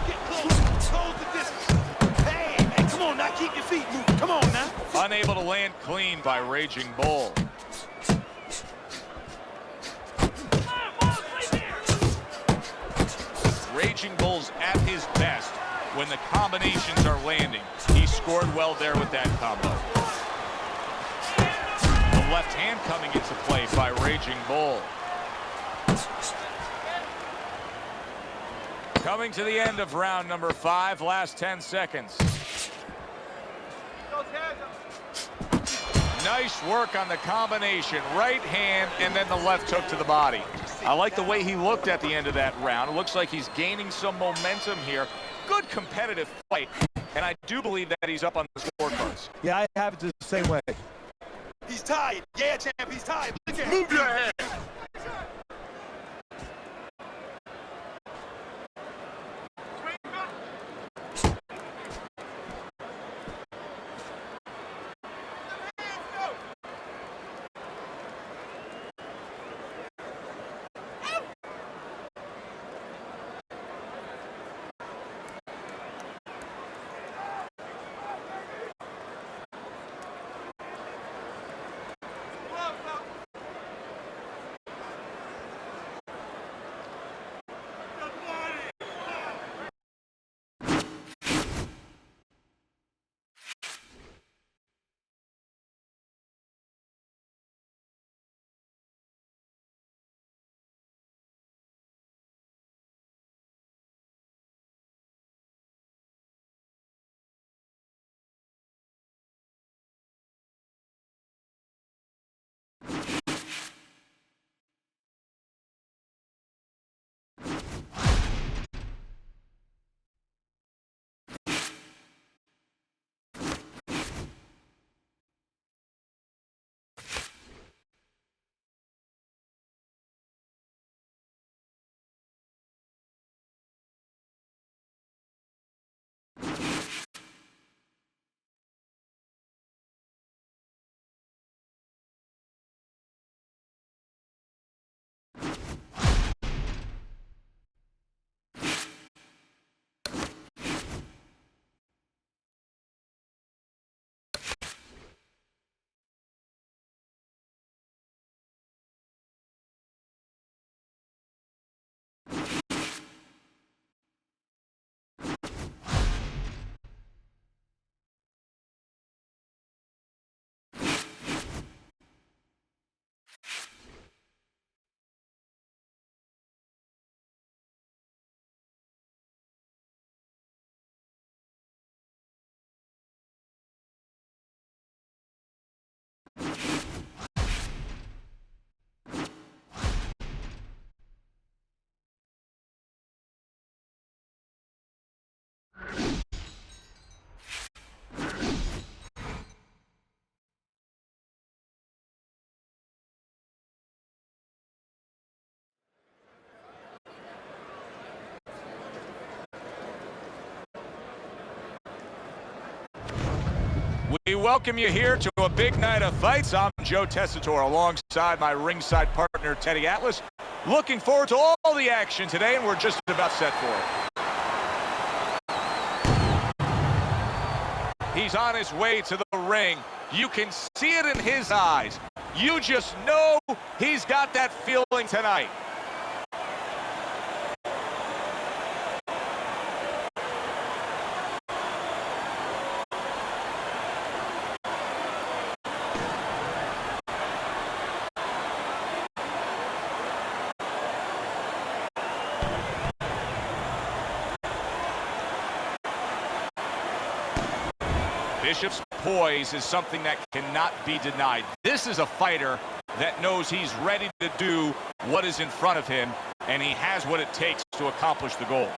C: Get close the distance. Hey, man, come on now, keep your feet moving. Come on now.
A: Unable to land clean by Raging Bull. Raging Bull's at his best when the combinations are landing. He scored well there with that combo. The left hand coming into play by Raging Bull. Coming to the end of round number 5, last 10 seconds. Nice work on the combination. Right hand and then the left hook to the body. I like the way he looked at the end of that round. It looks like he's gaining some momentum here. Good competitive fight. And I do believe that he's up on the scorecards.
B: Yeah, I have it the same way.
C: He's tired. Yeah, champ, he's tired.
F: Move your head.
A: We welcome you here to a big night of fights. I'm Joe Tessitore alongside my ringside partner, Teddy Atlas. Looking forward to all the action today, and we're just about set for it. He's on his way to the ring. You can see it in his eyes. You just know he's got that feeling tonight. Bishop's poise is something that cannot be denied. This is a fighter that knows he's ready to do what is in front of him, and he has what it takes to accomplish the goal.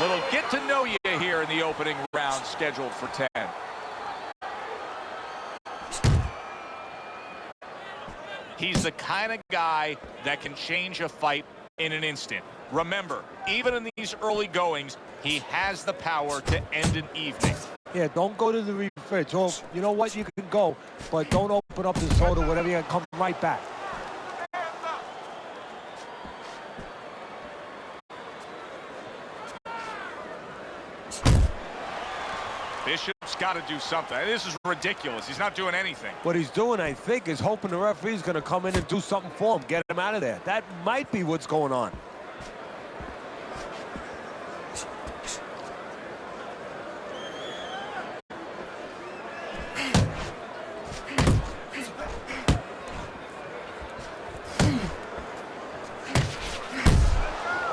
A: Little get to know you here in the opening round, scheduled for 10. He's the kind of guy that can change a fight in an instant. Remember, even in these early goings, he has the power to end an evening.
B: Yeah, don't go to the refrigerator. Oh, you know what? You can go, but don't open up the soda, whatever. You come right back.
A: Bishop's got to do something. This is ridiculous. He's not doing anything.
B: What he's doing, I think, is hoping the referee's going to come in and do something for him, get him out of there. That might be what's going on.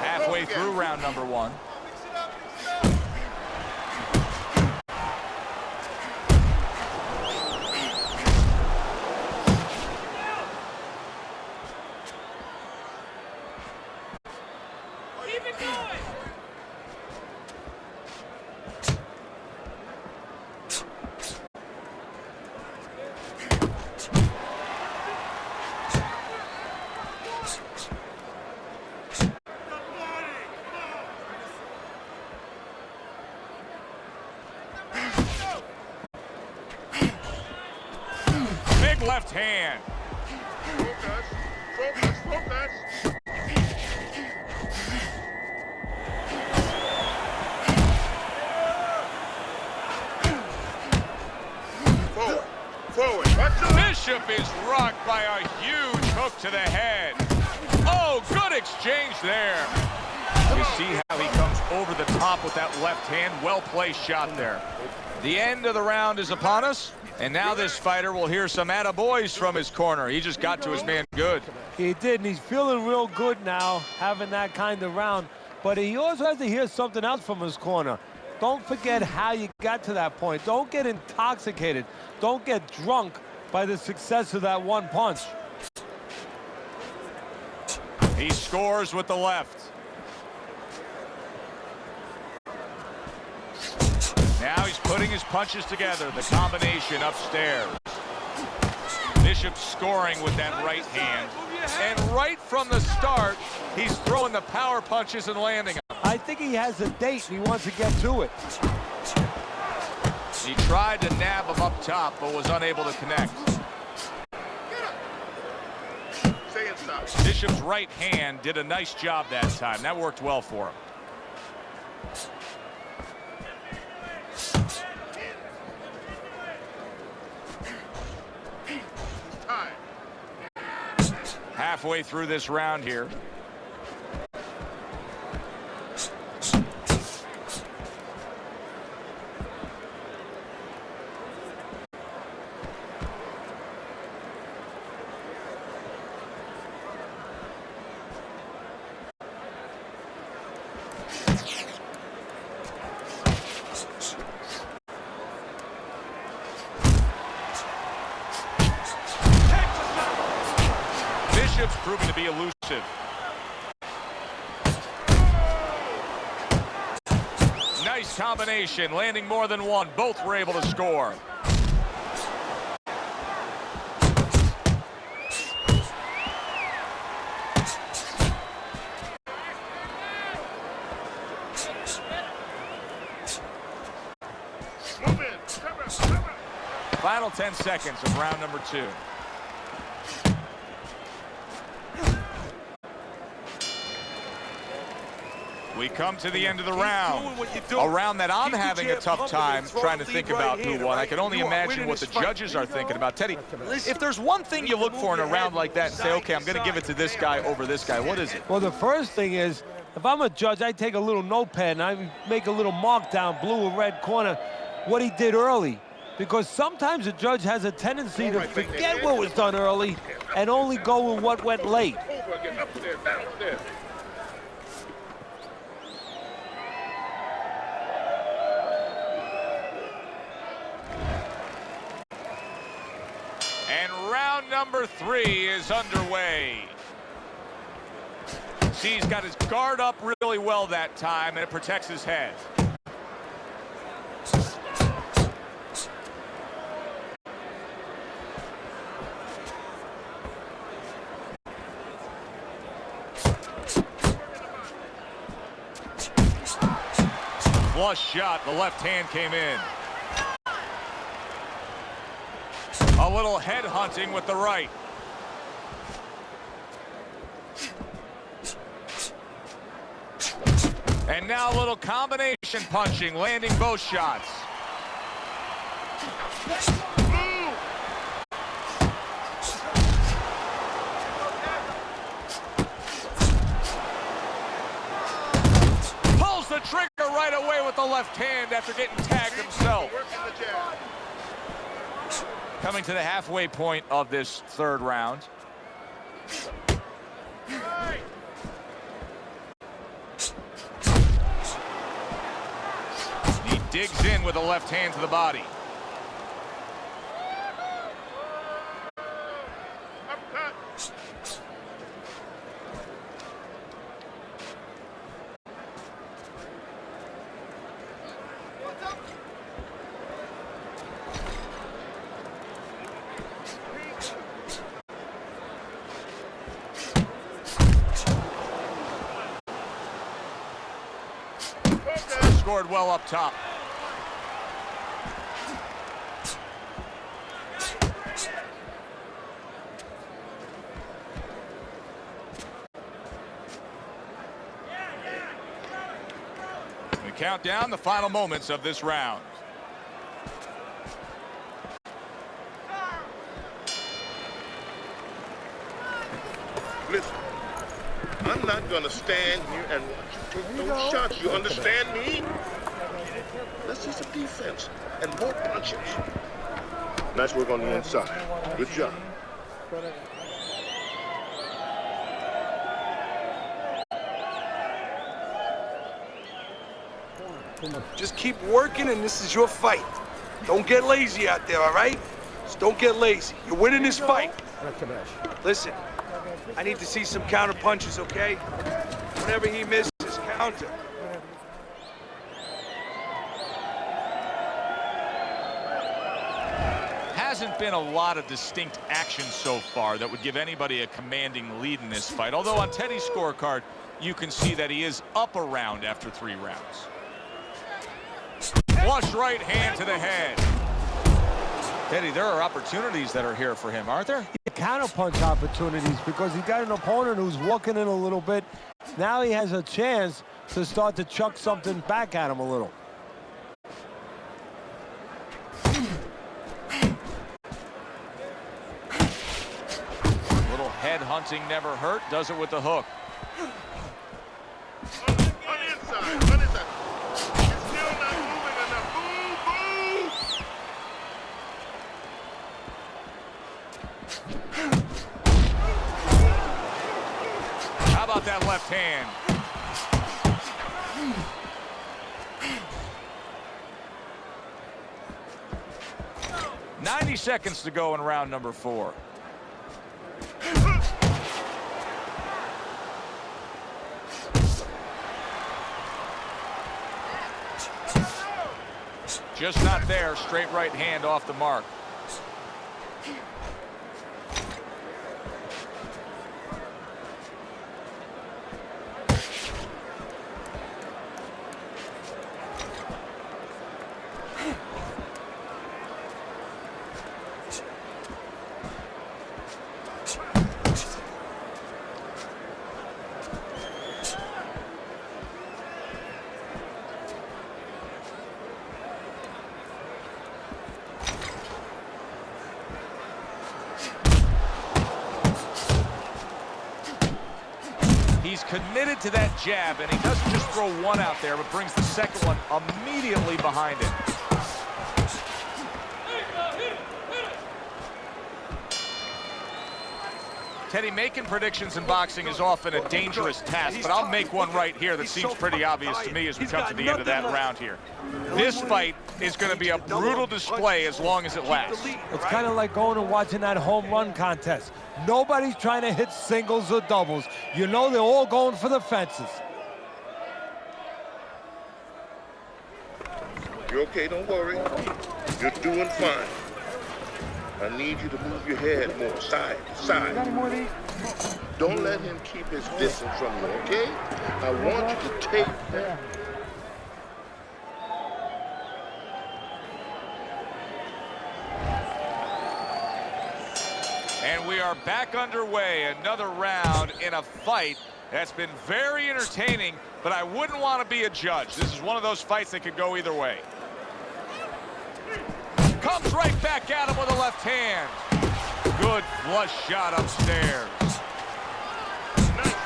A: Halfway through round number 1. Left hand.
F: Focus, focus, focus. Forward, forward.
A: Bishop is rocked by a huge hook to the head. Oh, good exchange there. We see how he comes over the top with that left hand. Well-placed shot there. The end of the round is upon us. And now this fighter will hear some attaboys from his corner. He just got to his man good.
B: He did, and he's feeling real good now, having that kind of round. But he also has to hear something else from his corner. Don't forget how you got to that point. Don't get intoxicated. Don't get drunk by the success of that one punch.
A: He scores with the left. Now he's putting his punches together, the combination upstairs. Bishop scoring with that right hand. And right from the start, he's throwing the power punches and landing them.
B: I think he has a date and he wants to get to it.
A: He tried to nab him up top, but was unable to connect.
F: Stay inside.
A: Bishop's right hand did a nice job that time. That worked well for him. Halfway through this round here. Bishop's proven to be elusive. Nice combination, landing more than one. Both were able to score.
F: Move in. Cover.
A: Final 10 seconds of round number 2. We come to the end of the round. A round that I'm having a tough time trying to think about who won. I can only imagine what the judges are thinking about. Teddy, if there's one thing you look for in a round like that and say, okay, I'm going to give it to this guy over this guy, what is it?
B: Well, the first thing is, if I'm a judge, I take a little notepad and I make a little mark down, blue or red corner, what he did early. because sometimes a judge has a tendency to forget what was done early and only go with what went late.
F: Over again, up there, down there.
A: And round number 3 is underway. See, he's got his guard up really well that time, and it protects his head. Flush shot, the left hand came in. A little head hunting with the right. And now a little combination punching, landing both shots. Pulls the trigger right away with the left hand after getting tagged himself. Coming to the halfway point of this 3rd round. He digs in with the left hand to the body. Scored well up top. We count down the final moments of this round.
F: Listen, I'm not gonna stand here and watch you take those shots. You understand me? Let's see some defense and more punches. Nice work on the inside. Good job.
C: Just keep working, and this is your fight. Don't get lazy out there, all right? Just don't get lazy. You're winning this fight. Listen, I need to see some counter punches, okay? Whenever he misses, counter.
A: Hasn't been a lot of distinct action so far that would give anybody a commanding lead in this fight. Although on Teddy's scorecard, you can see that he is up a round after 3 rounds. Flush right hand to the head. Teddy, there are opportunities that are here for him, aren't there?
B: Counterpunch opportunities because he got an opponent who's walking in a little bit. Now he has a chance to start to chuck something back at him a little.
A: Little head hunting never hurt. Does it with the hook.
F: On the inside. What is that? It's still not moving enough.
A: How about that left hand? "90 seconds to go in round number 4. Just not there. Straight right hand off the mark. He's committed to that jab, and he doesn't just throw one out there, but brings the second one immediately behind it. Teddy, making predictions in boxing is often a dangerous task, but I'll make one right here that seems pretty obvious to me as we come to the end of that round here. This fight is going to be a brutal display as long as it lasts.
B: It's kind of like going and watching that home run contest. Nobody's trying to hit singles or doubles. You know they're all going for the fences.
F: You're okay, don't worry. You're doing fine. I need you to move your head more side to side. Don't let him keep his distance from you, okay? I want you to take that.
A: And we are back underway. Another round in a fight that's been very entertaining, but I wouldn't want to be a judge. This is one of those fights that could go either way. Comes right back at him with a left hand. Good flush shot upstairs.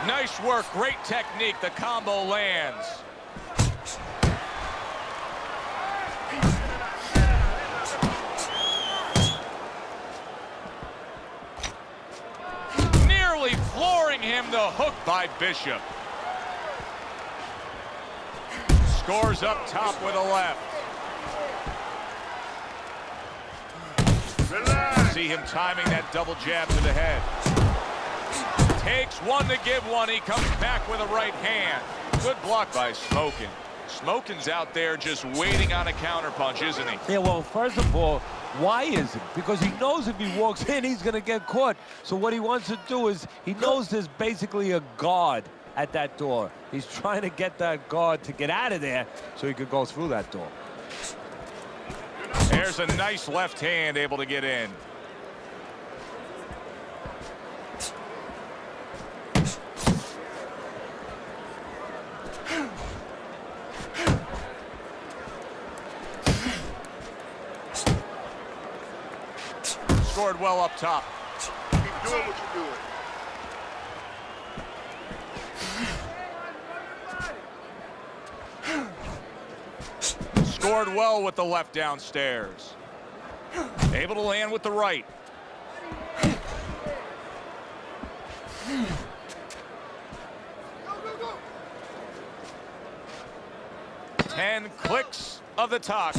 A: Nice work, great technique. The combo lands. Nearly flooring him, the hook by Bishop. Scores up top with a left. See him timing that double jab to the head. Takes one to give one. He comes back with a right hand. Good block by Smokin. Smokin's out there just waiting on a counterpunch, isn't he?
B: Yeah, well, first of all, why is it? Because he knows if he walks in, he's going to get caught. So what he wants to do is, he knows there's basically a guard at that door. He's trying to get that guard to get out of there so he could go through that door.
A: There's a nice left hand able to get in. Scored well up top.
F: Keep doing what you're doing.
A: Scored well with the left downstairs. Able to land with the right. 10 clicks of the talk.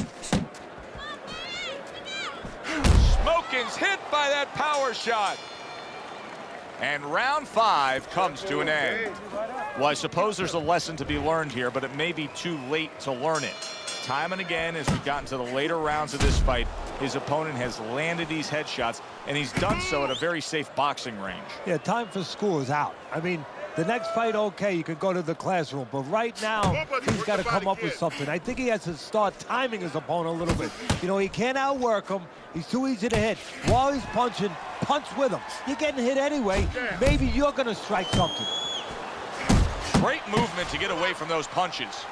A: Smokin's hit by that power shot. And round 5 comes to an end. Well, I suppose there's a lesson to be learned here, but it may be too late to learn it. Time and again, as we've gotten to the later rounds of this fight, his opponent has landed these headshots, and he's done so at a very safe boxing range.
B: Yeah, time for school is out. I mean, the next fight, okay, you could go to the classroom, but right now, he's got to come up with something. I think he has to start timing his opponent a little bit. You know, he can't outwork him. He's too easy to hit. While he's punching, punch with him. You're getting hit anyway. Maybe you're going to strike something.
A: Great movement to get away from those punches.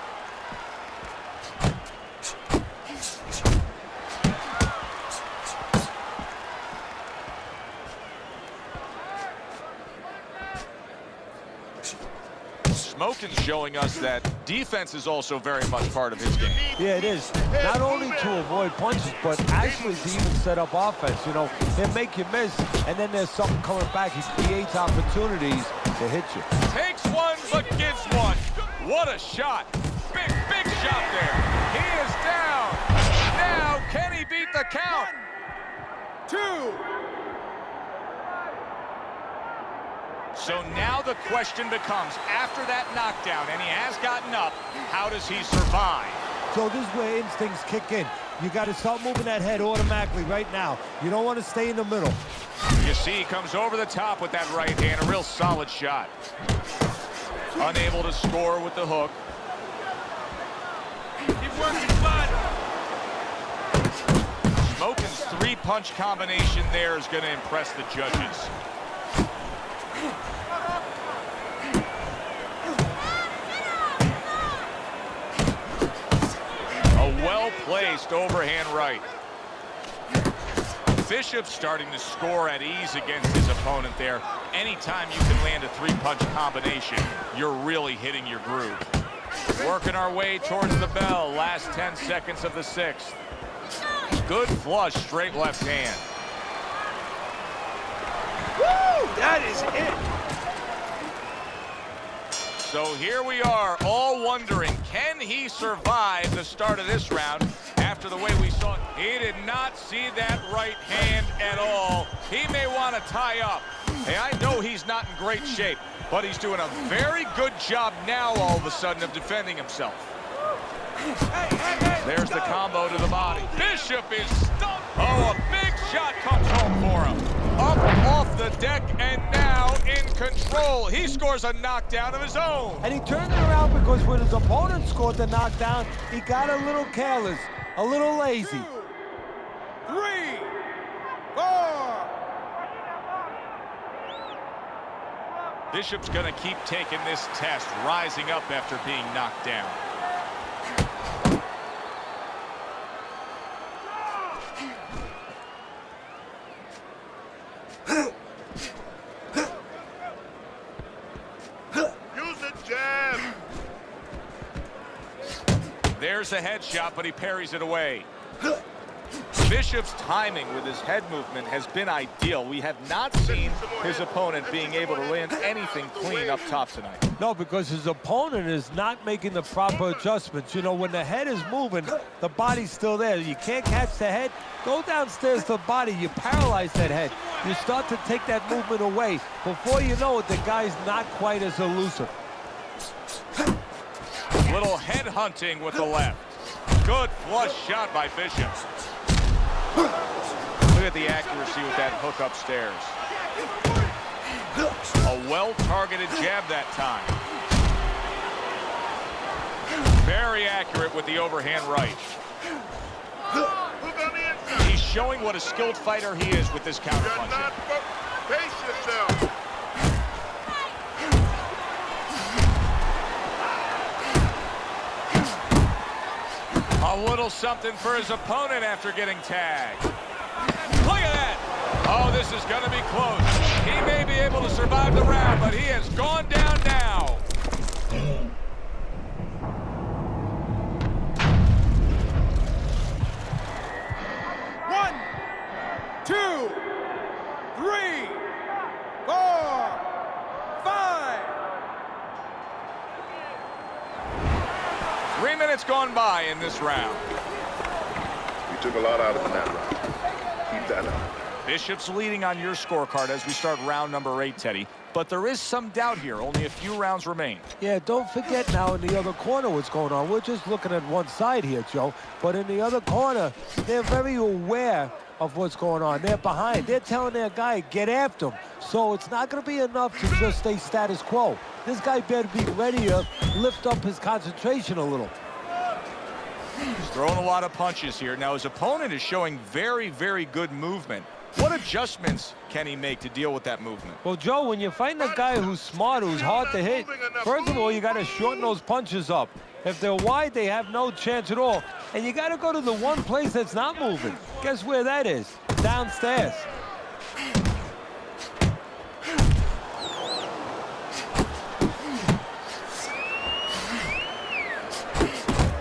A: Smokin's showing us that defense is also very much part of his game.
B: Yeah, it is. Not only to avoid punches, but actually to even set up offense. You know, he'll make you miss, and then there's something coming back. He creates opportunities to hit you.
A: Takes one, but gives one. What a shot. Big, big shot there. He is down. Now, can he beat the count?
G: 2.
A: So now the question becomes, after that knockdown, and he has gotten up, how does he survive?
B: So this is where instincts kick in. You got to start moving that head automatically right now. You don't want to stay in the middle.
A: You see, he comes over the top with that right hand, a real solid shot. Unable to score with the hook.
G: Keep working, bud.
A: Smokin's 3-punch combination there is going to impress the judges. Well-placed overhand right. Bishop starting to score at ease against his opponent there. Anytime you can land a 3-punch combination, you're really hitting your groove. Working our way towards the bell. Last 10 seconds of the 6th. Good flush, straight left hand.
C: Woo! That is it.
A: So here we are, all wondering, can he survive the start of this round after the way we saw it? He did not see that right hand at all. He may want to tie up. Hey, I know he's not in great shape, but he's doing a very good job now all of a sudden of defending himself. There's the combo to the body. Bishop is stunned. Oh, a big shot comes home for him. Up off the deck and now in control. He scores a knockdown of his own.
B: And he turned it around because when his opponent scored the knockdown, he got a little careless, a little lazy.
G: 2, 3, 4.
A: Bishop's going to keep taking this test, rising up after being knocked down.
F: Use the jab.
A: There's a headshot, but he parries it away. Bishop's timing with his head movement has been ideal. We have not seen his opponent being able to land anything clean up top tonight.
B: No, because his opponent is not making the proper adjustments. You know, when the head is moving, the body's still there. You can't catch the head. Go downstairs to the body. You paralyze that head. You start to take that movement away. Before you know it, the guy's not quite as elusive.
A: Little head hunting with the left. Good flush shot by Bishop. Look at the accuracy with that hook upstairs. A well-targeted jab that time. Very accurate with the overhand right. He's showing what a skilled fighter he is with this counterpunching.
F: Pace yourself.
A: A little something for his opponent after getting tagged. Look at that. Oh, this is going to be close. He may be able to survive the round, but he has gone down now.
G: One, 2, 3, 4, 5.
A: 3 minutes gone by in this round.
F: You took a lot out of him that round. Keep that up.
A: Bishop's leading on your scorecard as we start round number 8, Teddy. But there is some doubt here. Only a few rounds remain.
B: Yeah, don't forget now in the other corner what's going on. We're just looking at one side here, Joe. But in the other corner, they're very aware of what's going on. They're behind. They're telling their guy, get after him. So it's not going to be enough to just stay status quo. This guy better be ready to lift up his concentration a little.
A: He's throwing a lot of punches here. Now, his opponent is showing very, very good movement. What adjustments can he make to deal with that movement?
B: Well, Joe, when you find a guy who's smart, who's hard to hit, first of all, you got to shorten those punches up. If they're wide, they have no chance at all. And you got to go to the one place that's not moving. Guess where that is? Downstairs.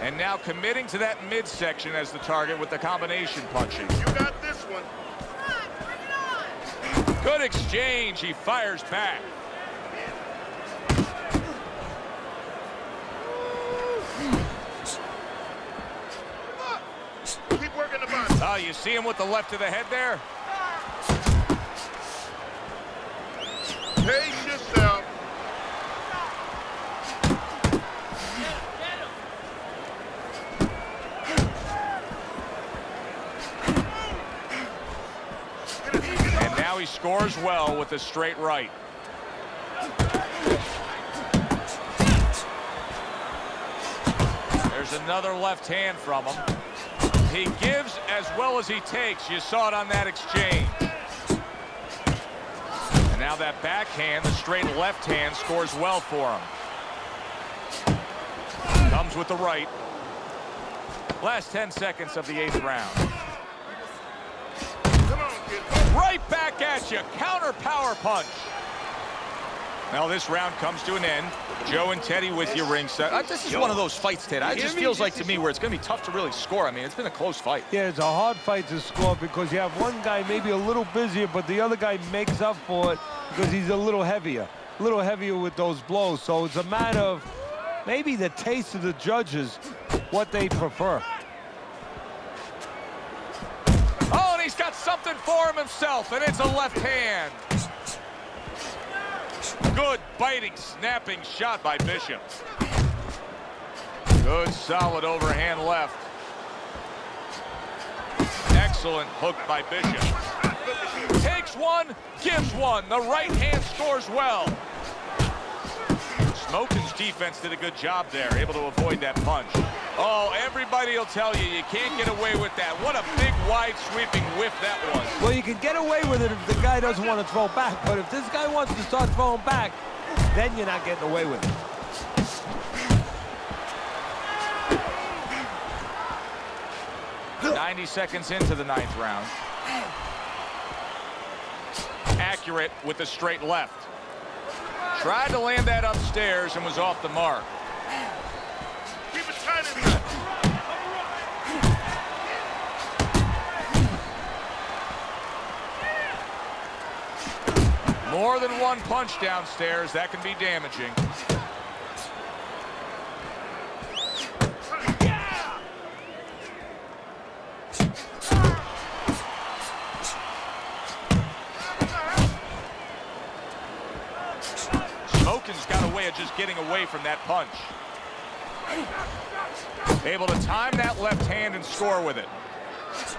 A: And now committing to that midsection as the target with the combination punching.
F: You got this one.
A: Good exchange. He fires back.
F: Keep working the body.
A: Oh, you see him with the left of the head there?
F: Pace yourself.
A: And now he scores well with a straight right. There's another left hand from him. He gives as well as he takes. You saw it on that exchange. And now that backhand, the straight left hand, scores well for him. Comes with the right. Last 10 seconds of the 8th round.
F: Come on, kid.
A: Right back at you. Counter power punch. Now this round comes to an end. Joe and Teddy with you ringside. This is one of those fights, Ted. It just feels like to me where it's going to be tough to really score. I mean, it's been a close fight.
B: Yeah, it's a hard fight to score because you have one guy maybe a little busier, but the other guy makes up for it because he's a little heavier with those blows. So it's a matter of maybe the taste of the judges, what they prefer.
A: Oh, and he's got something for him himself, and it's a left hand. Good biting, snapping shot by Bishop. Good, solid overhand left. Excellent hook by Bishop. Takes one, gives one. The right hand scores well. Smokin's defense did a good job there, able to avoid that punch. Oh, everybody will tell you, you can't get away with that. What a big, wide, sweeping whiff that was.
B: Well, you can get away with it if the guy doesn't want to throw back, but if this guy wants to start throwing back, then you're not getting away with it.
A: .90 seconds into the 9th round. Accurate with the straight left. Tried to land that upstairs and was off the mark.
F: Keep it tight in there.
A: More than one punch downstairs. That can be damaging. Smokin's got a way of just getting away from that punch. Able to time that left hand and score with it.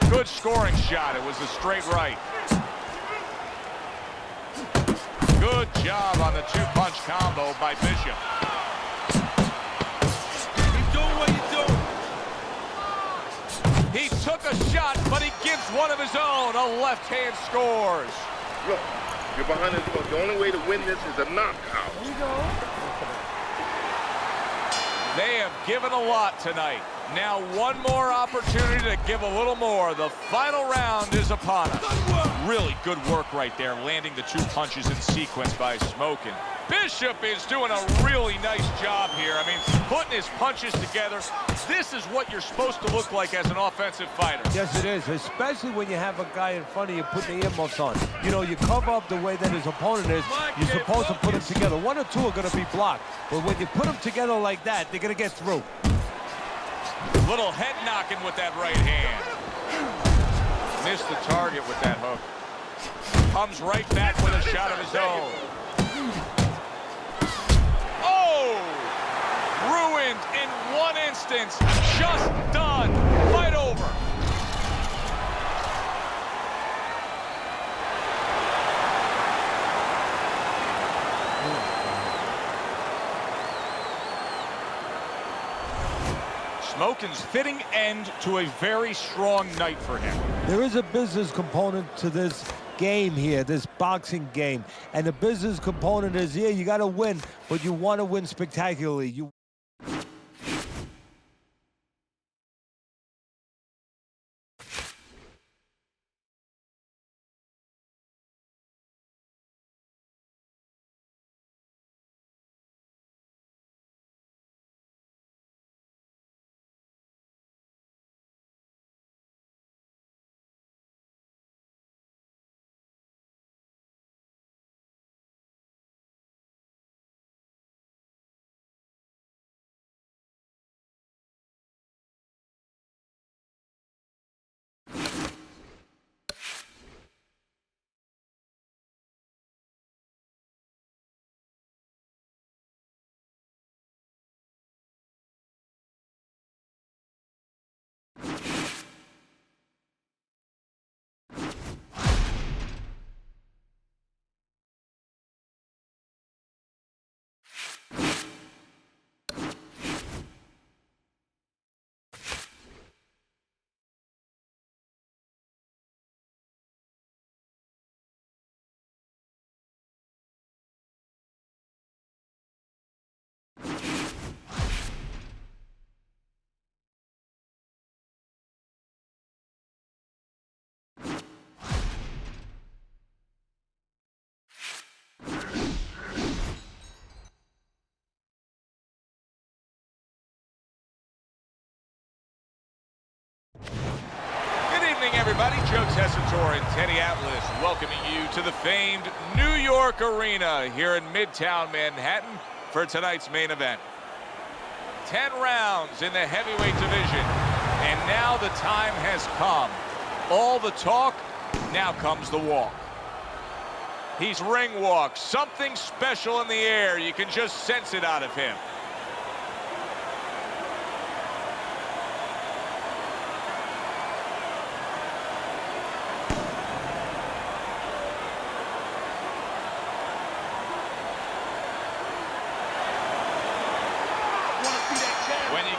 A: Good scoring shot. It was a straight right. Good job on the two-punch combo by Bishop.
G: Keep doing what you're doing.
A: He took a shot, but he gives one of his own. A left hand scores.
F: Look, you're behind us. The only way to win this is a knockout.
A: They have given a lot tonight. Now one more opportunity to give a little more. The final round is upon us. Really good work right there, landing the two punches in sequence by Smokin. Bishop is doing a really nice job here. I mean, putting his punches together. This is what you're supposed to look like as an offensive fighter.
B: Yes, it is, especially when you have a guy in front of you putting the earmuffs on. You know, you cover up the way that his opponent is. You're supposed to put them together. One or two are going to be blocked. But when you put them together like that, they're going to get through.
A: Little head knocking with that right hand. Missed the target with that hook. Comes right back with a shot of his own. Oh! Ruined in one instance. Just done. Fight over. Smokin's fitting end to a very strong night for him.
B: There is a business component to this game here, this boxing game. And the business component is, yeah, you got to win, but you want to win spectacularly.
A: everybody. Joe Tessitore and Teddy Atlas welcoming you to the famed New York Arena here in Midtown Manhattan for tonight's main event. 10 rounds in the heavyweight division, and now the time has come. All the talk, now comes the walk. He's ring walk, something special in the air. You can just sense it out of him.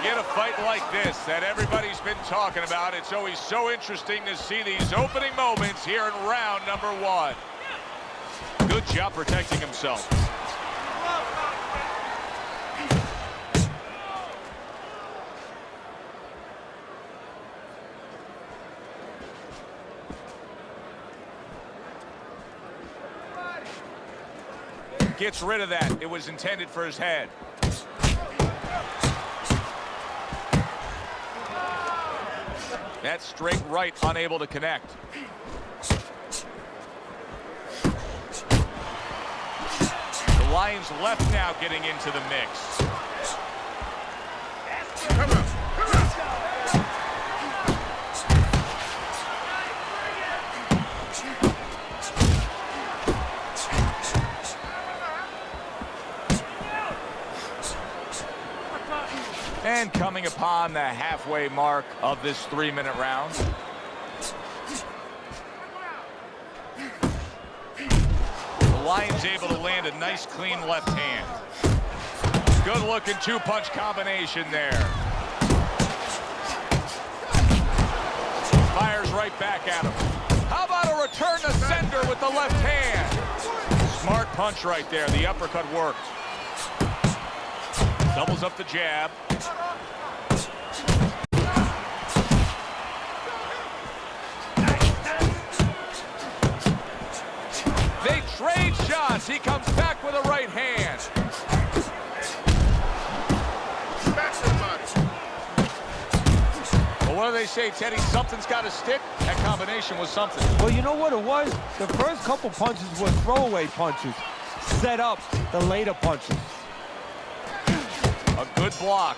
A: Get a fight like this that everybody's been talking about. It's always so interesting to see these opening moments here in round number 1. Good job protecting himself. Gets rid of that. It was intended for his head. That straight right, unable to connect. The Lions left now getting into the mix.
F: Come on.
A: And coming upon the halfway mark of this 3-minute round. The Lions able to land a nice clean left hand. Good looking 2-punch combination there. Fires right back at him. How about a return to sender with the left hand? Smart punch right there. The uppercut worked. Doubles up the jab. They trade shots. He comes back with a right hand. Well, what do they say, Teddy? Something's got to stick. That combination was something.
B: Well, you know what it was? The first couple punches were throwaway punches. Set up the later punches.
A: A good block.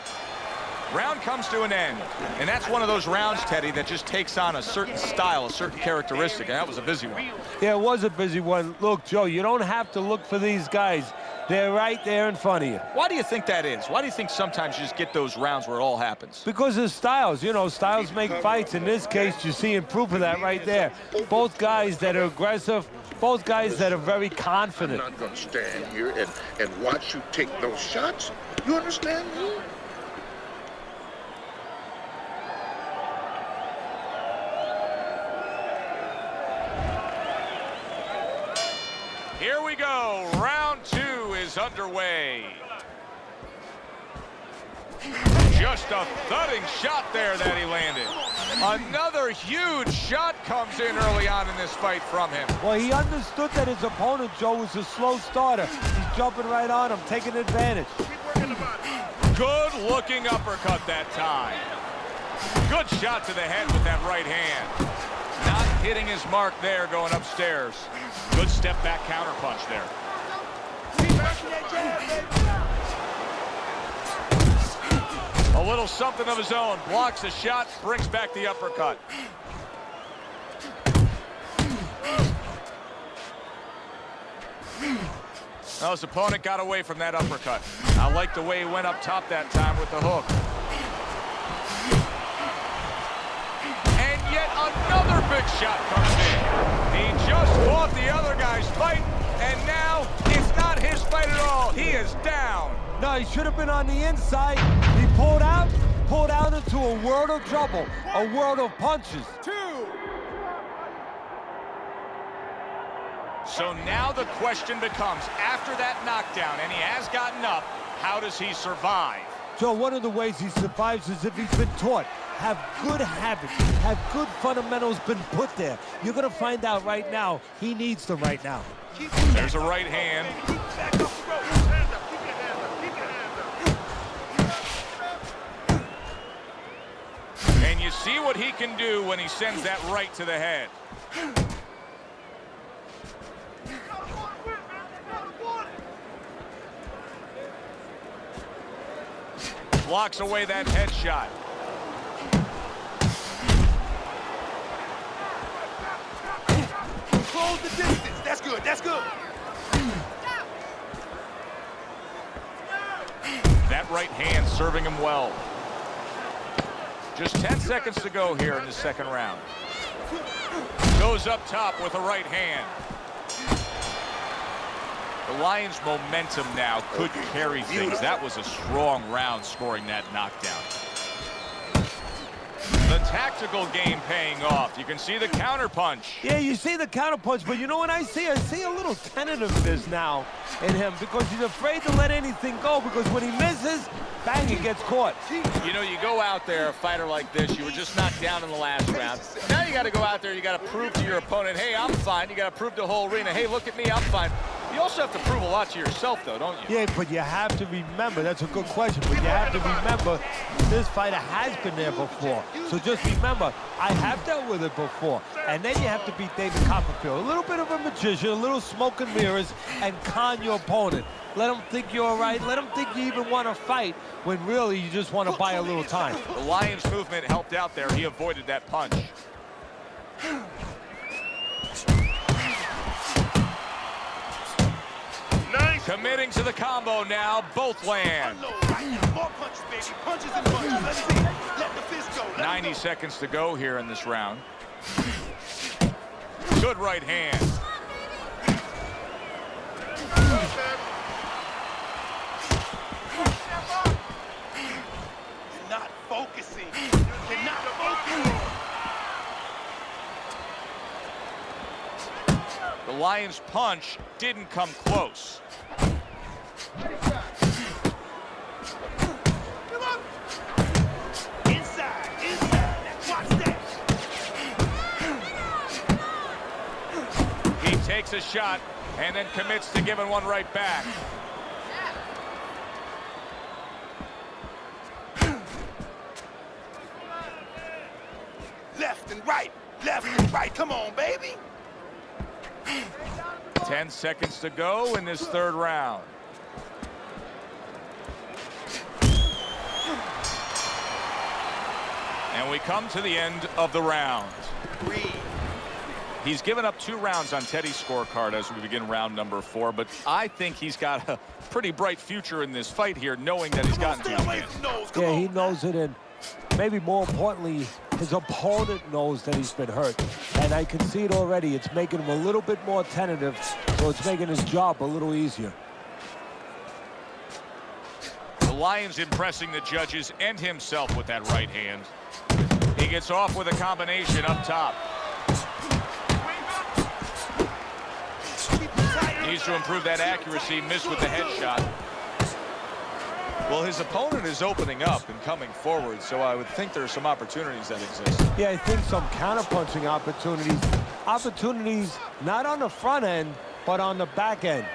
A: Round comes to an end. And that's one of those rounds, Teddy, that just takes on a certain style, a certain characteristic. And that was a busy one.
B: Yeah, it was a busy one. Look, Joe, you don't have to look for these guys. They're right there in front of you.
A: Why do you think that is? Why do you think sometimes you just get those rounds where it all happens?
B: Because of styles. You know, styles make fights. In this case, you're seeing proof of that right there. Both guys that are aggressive, both guys that are very confident.
F: I'm not going to stand here and watch you take those shots. You understand me?
A: Here we go. Round 2 is underway. Just a thudding shot there that he landed. Another huge shot comes in early on in this fight from him.
B: Well, he understood that his opponent, Joe, was a slow starter. He's jumping right on him, taking advantage.
A: Good looking uppercut that time. Good shot to the head with that right hand. Not hitting his mark there going upstairs. Good step back counter punch there. A little something of his own. Blocks the shot, brings back the uppercut. Now his opponent got away from that uppercut. I like the way he went up top that time with the hook. And yet another big shot comes in. He just fought the other guy's fight, and now it's not his fight at all. He is down.
B: No, he should have been on the inside. He pulled out into a world of trouble, a world of punches.
A: So now the question becomes, after that knockdown, and he has gotten up, how does he survive?
B: Joe, one of the ways he survives is if he's been taught. Have good habits, have good fundamentals been put there. You're going to find out right now he needs them right now.
A: There's a right hand. And you see what he can do when he sends that right to the head. Blocks away that headshot.
C: Close the distance. That's good. That's good.
A: That right hand serving him well. Just 10 seconds to go here in the second round. Goes up top with a right hand. The Lions' momentum now could carry things. That was a strong round scoring that knockdown. The tactical game paying off. You can see the counterpunch.
B: Yeah, you see the counterpunch, but you know what I see? I see a little tentativeness now in him because he's afraid to let anything go because when he misses, bang, he gets caught.
A: You know, you go out there, a fighter like this, you were just knocked down in the last round. Now you got to go out there, you got to prove to your opponent, hey, I'm fine. You got to prove to the whole arena, hey, look at me, I'm fine. You also have to prove a lot to yourself, though, don't you?
B: Yeah, but you have to remember, that's a good question, but you have to remember this fighter has been there before. So just remember, I have dealt with it before. And then you have to beat David Copperfield. A little bit of a magician, a little smoke and mirrors, and con your opponent. Let him think you're all right. Let him think you even want to fight when really you just want to buy a little time.
A: The Lions' movement helped out there. He avoided that punch.
C: Nice.
A: Committing to the combo now. Both land.
C: More punches, baby. Punches and punches. Let's see. Let the fist go.
A: 90 seconds to go here in this round. Good right hand.
C: You're not focusing. You're not focusing.
A: The Lions' punch didn't come close.
C: Inside. Watch that.
A: He takes a shot and then commits to giving one right back.
C: Left and right. Left and right. Come on, baby.
A: 10 seconds to go in this third round. And we come to the end of the round. He's given up 2 rounds on Teddy's scorecard as we begin round number 4, but I think he's got a pretty bright future in this fight here, knowing that he's gotten 2 wins.
B: Yeah, he knows it, and maybe more importantly, his opponent knows that he's been hurt. And I can see it already. It's making him a little bit more tentative, so it's making his job a little easier.
A: The Lions impressing the judges and himself with that right hand. He gets off with a combination up top. Needs to improve that accuracy, missed with the headshot. Well, his opponent is opening up and coming forward, so I would think there are some opportunities that exist.
B: Yeah, I think some counterpunching opportunities. Opportunities not on the front end, but on the back end.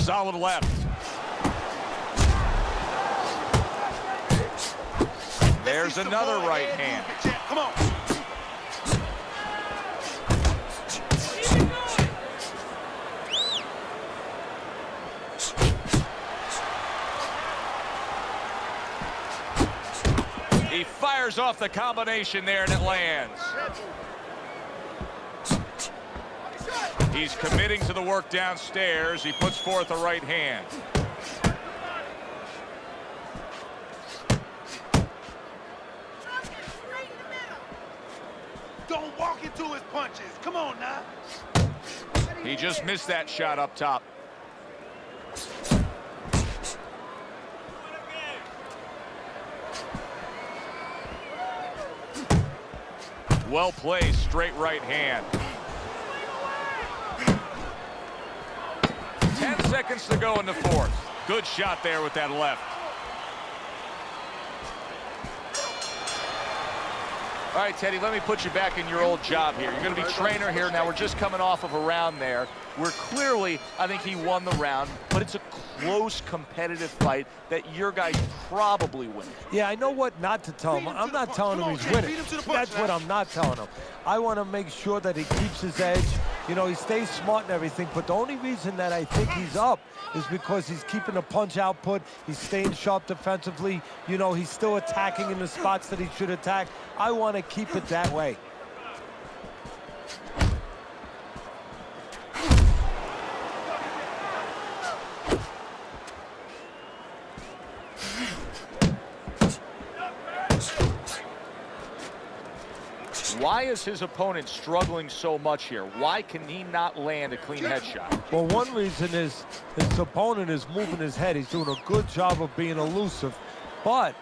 A: Solid left. There's another right hand.
C: Come on.
A: He fires off the combination there and it lands. He's committing to the work downstairs. He puts forth a right hand.
C: Don't walk into his punches. Come on now.
A: He just missed that shot up top. Well placed, straight right hand. 10 seconds to go in the fourth. Good shot there with that left. All right, Teddy, let me put you back in your old job here. You're going to be trainer here. Now, we're just coming off of a round there. where clearly I think he won the round, but it's a close competitive fight that your guy probably win.
B: Yeah, I know what not to tell him. I'm not telling him he's winning. That's what I'm not telling him. I want to make sure that he keeps his edge. You know, he stays smart and everything, but the only reason that I think he's up is because he's keeping the punch output. He's staying sharp defensively. You know, he's still attacking in the spots that he should attack. I want to keep it that way.
A: Why is his opponent struggling so much here? Why can he not land a clean headshot?
B: Well, one reason is his opponent is moving his head. He's doing a good job of being elusive, but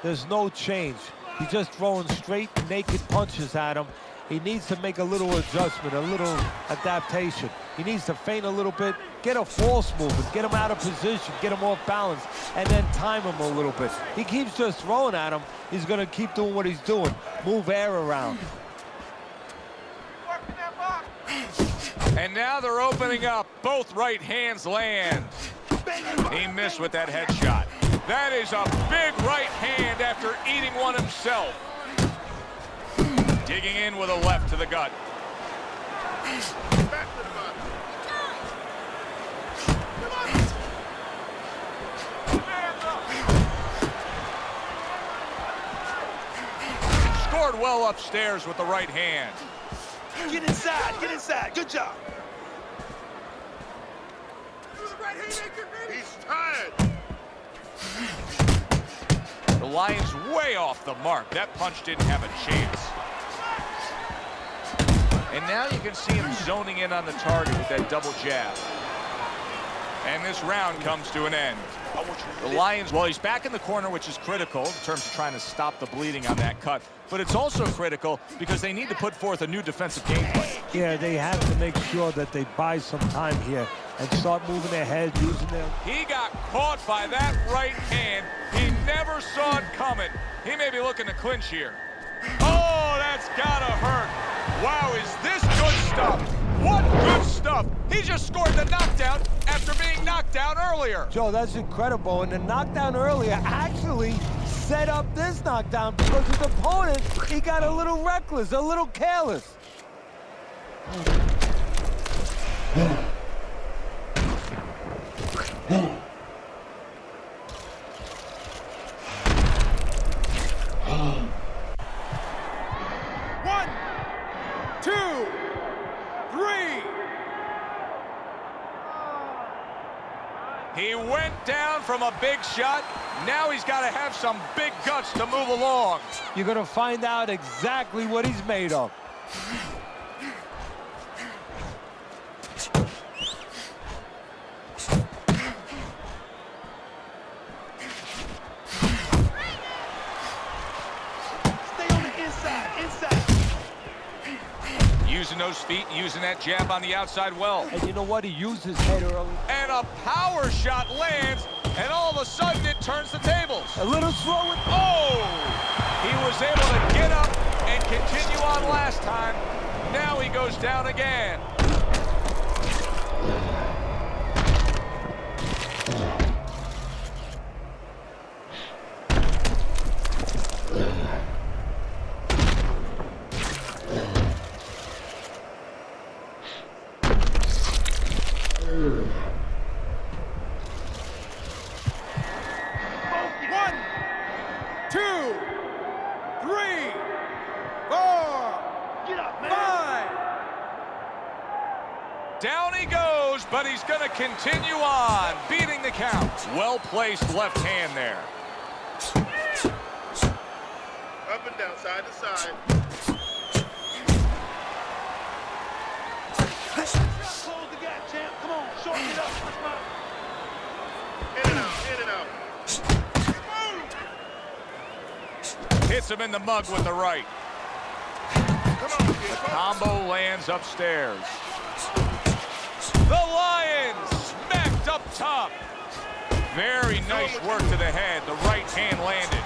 B: there's no change. He's just throwing straight, naked punches at him. He needs to make a little adjustment, a little adaptation. He needs to feint a little bit, get a false movement, get him out of position, get him off balance, and then time him a little bit. He keeps just throwing at him. He's going to keep doing what he's doing, move air around.
A: And now they're opening up. Both right hands land. He missed with that headshot. That is a big right hand after eating one himself. Digging in with a left to the gut. Scored well upstairs with the right hand.
C: Get inside, get inside. Good job.
F: He's tired.
A: The Lions way off the mark. That punch didn't have a chance. And now you can see him zoning in on the target with that double jab. And this round comes to an end. The Lions, well, he's back in the corner, which is critical in terms of trying to stop the bleeding on that cut. But it's also critical because they need to put forth a new defensive game plan.
B: Yeah, they have to make sure that they buy some time here and start moving their head, using their...
A: He got caught by that right hand. He never saw it coming. He may be looking to clinch here. Oh, that's gotta hurt. Wow, is this good stuff? What good stuff. He just scored the knockdown after being knocked down earlier.
B: Joe, that's incredible. And the knockdown earlier actually set up this knockdown because his opponent, he got a little reckless, a little careless.
C: One, two, three.
A: He went down from a big shot. Now he's got to have some big guts to move along.
B: You're going to find out exactly what he's made of.
C: Stay on the inside, inside.
A: Using those feet, using that jab on the outside well.
B: And you know what? He used his head early.
A: And a power shot lands, and all of a sudden it turns the tables.
B: A little slow.
A: Oh! He was able to get up and continue on last time. Now he goes down again.
C: One, two, three, four. Get up, man. 5.
A: Down he goes, but he's going to continue on, beating the count. Well-placed left hand there.
F: Up and down, side to side.
C: Close the gap, champ. Come on, shorten it up.
F: In and out, in and out.
A: Hits him in the mug with the right.
F: Come on, kid.
A: Combo lands upstairs. The Lions smacked up top. Very nice work to the head. The right hand landed.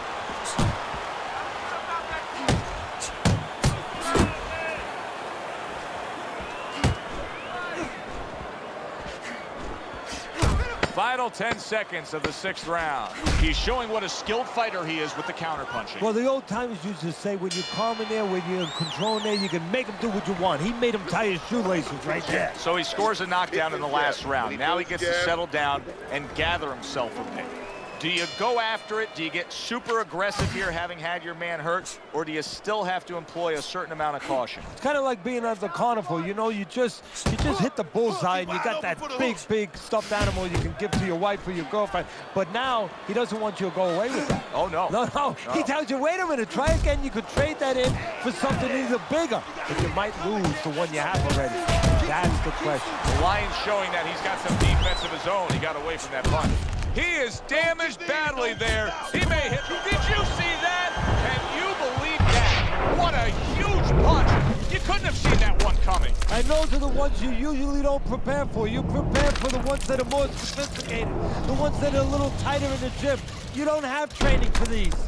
A: Final 10 seconds of the 6th round.
H: He's showing what a skilled fighter he is with the counterpunching.
B: Well, the old timers used to say, when you're calm in there, when you're in control in there, you can make him do what you want. He made him tie his shoelaces right there.
A: So he scores a knockdown in the last round. Now he gets to settle down and gather himself a bit. Do you go after it? Do you get super aggressive here, having had your man hurt? Or do you still have to employ a certain amount of caution?
B: It's kind of like being at the carnival. You know, you just hit the bullseye, and you got that big stuffed animal you can give to your wife or your girlfriend. But now he doesn't want you to go away with that.
A: Oh, no.
B: No. He tells you, wait a minute, try again. You could trade that in for something even bigger, but you might lose the one you have already. That's the question.
A: The Lion's showing that he's got some defense of his own. He got away from that punch. He is damaged badly there. He may hit. Did you see that? Can you believe that? What a huge punch. You couldn't have seen that one coming.
B: And those are the ones you usually don't prepare for. You prepare for the ones that are more sophisticated, the ones that are a little tighter in the gym. You don't have training for these.
G: 1,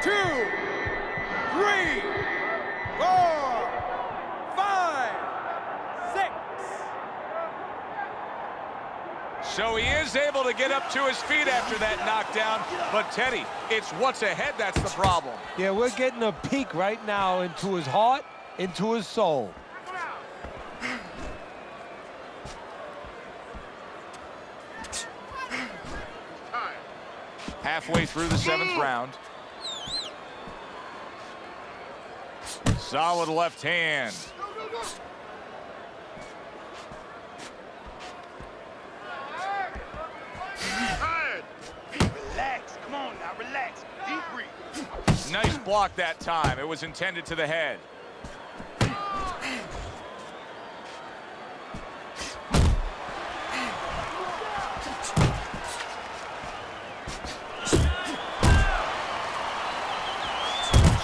G: 2, 3, 4, 5, 6.
A: So he is able to get up to his feet after that knockdown. But Teddy, it's what's ahead that's the problem.
B: Yeah, we're getting a peek right now into his heart, into his soul.
A: Halfway through the 7th round. Solid left hand.
C: Relax. Come on now, relax. Deep breathe.
A: Nice block that time. It was intended to the head.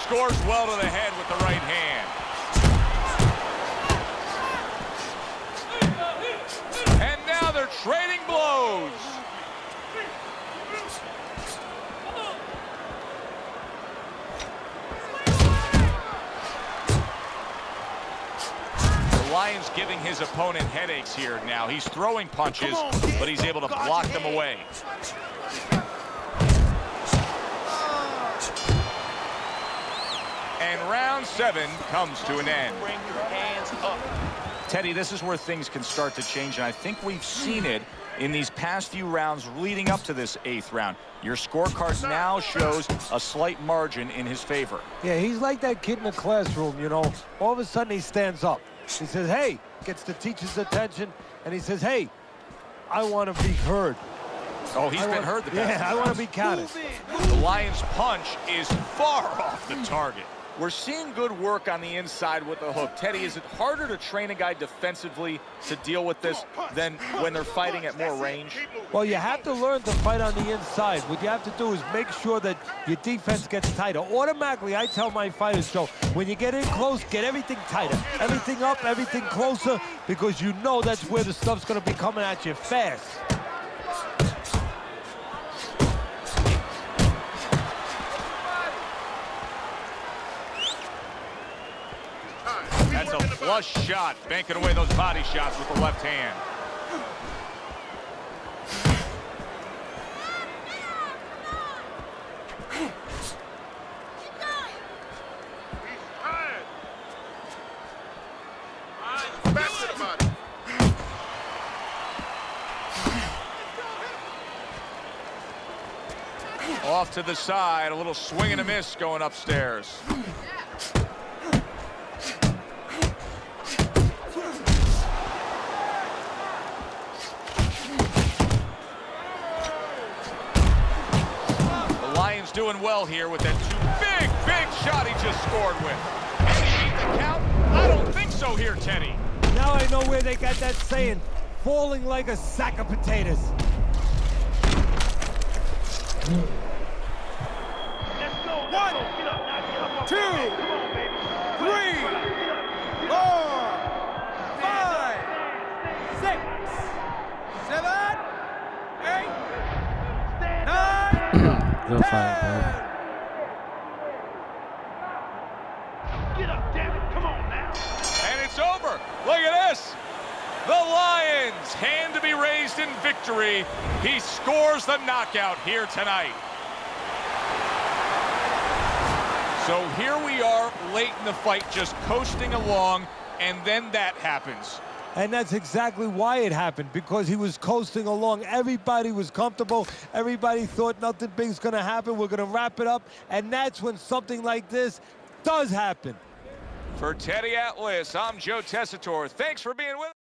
A: Scores well to the head with the right hand. And now they're trading blows. The Lion's giving his opponent headaches here now. He's throwing punches, but he's able to block them away. And round 7 comes to an end.
C: Bring your hands up.
A: Teddy, this is where things can start to change, and I think we've seen it in these past few rounds leading up to this 8th round. Your scorecard now shows a slight margin in his favor.
B: Yeah, he's like that kid in the classroom, you know. All of a sudden he stands up. He says, hey, gets the teacher's attention, and he says, hey, I want to be heard.
A: Oh, he's been heard the past.
B: Yeah, I want to be counted.
A: The Lion's punch is far off the target. We're seeing good work on the inside with the hook. Teddy, is it harder to train a guy defensively to deal with this than when they're fighting at more range?
B: Well, you have to learn to fight on the inside. What you have to do is make sure that your defense gets tighter. Automatically, I tell my fighters, so when you get in close, get everything tighter. Everything up, everything closer, because you know that's where the stuff's going to be coming at you fast.
A: That's a flush shot, banking away those body shots with the left hand. Off to the side, a little swing and a miss going upstairs. Doing well here with that big shot he just scored with. Can he beat the count? I don't think so here, Teddy.
B: Now I know where they got that saying, falling like a sack of potatoes.
C: Let's go.
G: 1, 2, 3, 4, 5, 6, 7, 8, 9.
E: Good fight, bro.
C: Get up, damn it. Come on now.
A: And it's over. Look at this. The Lions, hand to be raised in victory. He scores the knockout here tonight. So here we are late in the fight, just coasting along, and then that happens.
B: And that's exactly why it happened, because he was coasting along. Everybody was comfortable. Everybody thought nothing big's going to happen. We're going to wrap it up. And that's when something like this does happen.
A: For Teddy Atlas, I'm Joe Tessitore. Thanks for being with us.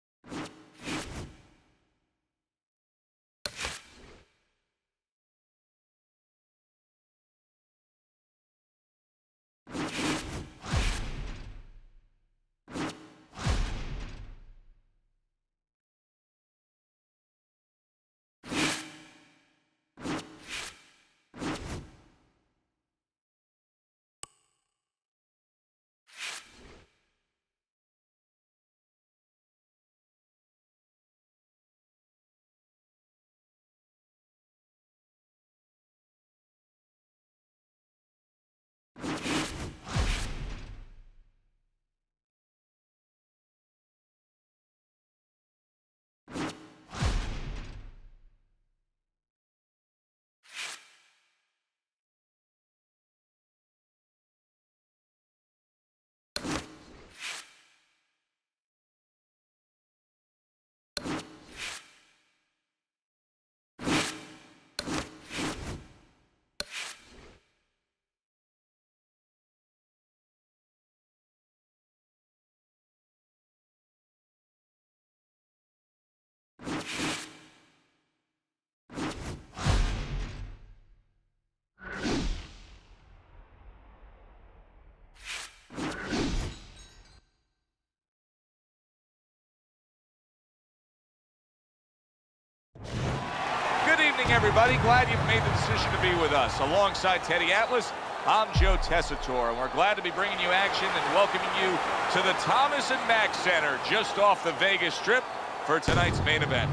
A: Good evening, everybody. Glad you've made the decision to be with us. Alongside Teddy Atlas, I'm Joe Tessitore, and we're glad to be bringing you action and welcoming you to the Thomas & Mack Center just off the Vegas Strip for tonight's main event.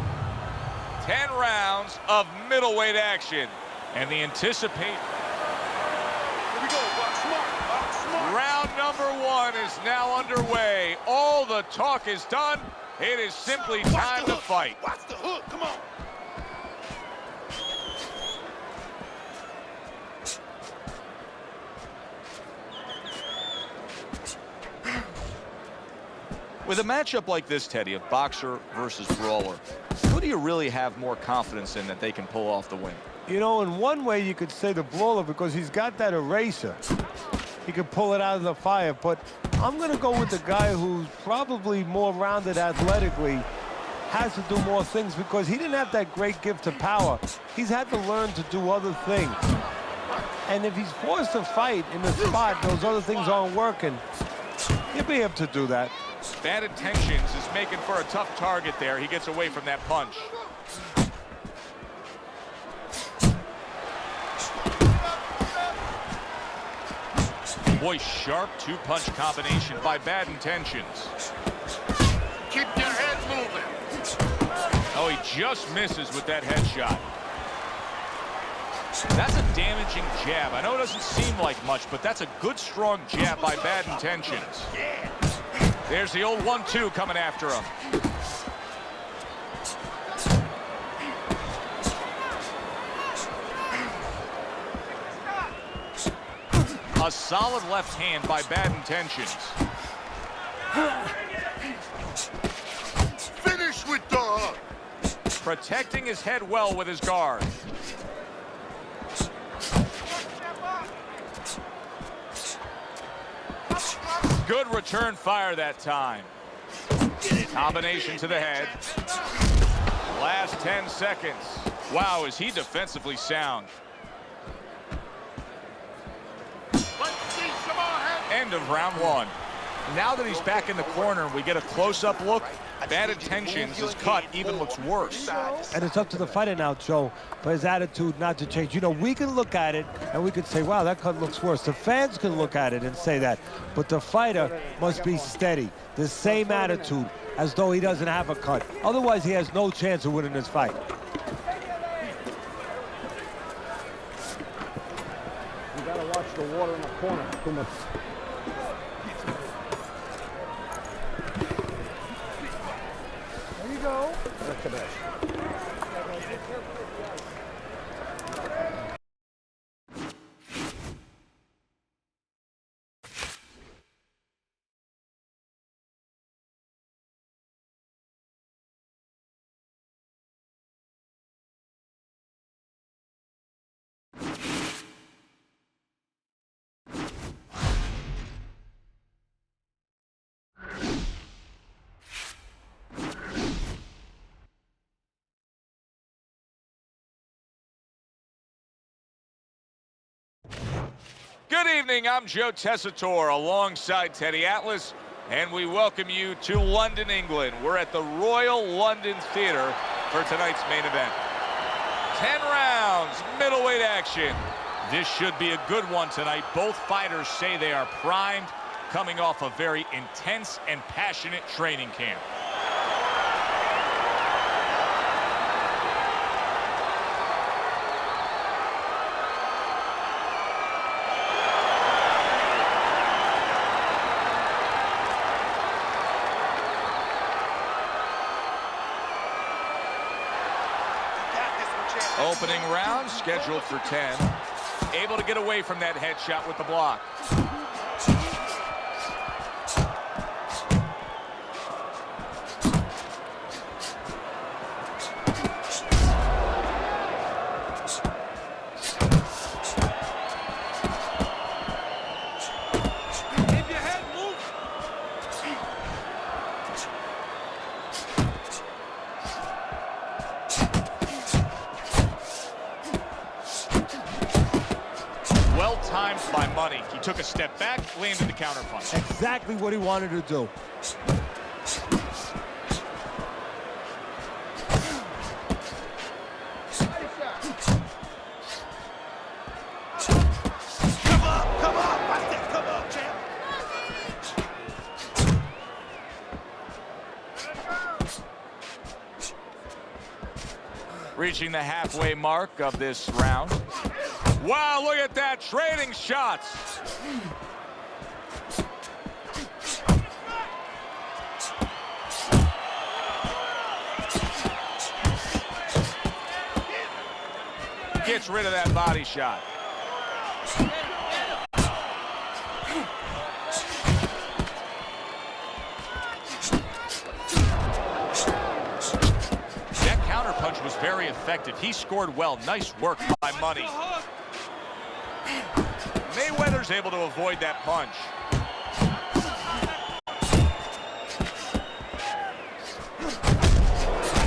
A: 10 rounds of middleweight action, and the anticipate.
C: Here we go. Box smart. Box smart.
A: Round number 1 is now underway. All the talk is done. It is simply time to fight.
C: Watch the hook. Come on.
H: With a matchup like this, Teddy, of boxer versus brawler, who do you really have more confidence in that they can pull off the win?
B: You know, in one way you could say the brawler, because he's got that eraser. He could pull it out of the fire, but I'm going to go with the guy who's probably more rounded athletically, has to do more things, because he didn't have that great gift to power. He's had to learn to do other things. And if he's forced to fight in the spot, those other things aren't working, he'll be able to do that.
A: Bad Intentions is making for a tough target there. He gets away from that punch. Boy, sharp two-punch combination by Bad Intentions.
F: Keep your head moving.
A: Oh, he just misses with that headshot. That's a damaging jab. I know it doesn't seem like much, but that's a good, strong jab by Bad Intentions. There's the old 1-2 coming after him. A solid left hand by Bad Intentions.
F: Finish with the hook.
A: Protecting his head well with his guard. Good return fire that time. Combination to the head. Last 10 seconds. Wow, is he defensively sound.
F: Let's see some more head.
A: End of round 1. Now that he's back in the corner, we get a close-up look. Bad Intentions, his cut even looks worse.
B: And it's up to the fighter now, Joe, for his attitude not to change. You know, we can look at it and we could say, wow, that cut looks worse. The fans can look at it and say that. But the fighter must be steady, the same attitude, as though he doesn't have a cut. Otherwise, he has no chance of winning this fight.
D: You gotta watch the water in the corner. Too much.
A: Good evening, I'm Joe Tessitore alongside Teddy Atlas, and we welcome you to London, England. We're at the Royal London Theatre for tonight's main event. 10 rounds, middleweight action. This should be a good one tonight. Both fighters say they are primed, coming off a very intense and passionate training camp. Opening round scheduled for 10. Able to get away from that headshot with the block. Timed by Money. He took a step back, landed the counterpunch.
B: Exactly what he wanted to do.
C: Come up! I said come up, champ!
A: Reaching the halfway mark of this round. Wow, look at that, trading shots. Gets rid of that body shot. That counterpunch was very effective. He scored well. Nice work by Money. Mayweather's able to avoid that punch.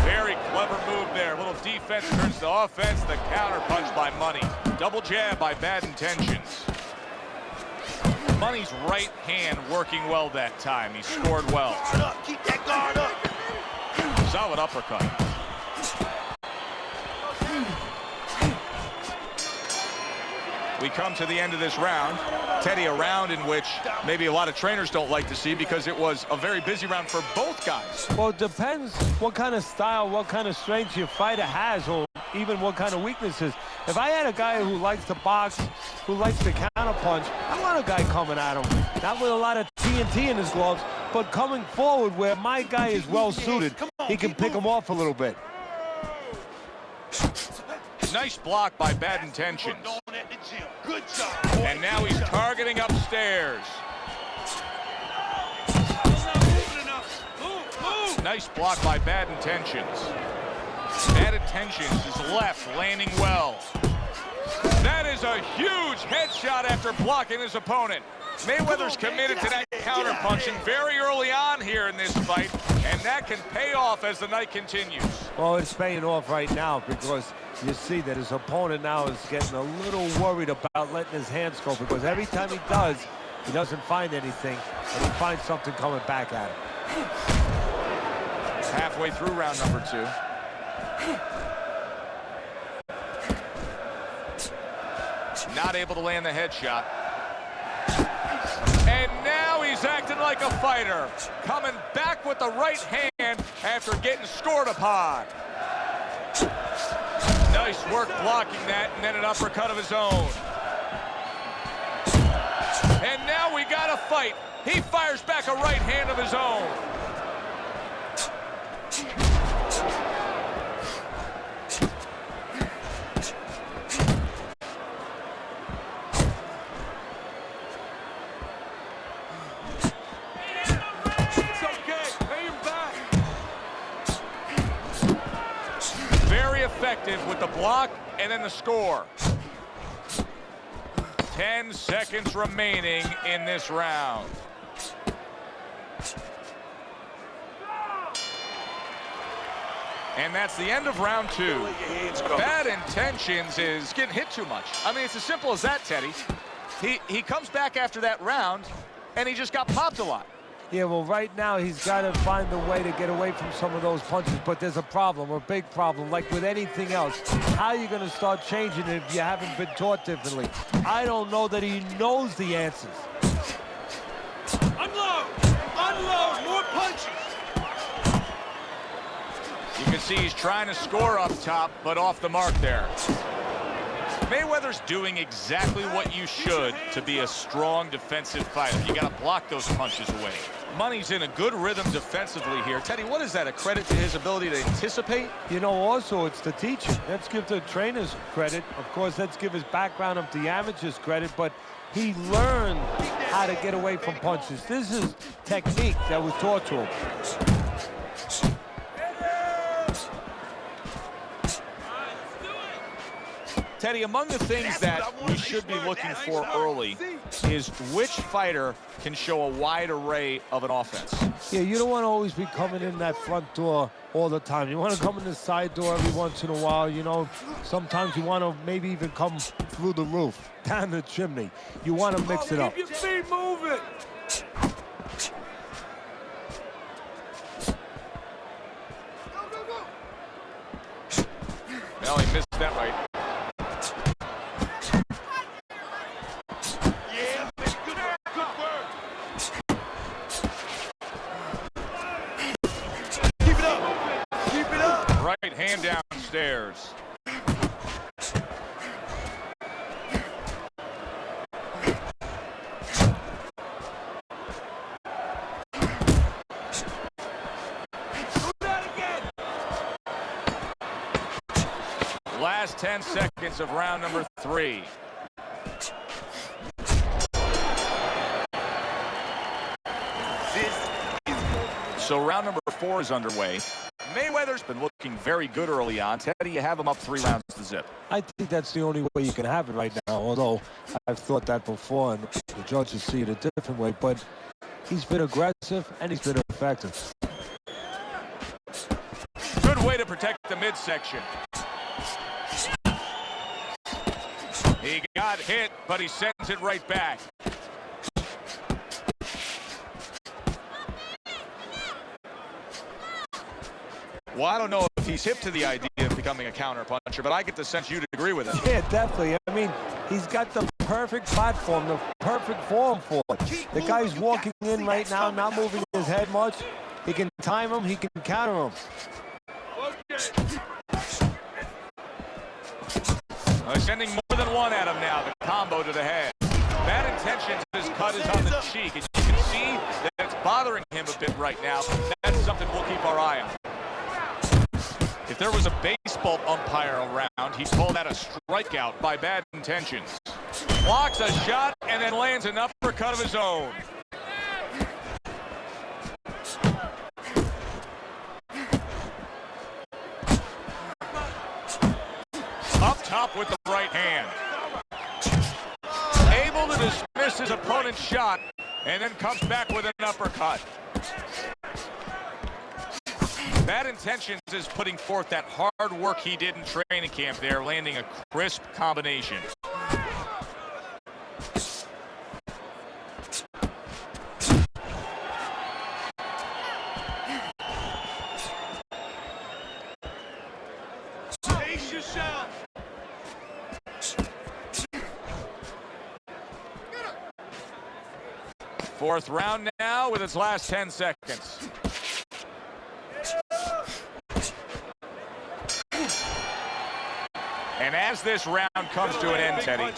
A: Very clever move there. A little defense turns to offense. The counter punch by Money. Double jab by Bad Intentions. Money's right hand working well that time. He scored well.
C: Keep that guard up.
A: Solid uppercut. We come to the end of this round. Teddy, a round in which maybe a lot of trainers don't like to see because it was a very busy round for both guys.
B: Well, it depends what kind of style, what kind of strength your fighter has, or even what kind of weaknesses. If I had a guy who likes to box, who likes to counterpunch, I want a guy coming at him. Not with a lot of TNT in his gloves, but coming forward where my guy is well-suited. He can pick him off a little bit.
A: Nice block by Bad Intentions.
C: Good job.
A: And now he's targeting upstairs. Nice block by Bad Intentions. Bad Intentions is left, landing well. That is a huge headshot after blocking his opponent. Mayweather's committed to that counterpunching very early on here in this fight, and that can pay off as the night continues.
B: Well, it's paying off right now because you see that his opponent now is getting a little worried about letting his hands go, because every time he does, he doesn't find anything, and he finds something coming back at him.
A: Halfway through round number 2. Not able to land the headshot. And now he's acting like a fighter, coming back with the right hand after getting scored upon. Nice work blocking that, and then an uppercut of his own. And now we got a fight. He fires back a right hand of his own. It's okay, pay him back. Very effective with the block and then the score. 10 seconds remaining in this round. And that's the end of round 2. Bad Intentions is getting hit too much. I mean, it's as simple as that, Teddy. He comes back after that round, and he just got popped a lot.
B: Yeah, well, right now he's got to find a way to get away from some of those punches, but there's a problem, a big problem. Like with anything else, how are you going to start changing it if you haven't been taught differently? I don't know that he knows the answers.
G: Unload! Unload! More punches!
A: You can see he's trying to score up top, but off the mark there. Mayweather's doing exactly what you should to be a strong defensive fighter. You got to block those punches away. Money's in a good rhythm defensively here. Teddy, what is that, a credit to his ability to anticipate?
B: You know, also, it's the teaching. Let's give the trainers credit. Of course, let's give his background of the amateurs credit, but he learned how to get away from punches. This is technique that was taught to him.
A: Teddy, among the things that we should be looking for early is which fighter can show a wide array of an offense.
B: Yeah, you don't want to always be coming in that front door all the time. You want to come in the side door every once in a while. You know, sometimes you want to maybe even come through the roof, down the chimney. You want to mix it up.
G: Keep your feet moving!
A: No, he missed that right. Right hand downstairs. Last 10 seconds of round number 3. So round number 4 is underway. Mayweather's been looking very good early on. Teddy, you have him up 3 rounds to zip.
B: I think that's the only way you can have it right now, although I've thought that before, and the judges see it a different way. But he's been aggressive, and he's been effective.
A: Good way to protect the midsection. He got hit, but he sends it right back. Well, I don't know if he's hip to the idea of becoming a counterpuncher, but I get the sense you'd agree with it.
B: Yeah, definitely. I mean, he's got the perfect platform, the perfect form for it. The guy's walking in right now, not moving his head much. He can time him, he can counter him.
A: He's sending more than one at him now, the combo to the head. Bad intentions, his cut is on the cheek, and you can see that it's bothering him a bit right now. That's something we'll keep our eye on. If there was a baseball umpire around, he'd call that a strikeout by Bad Intentions. Blocks a shot and then lands an uppercut of his own. Up top with the right hand. Able to dismiss his opponent's shot and then comes back with an uppercut. Bad Intentions is putting forth that hard work he did in training camp there, landing a crisp combination.
G: Pace yourself!
A: Fourth round now with its last 10 seconds. And as this round comes to an end, Teddy,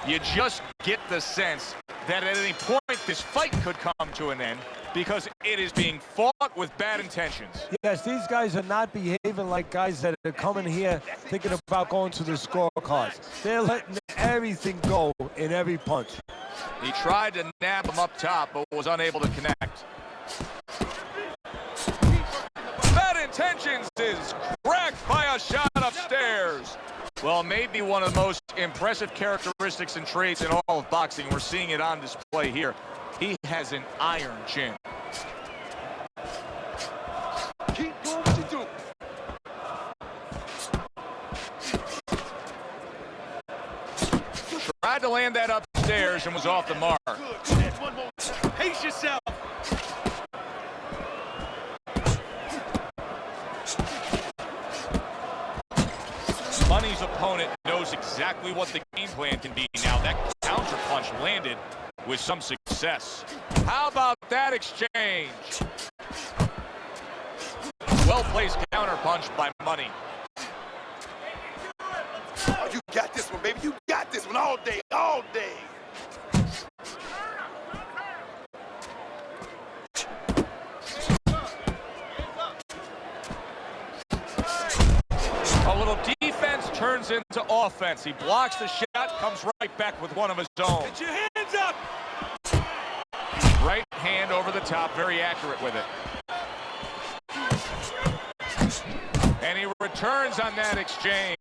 A: you just get the sense that at any point this fight could come to an end because it is being fought with bad intentions.
B: Yes, these guys are not behaving like guys that are coming here thinking about going to the scorecards. They're letting everything go in every punch.
A: He tried to nab him up top, but was unable to connect. Bad Intentions is cracked by a shot upstairs. Well, maybe one of the most impressive characteristics and traits in all of boxing. We're seeing it on display here. He has an iron chin.
C: Keep doing what you do.
A: Tried to land that uppercut. stairs and was off the mark.
C: Good. One more time.
G: Pace yourself.
A: Money's opponent knows exactly what the game plan can be now. That counter punch landed with some success. How about that exchange? Well-placed counter punch by Money.
C: Oh, you got this one, baby. You got this one all day, all day.
A: A little defense turns into offense. He blocks the shot, comes right back with one of his own.
G: Get your hands up.
A: Right hand over the top, very accurate with it. And he returns on that exchange.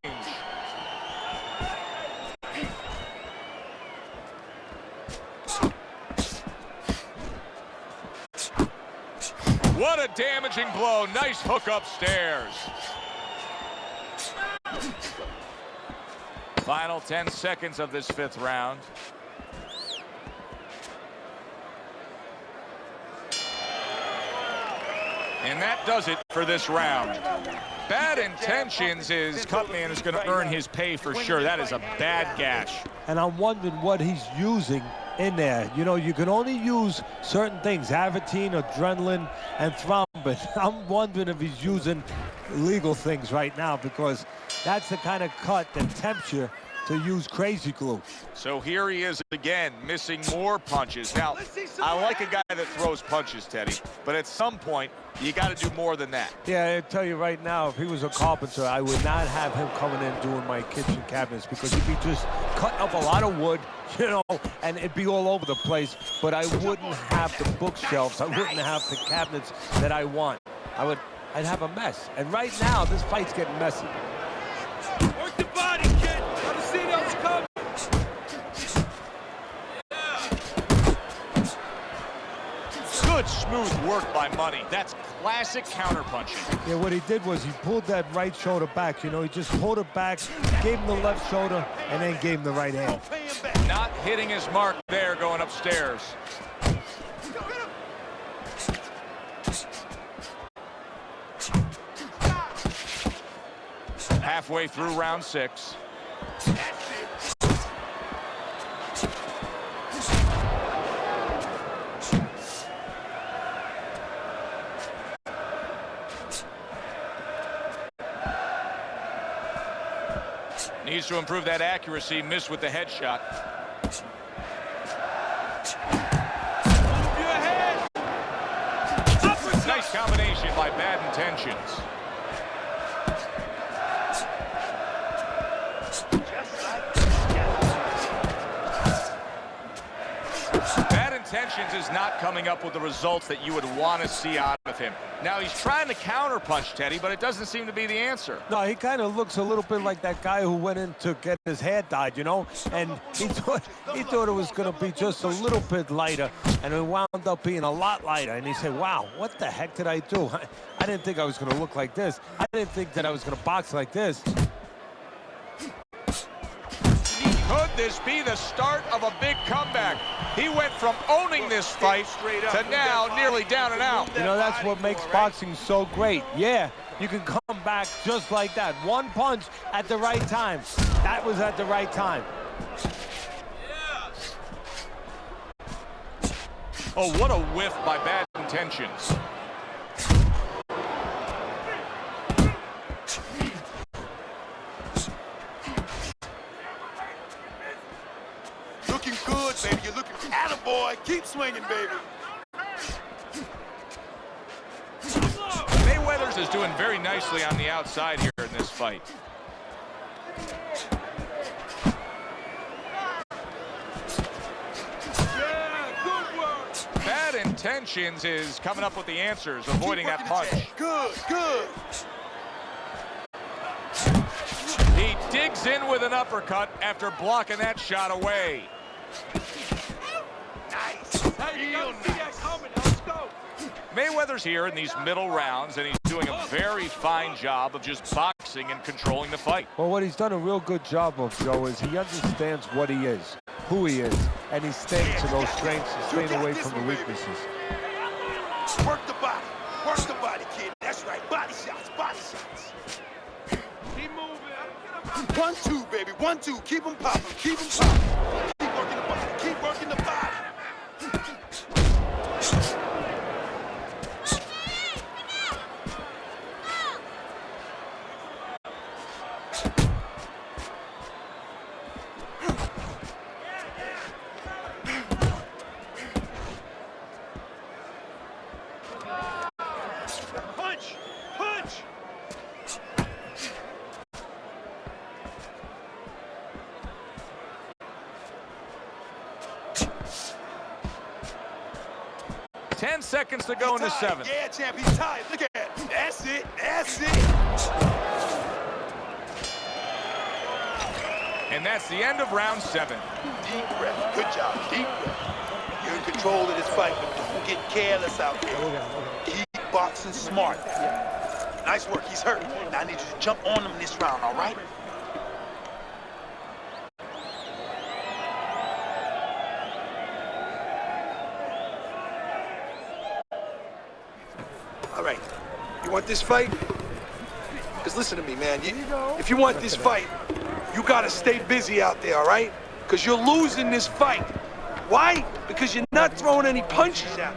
A: What a damaging blow. Nice hook upstairs. Final 10 seconds of this 5th round. And that does it for this round. Bad Intentions is Cutman is going to earn his pay for sure. That is a bad gash.
B: And I'm wondering what he's using in there. You know, you can only use certain things, Avitine, adrenaline, and thrombin. I'm wondering if he's using illegal things right now, because that's the kind of cut that tempts you to use crazy glue.
A: So here he is again, missing more punches. Now, I like a guy that throws punches, Teddy, but at some point, you got to do more than that.
B: Yeah, I tell you right now, if he was a carpenter, I would not have him coming in doing my kitchen cabinets, because he'd be just cutting up a lot of wood, you know, and it'd be all over the place, but I wouldn't have the bookshelves. I wouldn't have the cabinets that I want. I'd have a mess. And right now, this fight's getting messy.
G: Work the body, kid. Never see those come.
A: Good, smooth work by Money. That's classic counterpunching.
B: Yeah, what he did was he pulled that right shoulder back. You know, he just pulled it back, gave him the left shoulder, and then gave him the right hand.
A: Not hitting his mark there going upstairs. Halfway through round 6. Needs to improve that accuracy. Missed with the headshot.
G: Move your head. Uppercut.
A: Nice combination by Bad Intentions. Bad Intentions is not coming up with the results that you would want to see out of him. Now, he's trying to counterpunch, Teddy, but it doesn't seem to be the answer.
B: No, he kind of looks a little bit like that guy who went in to get his hair dyed, you know, and he thought it was going to be just a little bit lighter, and it wound up being a lot lighter. And he said, wow, what the heck did I do? I didn't think I was going to look like this. I didn't think that I was going to box like this.
A: Could this be the start of a big comeback? He went from owning this fight to now nearly down and out.
B: You know, that's what makes boxing so great. Yeah, you can come back just like that. One punch at the right time. That was at the right time.
A: Oh, what a whiff by Bad Intentions.
C: Looking good, baby. You're looking attaboy. Keep swinging, baby.
A: Mayweather's is doing very nicely on the outside here in this fight.
G: Yeah, good work.
A: Bad Intentions is coming up with the answers, avoiding that punch.
C: Good, good.
A: He digs in with an uppercut after blocking that shot away.
C: Nice.
G: Hey, you gotta see that coming. Let's go.
A: Mayweather's here in these middle rounds, and he's doing a very fine job of just boxing and controlling the fight.
B: Well, what he's done a real good job of, Joe, is he understands what he is. who he is, and he's staying to those strengths and staying away from the weaknesses.
C: Work the body, kid. That's right, body shots, body shots.
G: Keep moving.
C: 1-2, baby, 1-2. Keep him popping, keep him popping. Keep working the body, keep working the body.
G: Punch! Punch!
A: 10 seconds to go in the seventh.
C: Yeah, champ, he's tired. Look at that. That's it, that's it.
A: And that's the end of round 7.
C: Deep breath, good job, deep breath. You're in control of this fight, but don't get careless out there. Keep boxing smart. Nice work, he's hurt. Now I need you to jump on him this round, all right?
I: All right, you want this fight? Because listen to me, man. If you want this fight, you gotta stay busy out there, all right? Because you're losing this fight. Why? Because you're not throwing any punches out.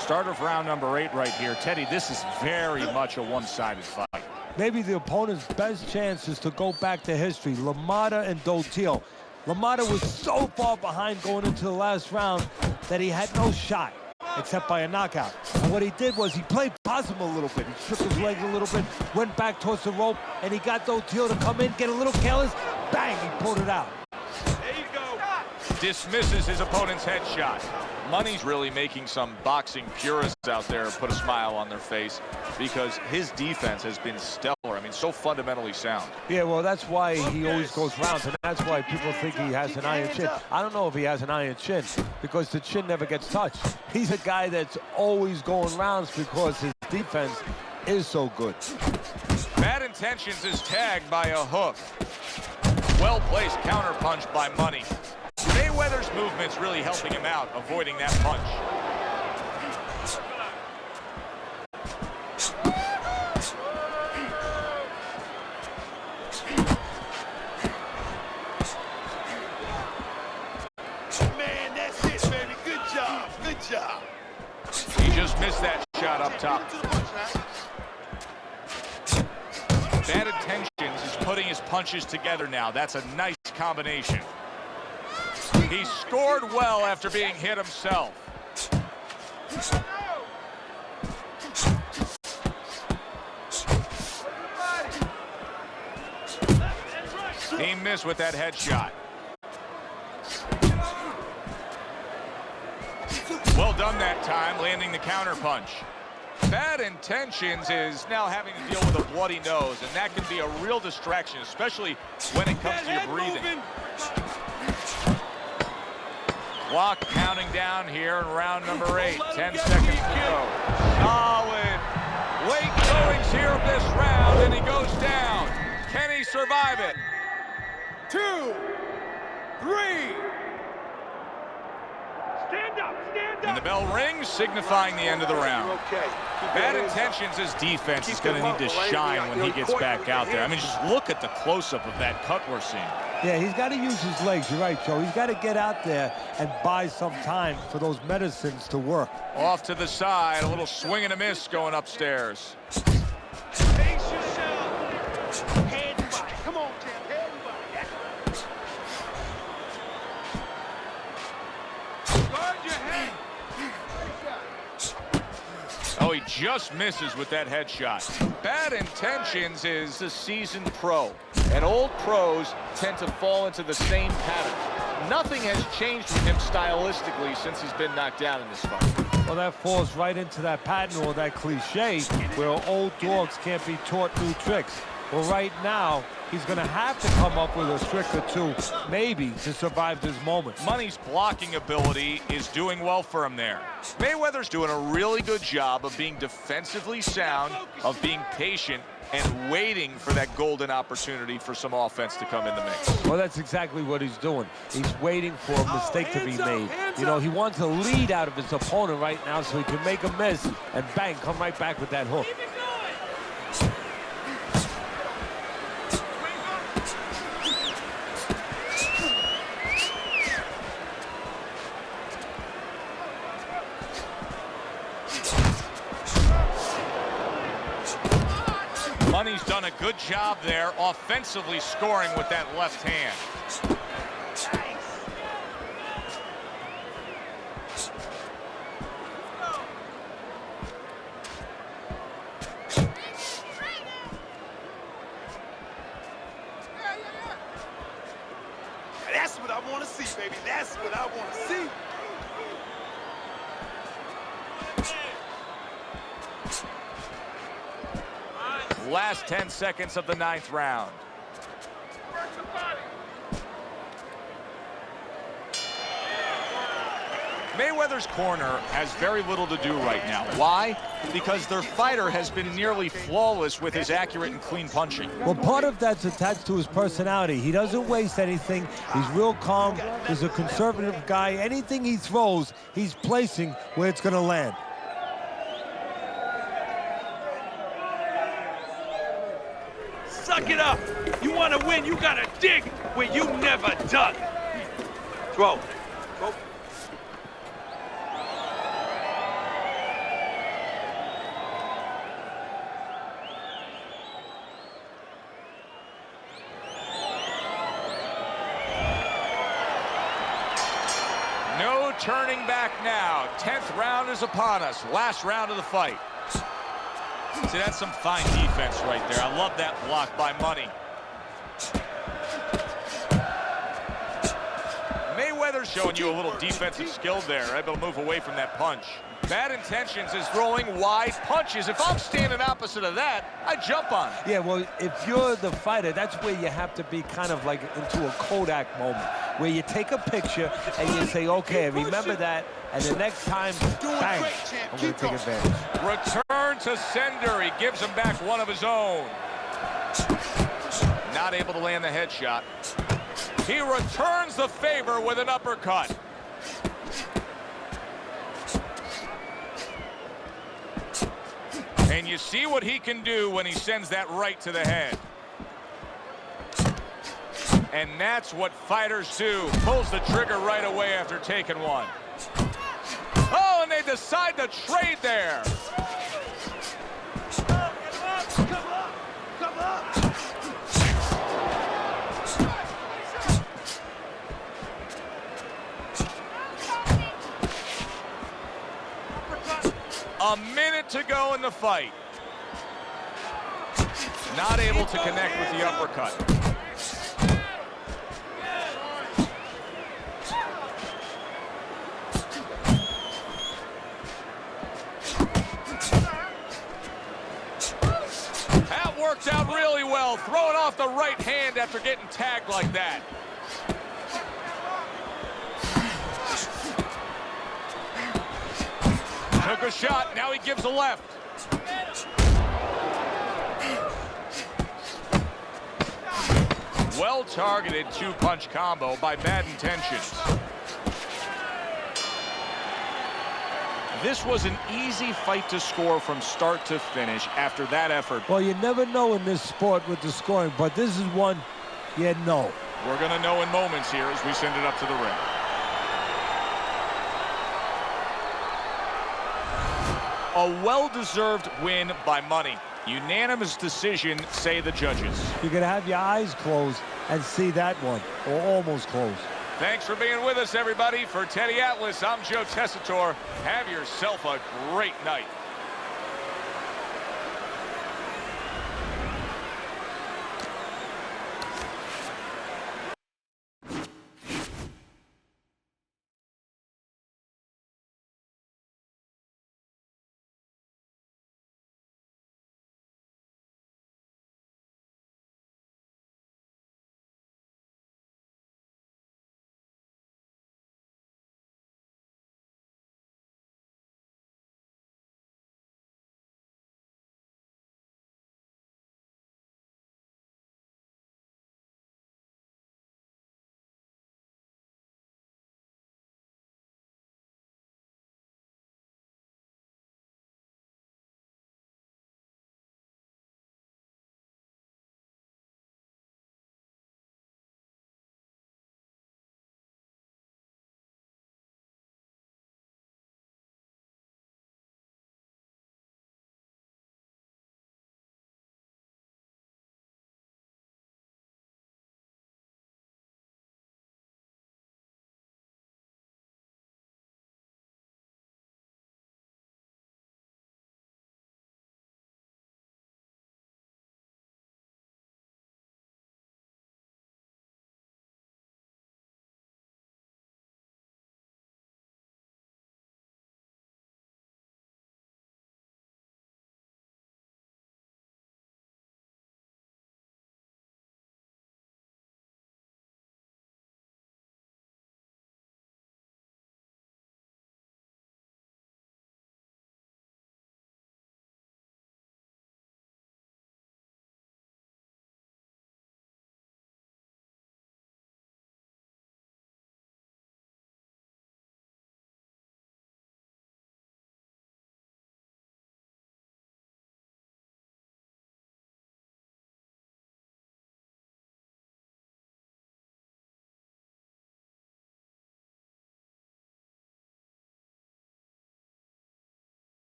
A: Start of round number 8 right here. Teddy, this is very much a one-sided fight.
B: Maybe the opponent's best chance is to go back to history. LaMotta and Dotil. LaMotta was so far behind going into the last round that he had no shot, except by a knockout. And what he did was he played possum a little bit. He shook his legs a little bit, went back towards the rope, and he got Dotil to come in, get a little careless. Bang, he pulled it out.
G: There you go.
A: Dismisses his opponent's headshot. Money's really making some boxing purists out there put a smile on their face because his defense has been stellar. I mean, so fundamentally sound.
B: Yeah, well, that's why he always goes rounds, and that's why people think he has an iron chin. I don't know if he has an iron chin because the chin never gets touched. He's a guy that's always going rounds because his defense is so good.
A: Bad Intentions is tagged by a hook. Well-placed counterpunch by Money. Mayweather's movement's really helping him out, avoiding that punch.
C: Man, that's it, baby. Good job, good job.
A: He just missed that shot up top. Bad Intentions is putting his punches together now. That's a nice combination. He scored well after being hit himself. He missed with that headshot. Well done that time, landing the counterpunch. Bad Intentions is now having to deal with a bloody nose, and that can be a real distraction, especially when it comes to your breathing. Clock counting down here in round number 8. 10 seconds to go. Solid late goings here of this round, and he goes down. Can he survive it?
G: 2, 3. Stand up, stand up.
A: And the bell rings, signifying the end of the round.
I: Okay.
A: Bad Intentions' his defense is going to need to shine when he gets back out there. I mean, just look at the close-up of that cut we're seeing.
B: Yeah, he's got to use his legs. You're right, Joe. He's got to get out there and buy some time for those medicines to work.
A: Off to the side, a little swing and a miss going upstairs.
G: Pace yourself.
C: Head and body. Come on, champ. Head and body.
G: Guard your head.
A: Oh, he just misses with that headshot. Bad Intentions is a seasoned pro, and old pros tend to fall into the same pattern. Nothing has changed with him stylistically since he's been knocked down in this fight.
B: Well, that falls right into that pattern or that cliche where old dogs can't be taught new tricks. Well, right now, he's going to have to come up with a trick or two, maybe, to survive this moment.
A: Money's blocking ability is doing well for him there. Mayweather's doing a really good job of being defensively sound, of being patient, and waiting for that golden opportunity for some offense to come in the mix.
B: Well, that's exactly what he's doing. He's waiting for a mistake to be made. You know, he wants a lead out of his opponent right now so he can make a miss and bang, come right back with that hook.
A: Money's done a good job there offensively scoring with that left hand.
I: That's what I want to see, baby. That's what I want to see.
A: Last 10 seconds of the 9th round. Mayweather's corner has very little to do right now. Why? Because their fighter has been nearly flawless with his accurate and clean punching.
B: Well, part of that's attached to his personality. He doesn't waste anything. He's real calm. He's a conservative guy. Anything he throws, he's placing where it's going to land.
G: Suck it up. You want to win, you got to dig where you never dug.
I: Throw. Throw.
A: No turning back now. 10th round is upon us. Last round of the fight. See, that's some fine defense right there. I love that block by Money. Mayweather's showing you a little defensive skill there, able to move away from that punch. Bad Intentions is throwing wide punches. If I'm standing opposite of that, I jump on it.
B: Yeah, well, if you're the fighter, that's where you have to be kind of like into a Kodak moment, where you take a picture and you say, okay, remember that, and the next time, bang, I'm going to take advantage.
A: Return to sender. He gives him back one of his own. Not able to land the headshot. He returns the favor with an uppercut. And you see what he can do when he sends that right to the head. And that's what fighters do. Pulls the trigger right away after taking one. Oh, and they decide to trade there. A minute to go in the fight. Not able to connect with the uppercut. That worked out really well, throwing off the right hand after getting tagged like that. Took a shot, now he gives a left. Well-targeted two-punch combo by Bad Intentions. This was an easy fight to score from start to finish after that effort.
B: Well, you never know in this sport with the scoring, but this is one you know.
A: We're going to know in moments here as we send it up to the ring. A well-deserved win by Money. Unanimous decision, say the judges.
B: You're going to have your eyes closed and see that one, or almost closed.
A: Thanks for being with us, everybody. For Teddy Atlas, I'm Joe Tessitore. Have yourself a great night.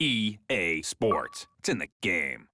J: EA Sports. It's in the game.